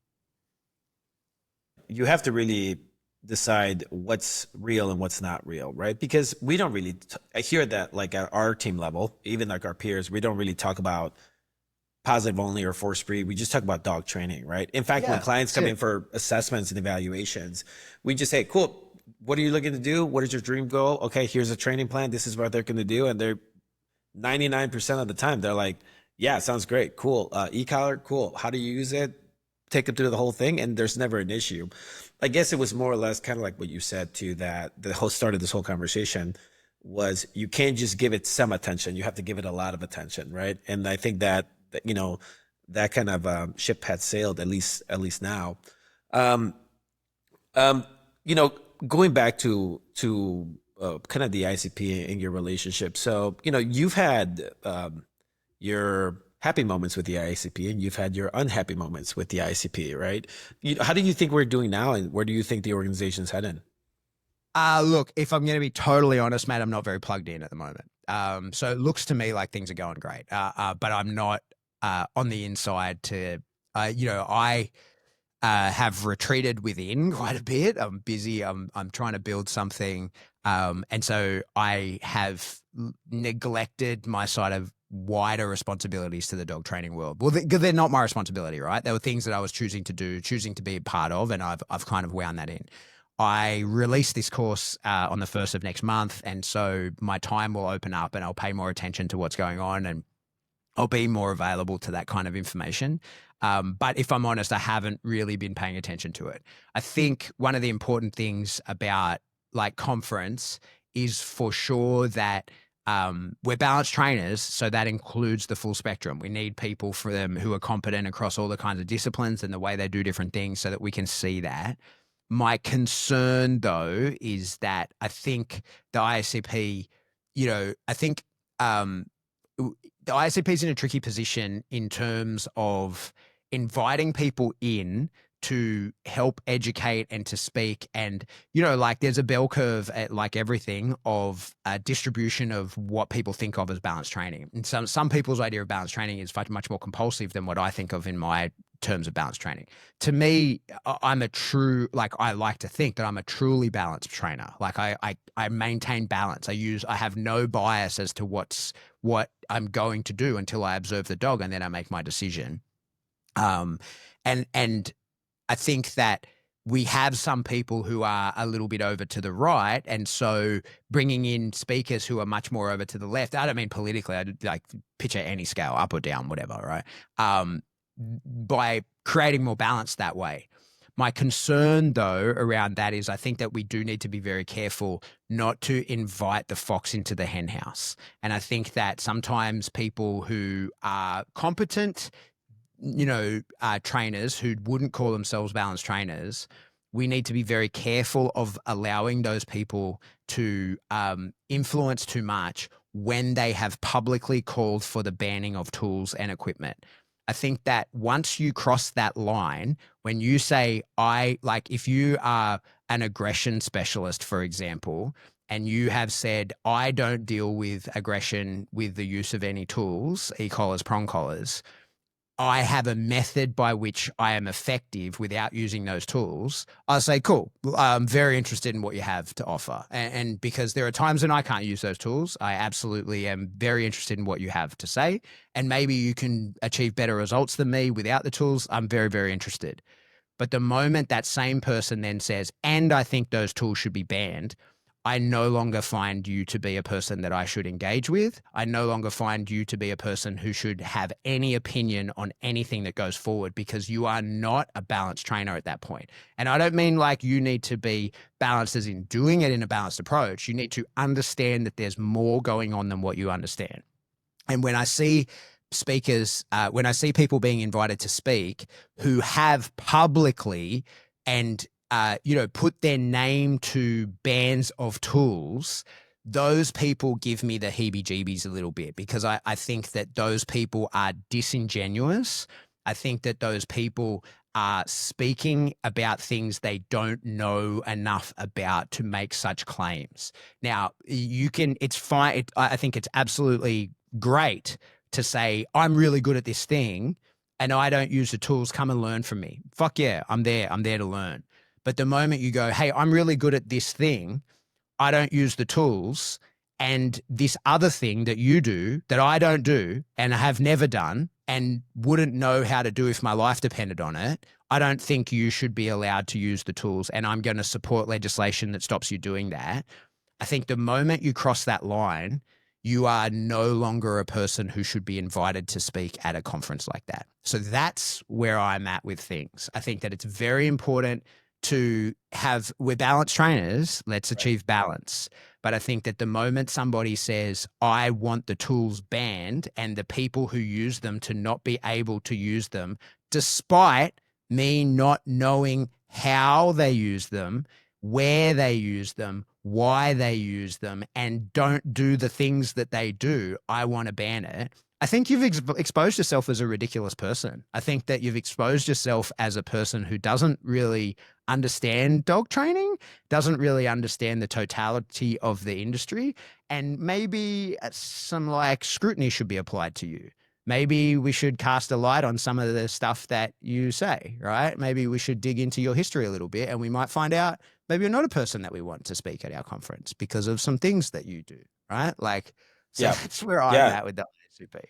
You have to really decide what's real and what's not real, right? Because we don't really, I hear that like at our team level, even like our peers, we don't really talk about positive only or force free. We just talk about dog training, right? In fact, when clients come in for assessments and evaluations, we just say, cool, what are you looking to do? What is your dream goal? Okay, here's a training plan. This is what they're going to do. And they're 99% of the time, they're like, yeah, sounds great. Cool. E-collar, cool. How do you use it? Take them through the whole thing. And there's never an issue. I guess it was more or less kind of like what you said too, that the whole start of this whole conversation was you can't just give it some attention. You have to give it a lot of attention. Right. And I think that you know, that kind of ship had sailed at least now. You know, going back to kind of the ICP in your relationship. So, you know, you've had your happy moments with the IACP and you've had your unhappy moments with the IACP, right? How do you think we're doing now and where do you think the organization's heading? Look, if I'm going to be totally honest, mate, I'm not very plugged in at the moment. So it looks to me like things are going great, but I'm not on the inside to, you know, I have retreated within quite a bit. I'm busy. I'm trying to build something. And so I have neglected my side of wider responsibilities to the dog training world. Well, they're not my responsibility, right? They were things that I was choosing to do, choosing to be a part of, and I've kind of wound that in. I release this course on the 1st of next month, and so my time will open up and I'll pay more attention to what's going on and I'll be more available to that kind of information. But if I'm honest, I haven't really been paying attention to it. I think one of the important things about like conference is for sure that we're balanced trainers, so that includes the full spectrum. We need people for them who are competent across all the kinds of disciplines and the way they do different things so that we can see that. My concern, though, is that I think the IACP, you know, I think the IACP is in a tricky position in terms of inviting people in to help educate and to speak. And, you know, like there's a bell curve at like everything of a distribution of what people think of as balanced training. And some people's idea of balanced training is much more compulsive than what I think of in my terms of balanced training. To me, I'm a true, like, I like to think that I'm a truly balanced trainer. Like I maintain balance. I have no bias as to what I'm going to do until I observe the dog, and then I make my decision. And I think that we have some people who are a little bit over to the right, and so bringing in speakers who are much more over to the left. I don't mean politically. I like picture any scale, up or down, whatever, right? By creating more balance that way. My concern, though, around that is I think that we do need to be very careful not to invite the fox into the hen house. And I think that sometimes people who are competent, you know, trainers who wouldn't call themselves balanced trainers, we need to be very careful of allowing those people to influence too much when they have publicly called for the banning of tools and equipment. I think that once you cross that line, when you say, if you are an aggression specialist, for example, and you have said, I don't deal with aggression with the use of any tools, e-collars, prong collars, I have a method by which I am effective without using those tools, I'll say, cool, I'm very interested in what you have to offer. And because there are times when I can't use those tools, I absolutely am very interested in what you have to say. And maybe you can achieve better results than me without the tools. I'm very, very interested. But the moment that same person then says, and I think those tools should be banned, I no longer find you to be a person that I should engage with. I no longer find you to be a person who should have any opinion on anything that goes forward, because you are not a balanced trainer at that point. And I don't mean like you need to be balanced as in doing it in a balanced approach. You need to understand that there's more going on than what you understand. And when I see speakers, when I see people being invited to speak who have publicly and put their name to bans of tools, those people give me the heebie-jeebies a little bit, because I think that those people are disingenuous. I think that those people are speaking about things they don't know enough about to make such claims. Now, it's fine. I think it's absolutely great to say, I'm really good at this thing and I don't use the tools. Come and learn from me. Fuck yeah, I'm there to learn. But the moment you go, hey, I'm really good at this thing, I don't use the tools, and this other thing that you do that I don't do and have never done and wouldn't know how to do if my life depended on it, I don't think you should be allowed to use the tools, and I'm going to support legislation that stops you doing that. I think the moment you cross that line, you are no longer a person who should be invited to speak at a conference like that. So that's where I'm at with things. I think that it's very important to have, we're balanced trainers, let's achieve balance. But I think that the moment somebody says, I want the tools banned and the people who use them to not be able to use them, despite me not knowing how they use them, where they use them, why they use them, and don't do the things that they do, I want to ban it. I think you've exposed yourself as a ridiculous person. I think that you've exposed yourself as a person who doesn't really understand dog training, doesn't really understand the totality of the industry, and maybe some scrutiny should be applied to you. Maybe we should cast a light on some of the stuff that you say, right? Maybe we should dig into your history a little bit, and we might find out maybe you're not a person that we want to speak at our conference because of some things that you do, right? That's where I'm at with the IACP.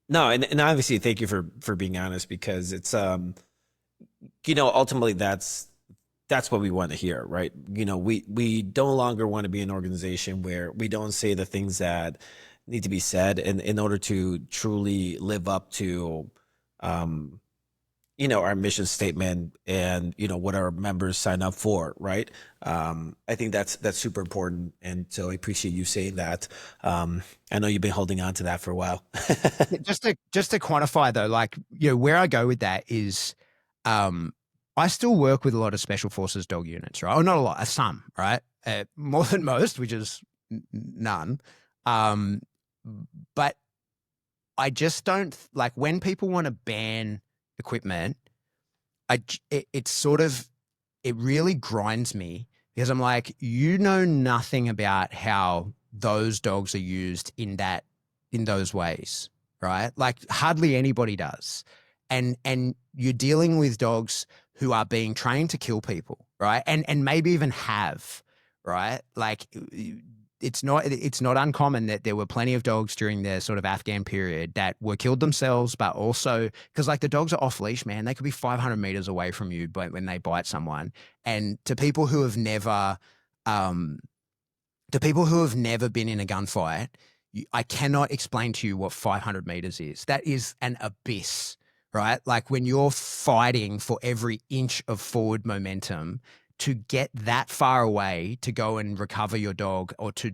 No, and obviously thank you for being honest, because it's ultimately that's what we want to hear, right? We no longer want to be an organization where we don't say the things that need to be said in order to truly live up to our mission statement and what our members sign up for, right? I think that's super important, and so I appreciate you saying that. I know you've been holding on to that for a while. just to quantify though, where I go with that is, I still work with a lot of special forces dog units, right? Or not a lot, some, right? More than most, which is none. But I just don't when people want to ban equipment, it's sort of, it really grinds me because I'm like, you know nothing about how those dogs are used in those ways, right? Like hardly anybody does. And you're dealing with dogs who are being trained to kill people, right? And maybe even have, right? Like it's not uncommon that there were plenty of dogs during the sort of Afghan period that were killed themselves, but also because like the dogs are off leash, man, they could be 500 meters away from you, but when they bite someone, and to people who have never, been in a gunfight, I cannot explain to you what 500 meters is. That is an abyss, right? Like when you're fighting for every inch of forward momentum, to get that far away to go and recover your dog or to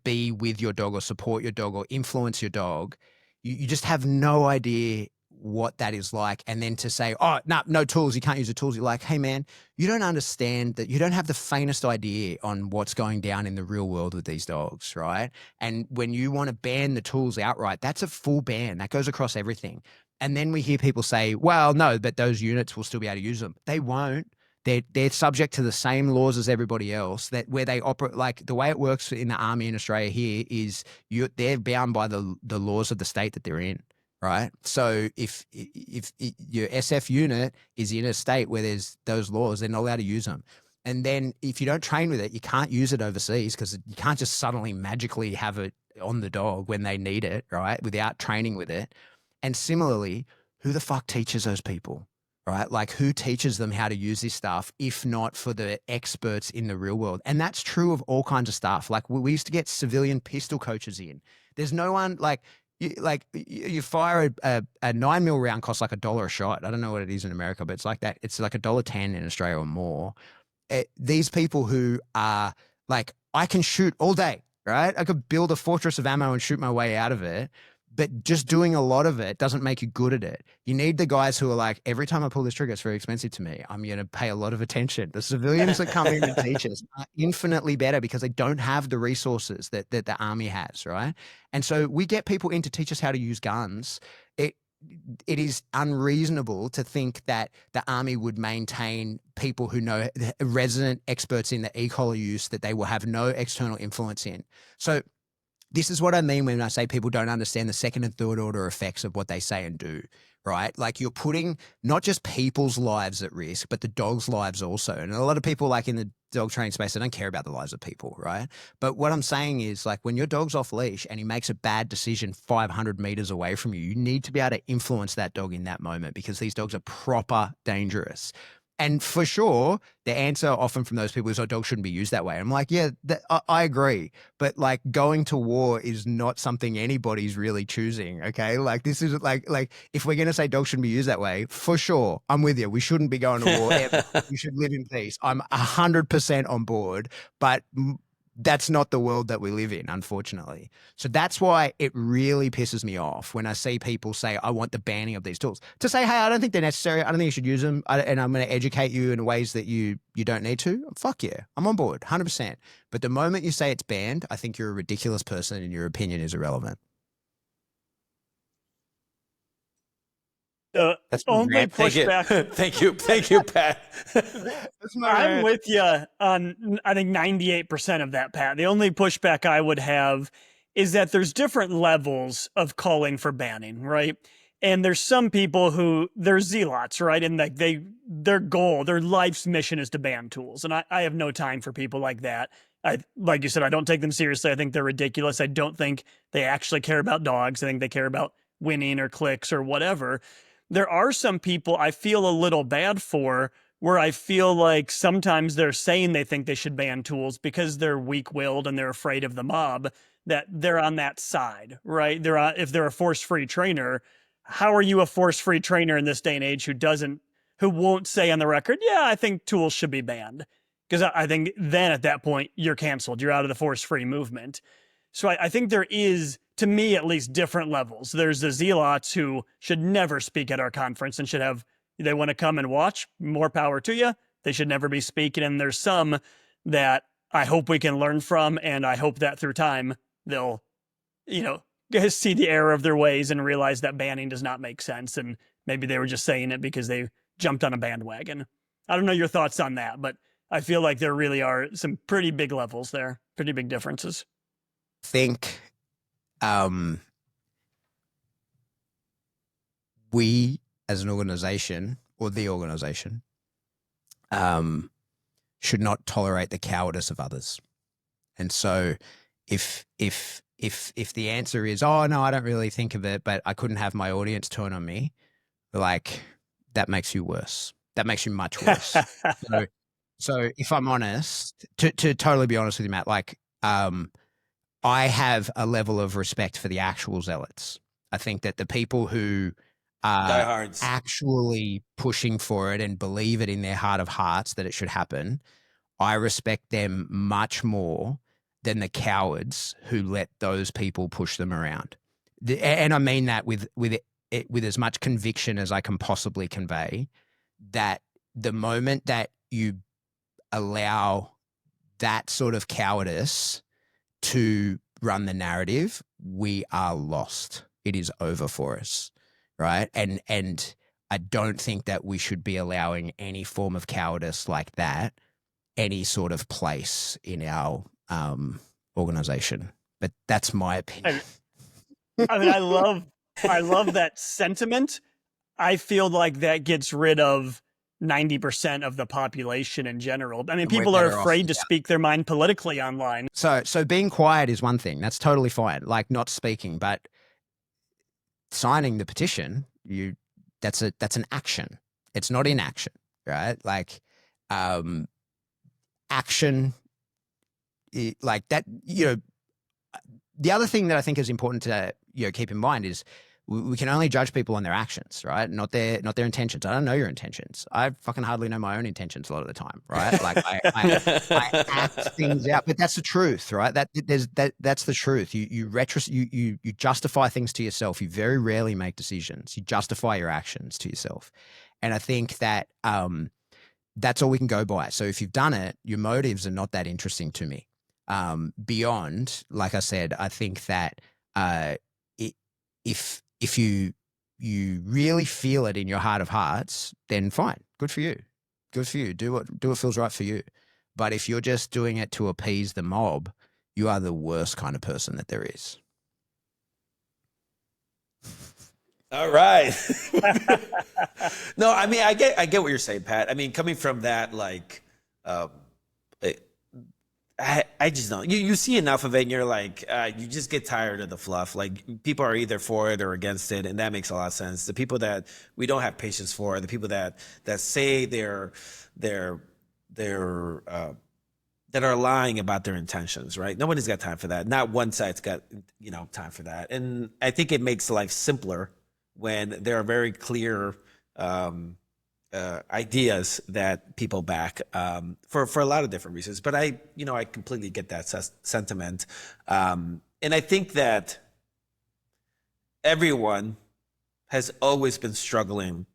be with your dog or support your dog or influence your dog, you just have no idea what that is like. And then to say, oh, no tools, you can't use the tools. You're like, hey, man, you don't understand that. You don't have the faintest idea on what's going down in the real world with these dogs, right? And when you want to ban the tools outright, that's a full ban. That goes across everything. And then we hear people say, well, no, but those units will still be able to use them. They won't. They're subject to the same laws as everybody else. That where they operate, like the way it works in the army in Australia here is they're bound by the laws of the state that they're in, right? So if your SF unit is in a state where there's those laws, they're not allowed to use them. And then if you don't train with it, you can't use it overseas because you can't just suddenly magically have it on the dog when they need it, right? Without training with it. And similarly, who the fuck teaches those people? Right? Like who teaches them how to use this stuff, if not for the experts in the real world? And that's true of all kinds of stuff. Like we used to get civilian pistol coaches in. There's no one you fire a 9mm round costs like $1 a shot. I don't know what it is in America, but it's like that. It's like $1.10 in Australia or more. These people who are like, I can shoot all day, right? I could build a fortress of ammo and shoot my way out of it. But just doing a lot of it doesn't make you good at it. You need the guys who are like, every time I pull this trigger, it's very expensive to me. I'm going to pay a lot of attention. The civilians that come in and teach us are infinitely better because they don't have the resources that the army has, right? And so we get people in to teach us how to use guns. It is unreasonable to think that the army would maintain people who know resident experts in the e-collar use that they will have no external influence in. So this is what I mean when I say people don't understand the second and third order effects of what they say and do, right? Like you're putting not just people's lives at risk, but the dogs' lives also. And a lot of people like in the dog training space, they don't care about the lives of people, right? But what I'm saying is like when your dog's off leash and he makes a bad decision 500 meters away from you, you need to be able to influence that dog in that moment because these dogs are proper dangerous. And for sure, the answer often from those people is, oh, dogs shouldn't be used that way. I'm like, yeah, I agree. But like going to war is not something anybody's really choosing, okay? Like this is like if we're going to say dogs shouldn't be used that way, for sure, I'm with you. We shouldn't be going to war ever. We should live in peace. I'm 100% on board. But that's not the world that we live in, unfortunately. So that's why it really pisses me off when I see people say, I want the banning of these tools. To say, hey, I don't think they're necessary. I don't think you should use them. And I'm going to educate you in ways that you don't need to. Fuck yeah. I'm on board, 100%. But the moment you say it's banned, I think you're a ridiculous person and your opinion is irrelevant. That's only pushback. Thank you, Pat. I'm with you on, I think 98% of that, Pat. The only pushback I would have is that there's different levels of calling for banning, right? And there's some people who they're zealots, right? And like their goal, their life's mission is to ban tools. And I have no time for people like that. Like you said, I don't take them seriously. I think they're ridiculous. I don't think they actually care about dogs. I think they care about winning or clicks or whatever. There are some people I feel a little bad for where I feel like sometimes they're saying they think they should ban tools because they're weak-willed and they're afraid of the mob, that they're on that side, right? If they're a force-free trainer, how are you a force-free trainer in this day and age who won't say on the record, yeah, I think tools should be banned? Because I think then at that point, you're canceled. You're out of the force-free movement. So I think there is, to me at least, different levels. There's the zealots who should never speak at our conference and should have, they want to come and watch, more power to you. They should never be speaking. And there's some that I hope we can learn from. And I hope that through time, they'll, see the error of their ways and realize that banning does not make sense. And maybe they were just saying it because they jumped on a bandwagon. I don't know your thoughts on that, but I feel like there really are some pretty big levels there, pretty big differences. Think we as an organization, or the organization, should not tolerate the cowardice of others. And so if the answer is, oh no, I don't really think of it, but I couldn't have my audience turn on me, like, that makes you worse. That makes you much worse. So if I'm honest, to totally be honest with you, Matt, like, I have a level of respect for the actual zealots. I think that the people who are Diehards. actually pushing for it and believe it in their heart of hearts that it should happen, I respect them much more than the cowards who let those people push them around. And I mean that with as much conviction as I can possibly convey, that the moment that you allow that sort of cowardice to run the narrative, we are lost. It is over for us, right? And I don't think that we should be allowing any form of cowardice like that any sort of place in our organization. But that's my opinion. I mean, I love that sentiment. I feel like that gets rid of 90% of the population in general. I mean, And we're people are better off, afraid to yeah. speak their mind politically online. So being quiet is one thing. That's totally fine. Like, not speaking, but signing the petition, that's an action. It's not inaction, right? Like, action, like that, the other thing that I think is important to keep in mind is we can only judge people on their actions, right? Not their intentions. I don't know your intentions. I fucking hardly know my own intentions a lot of the time, right? Like, I act things out, but that's the truth, right? That's the truth. You justify things to yourself. You very rarely make decisions. You justify your actions to yourself, and I think that that's all we can go by. So if you've done it, your motives are not that interesting to me. Beyond, like I said, I think that if you really feel it in your heart of hearts, then fine, good for you. Good for you. Do what feels right for you. But if you're just doing it to appease the mob, you are the worst kind of person that there is. All right. No, I mean, I get what you're saying, Pat. I mean, coming from that, like, I just don't. You see enough of it, and you're like, you just get tired of the fluff. Like, people are either for it or against it, and that makes a lot of sense. The people that we don't have patience for are the people that say they're that are lying about their intentions, right? Nobody's got time for that. Not one side's got time for that. And I think it makes life simpler when there are very clear ideas that people back for a lot of different reasons. But I completely get that sentiment. And I think that everyone has always been struggling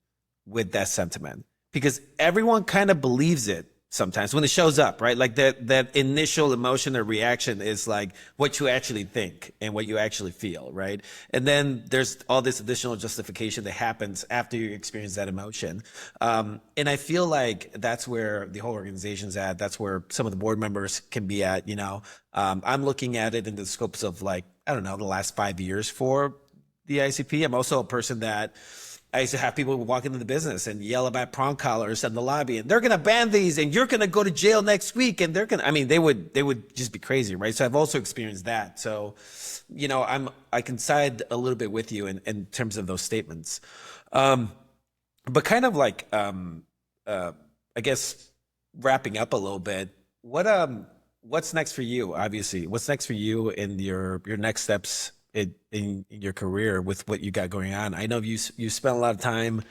with that sentiment because everyone kind of believes it sometimes when it shows up, right? Like that initial emotion or reaction is like what you actually think and what you actually feel, right? And then there's all this additional justification that happens after you experience that emotion. And I feel like that's where the whole organization's at. That's where some of the board members can be at, I'm looking at it in the scopes of, like, I don't know, the last 5 years for the IACP. I'm also a person that I used to have people walk into the business and yell about prong collars in the lobby, and they're going to ban these, and you're going to go to jail next week, and they're going to, I mean, they would just be crazy, right? So I've also experienced that. So, I can side a little bit with you in terms of those statements. But kind of like, I guess wrapping up a little bit, what's next for you? Obviously, what's next for you in your next steps in your career with what you got going on? I know you spent a lot of time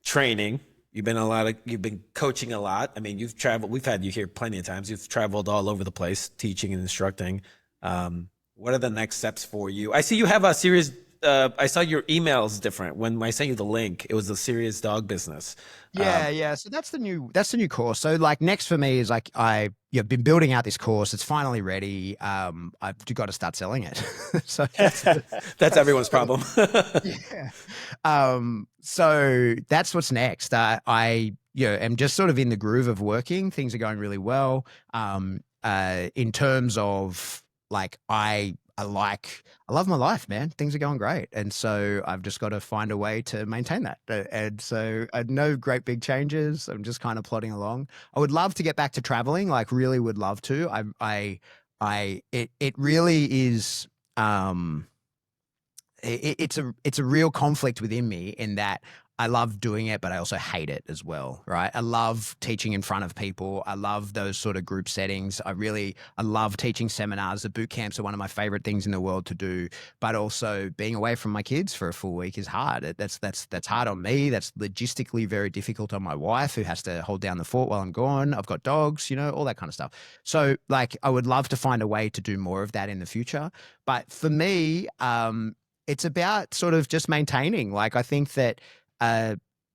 training. You've been coaching a lot. I mean, you've traveled. We've had you here plenty of times. You've traveled all over the place, teaching and instructing. What are the next steps for you? I see you have a series I saw your emails different when I sent you the link. It was the serious dog business. Yeah. So that's the new course. So like next for me is like I've been building out this course. It's finally ready. I've got to start selling it. So That's everyone's problem. yeah. So that's what's next. I am just sort of in the groove of working. Things are going really well. In terms of like I love my life, man. Things are going great. And so I've just got to find a way to maintain that. And so no great big changes. I'm just kind of plodding along. I would love to get back to traveling, like really would love to. It really is, it's a real conflict within me in that I love doing it, but I also hate it as well, right? I love teaching in front of people. I love those sort of group settings. I love teaching seminars. The boot camps are one of my favorite things in the world to do, but also being away from my kids for a full week is hard. That's hard on me. That's logistically very difficult on my wife, who has to hold down the fort while I'm gone. I've got dogs, all that kind of stuff. So like, I would love to find a way to do more of that in the future. But for me, it's about sort of just maintaining. Like, I think that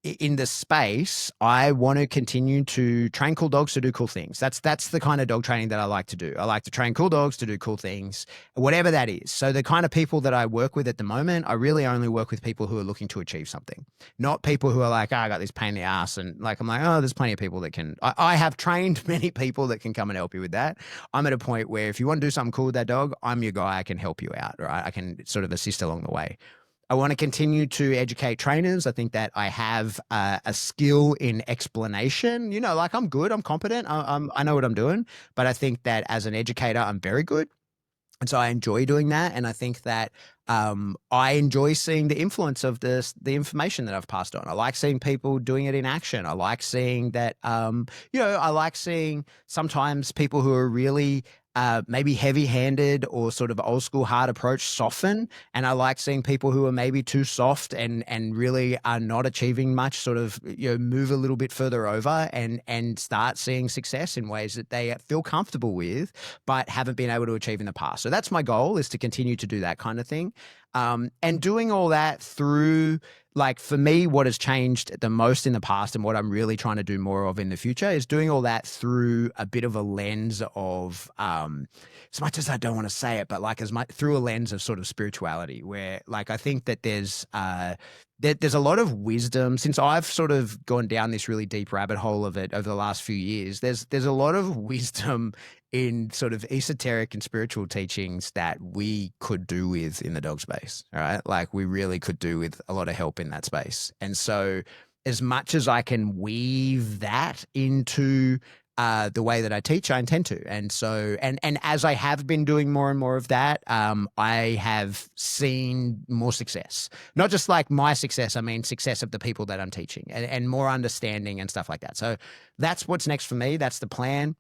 in the space, I want to continue to train cool dogs to do cool things. That's the kind of dog training that I like to do. I like to train cool dogs to do cool things, whatever that is. So the kind of people that I work with at the moment, I really only work with people who are looking to achieve something, not people who are like, I got this pain in the ass. And like, I'm like, there's plenty of people that can, I have trained many people that can come and help you with that. I'm at a point where if you want to do something cool with that dog, I'm your guy. I can help you out, right? I can sort of assist along the way. I want to continue to educate trainers. I think that I have a skill in explanation. Like I'm good, I'm competent, I know what I'm doing. But I think that as an educator, I'm very good. And so I enjoy doing that. And I think that I enjoy seeing the influence of the information that I've passed on. I like seeing people doing it in action. I like seeing that, I like seeing sometimes people who are really maybe heavy-handed or sort of old school hard approach soften. And I like seeing people who are maybe too soft and really are not achieving much sort of, move a little bit further over and start seeing success in ways that they feel comfortable with, but haven't been able to achieve in the past. So that's my goal, is to continue to do that kind of thing. And doing all that through, like, for me, what has changed the most in the past and what I'm really trying to do more of in the future is doing all that through a bit of a lens of, as much as I don't want to say it, but like through a lens of sort of spirituality, where like, I think that there's a lot of wisdom. Since I've sort of gone down this really deep rabbit hole of it over the last few years, there's a lot of wisdom in sort of esoteric and spiritual teachings that we could do with in the dog space, all right? Like we really could do with a lot of help in that space. And so as much as I can weave that into the way that I teach, I intend to. And so, and as I have been doing more and more of that, I have seen more success, not just like my success. I mean, success of the people that I'm teaching and more understanding and stuff like that. So that's what's next for me. That's the plan.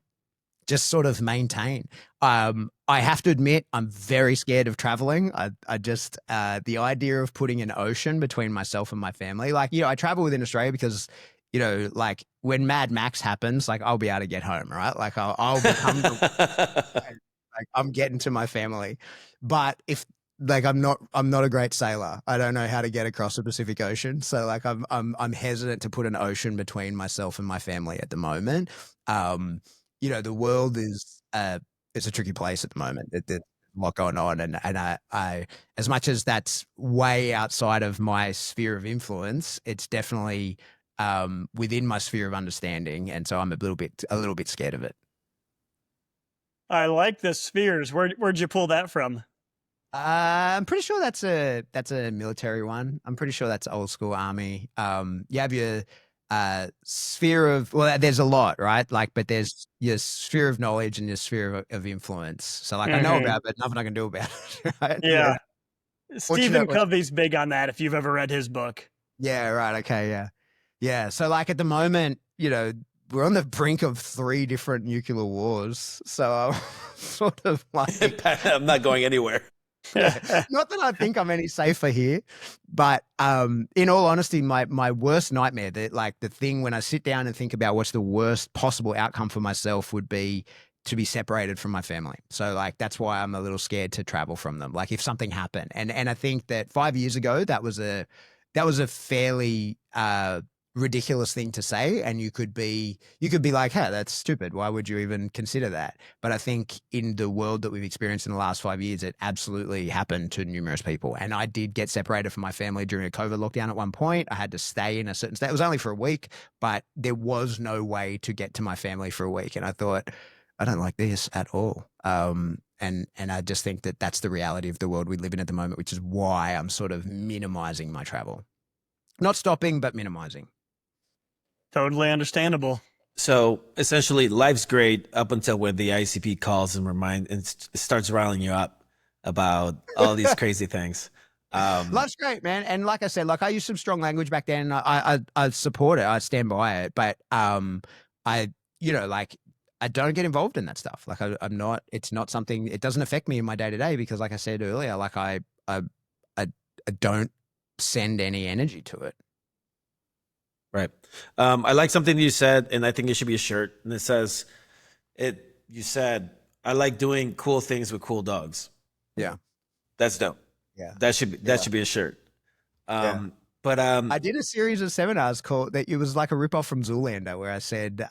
Just sort of maintain. I have to admit, I'm very scared of traveling. I just, the idea of putting an ocean between myself and my family, like, I travel within Australia because, like when Mad Max happens, like I'll be able to get home, right? Like I'll become, like I'm getting to my family. But if like, I'm not a great sailor. I don't know how to get across the Pacific Ocean. So like, I'm hesitant to put an ocean between myself and my family at the moment. The world is it's a tricky place at the moment. There's a lot going on, and I as much as that's way outside of my sphere of influence, it's definitely within my sphere of understanding, and so I'm a little bit scared of it. I like the spheres. Where'd you pull that from? I'm pretty sure that's a military one. I'm pretty sure that's old school army. You have your sphere of, well, there's a lot, right? Like, but there's your sphere of knowledge and your sphere of influence. So like, I know about it, but nothing I can do about it. Right? Yeah. Stephen Covey's big on that, if you've ever read his book. Yeah, right. Okay, yeah. Yeah. So like at the moment, we're on the brink of 3 different nuclear wars. So I'm sort of like, I'm not going anywhere. Yeah. Not that I think I'm any safer here, but in all honesty, my worst nightmare, the thing when I sit down and think about what's the worst possible outcome for myself would be to be separated from my family. So like, that's why I'm a little scared to travel from them. Like if something happened, and I think that 5 years ago, that was a fairly, ridiculous thing to say. And you could be like, hey, that's stupid. Why would you even consider that? But I think in the world that we've experienced in the last 5 years, it absolutely happened to numerous people. And I did get separated from my family during a COVID lockdown at one point. I had to stay in a certain state. It was only for a week, but there was no way to get to my family for a week. And I thought, I don't like this at all. And I just think that that's the reality of the world we live in at the moment, which is why I'm sort of minimizing my travel. Not stopping, but minimizing. Totally understandable. So essentially, life's great up until when the ICP calls and starts riling you up about all these crazy things. Life's great, man. And like I said, like I used some strong language back then. I support it. I stand by it. But I don't get involved in that stuff. Like I'm not. It's not something. It doesn't affect me in my day to day because, like I said earlier, like I don't send any energy to it. Right. I like something you said, and I think it should be a shirt. And it says, you said, I like doing cool things with cool dogs. Yeah. That's dope. Yeah. That should be a shirt. But I did a series of seminars called that. It was like a ripoff from Zoolander where I said,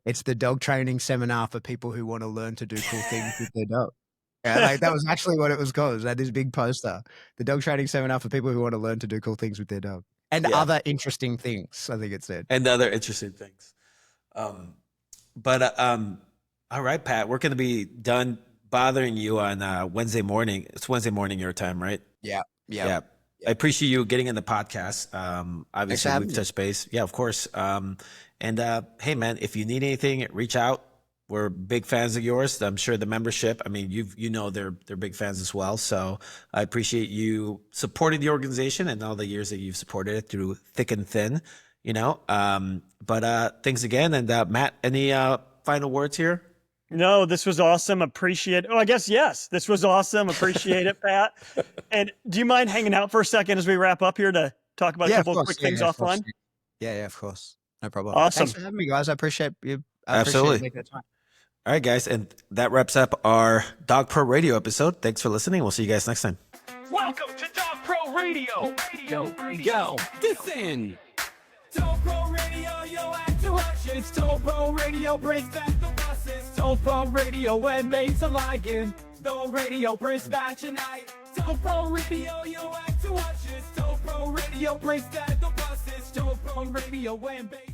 it's the dog training seminar for people who want to learn to do cool things with their dog. Yeah, like that was actually what it was called. It was at this big poster, the dog training seminar for people who want to learn to do cool things with their dog. And other interesting things, I think it said. And other interesting things. All right, Pat, we're going to be done bothering you on Wednesday morning. It's Wednesday morning your time, right? Yeah. I appreciate you getting in the podcast. Obviously, we've touched base. Yeah, of course. Hey, man, if you need anything, reach out. We're big fans of yours. I'm sure the membership, I mean, they're big fans as well. So I appreciate you supporting the organization and all the years that you've supported it through thick and thin, thanks again. And Matt, any final words here? No, this was awesome. Appreciate it. Oh, I guess, yes, this was awesome. Appreciate it, Pat. And do you mind hanging out for a second as we wrap up here to talk about a couple of quick things offline? Yeah, of course. No problem. Awesome. Thanks for having me, guys. I appreciate you. Absolutely. Making the time. All right, guys. And that wraps up our Dog Pro Radio episode. Thanks for listening. We'll see you guys next time. Welcome to Dog Pro Radio. Yo, listen. Dog Pro Radio, yo, act to watch. It's Dog Pro Radio, brings back the buses. Dog Pro Radio, and mates alike. Dog Radio brings back tonight. Dog Pro Radio, yo, act to watch. It's Dog Pro Radio, brings back the buses. Dog Pro Radio, and mates.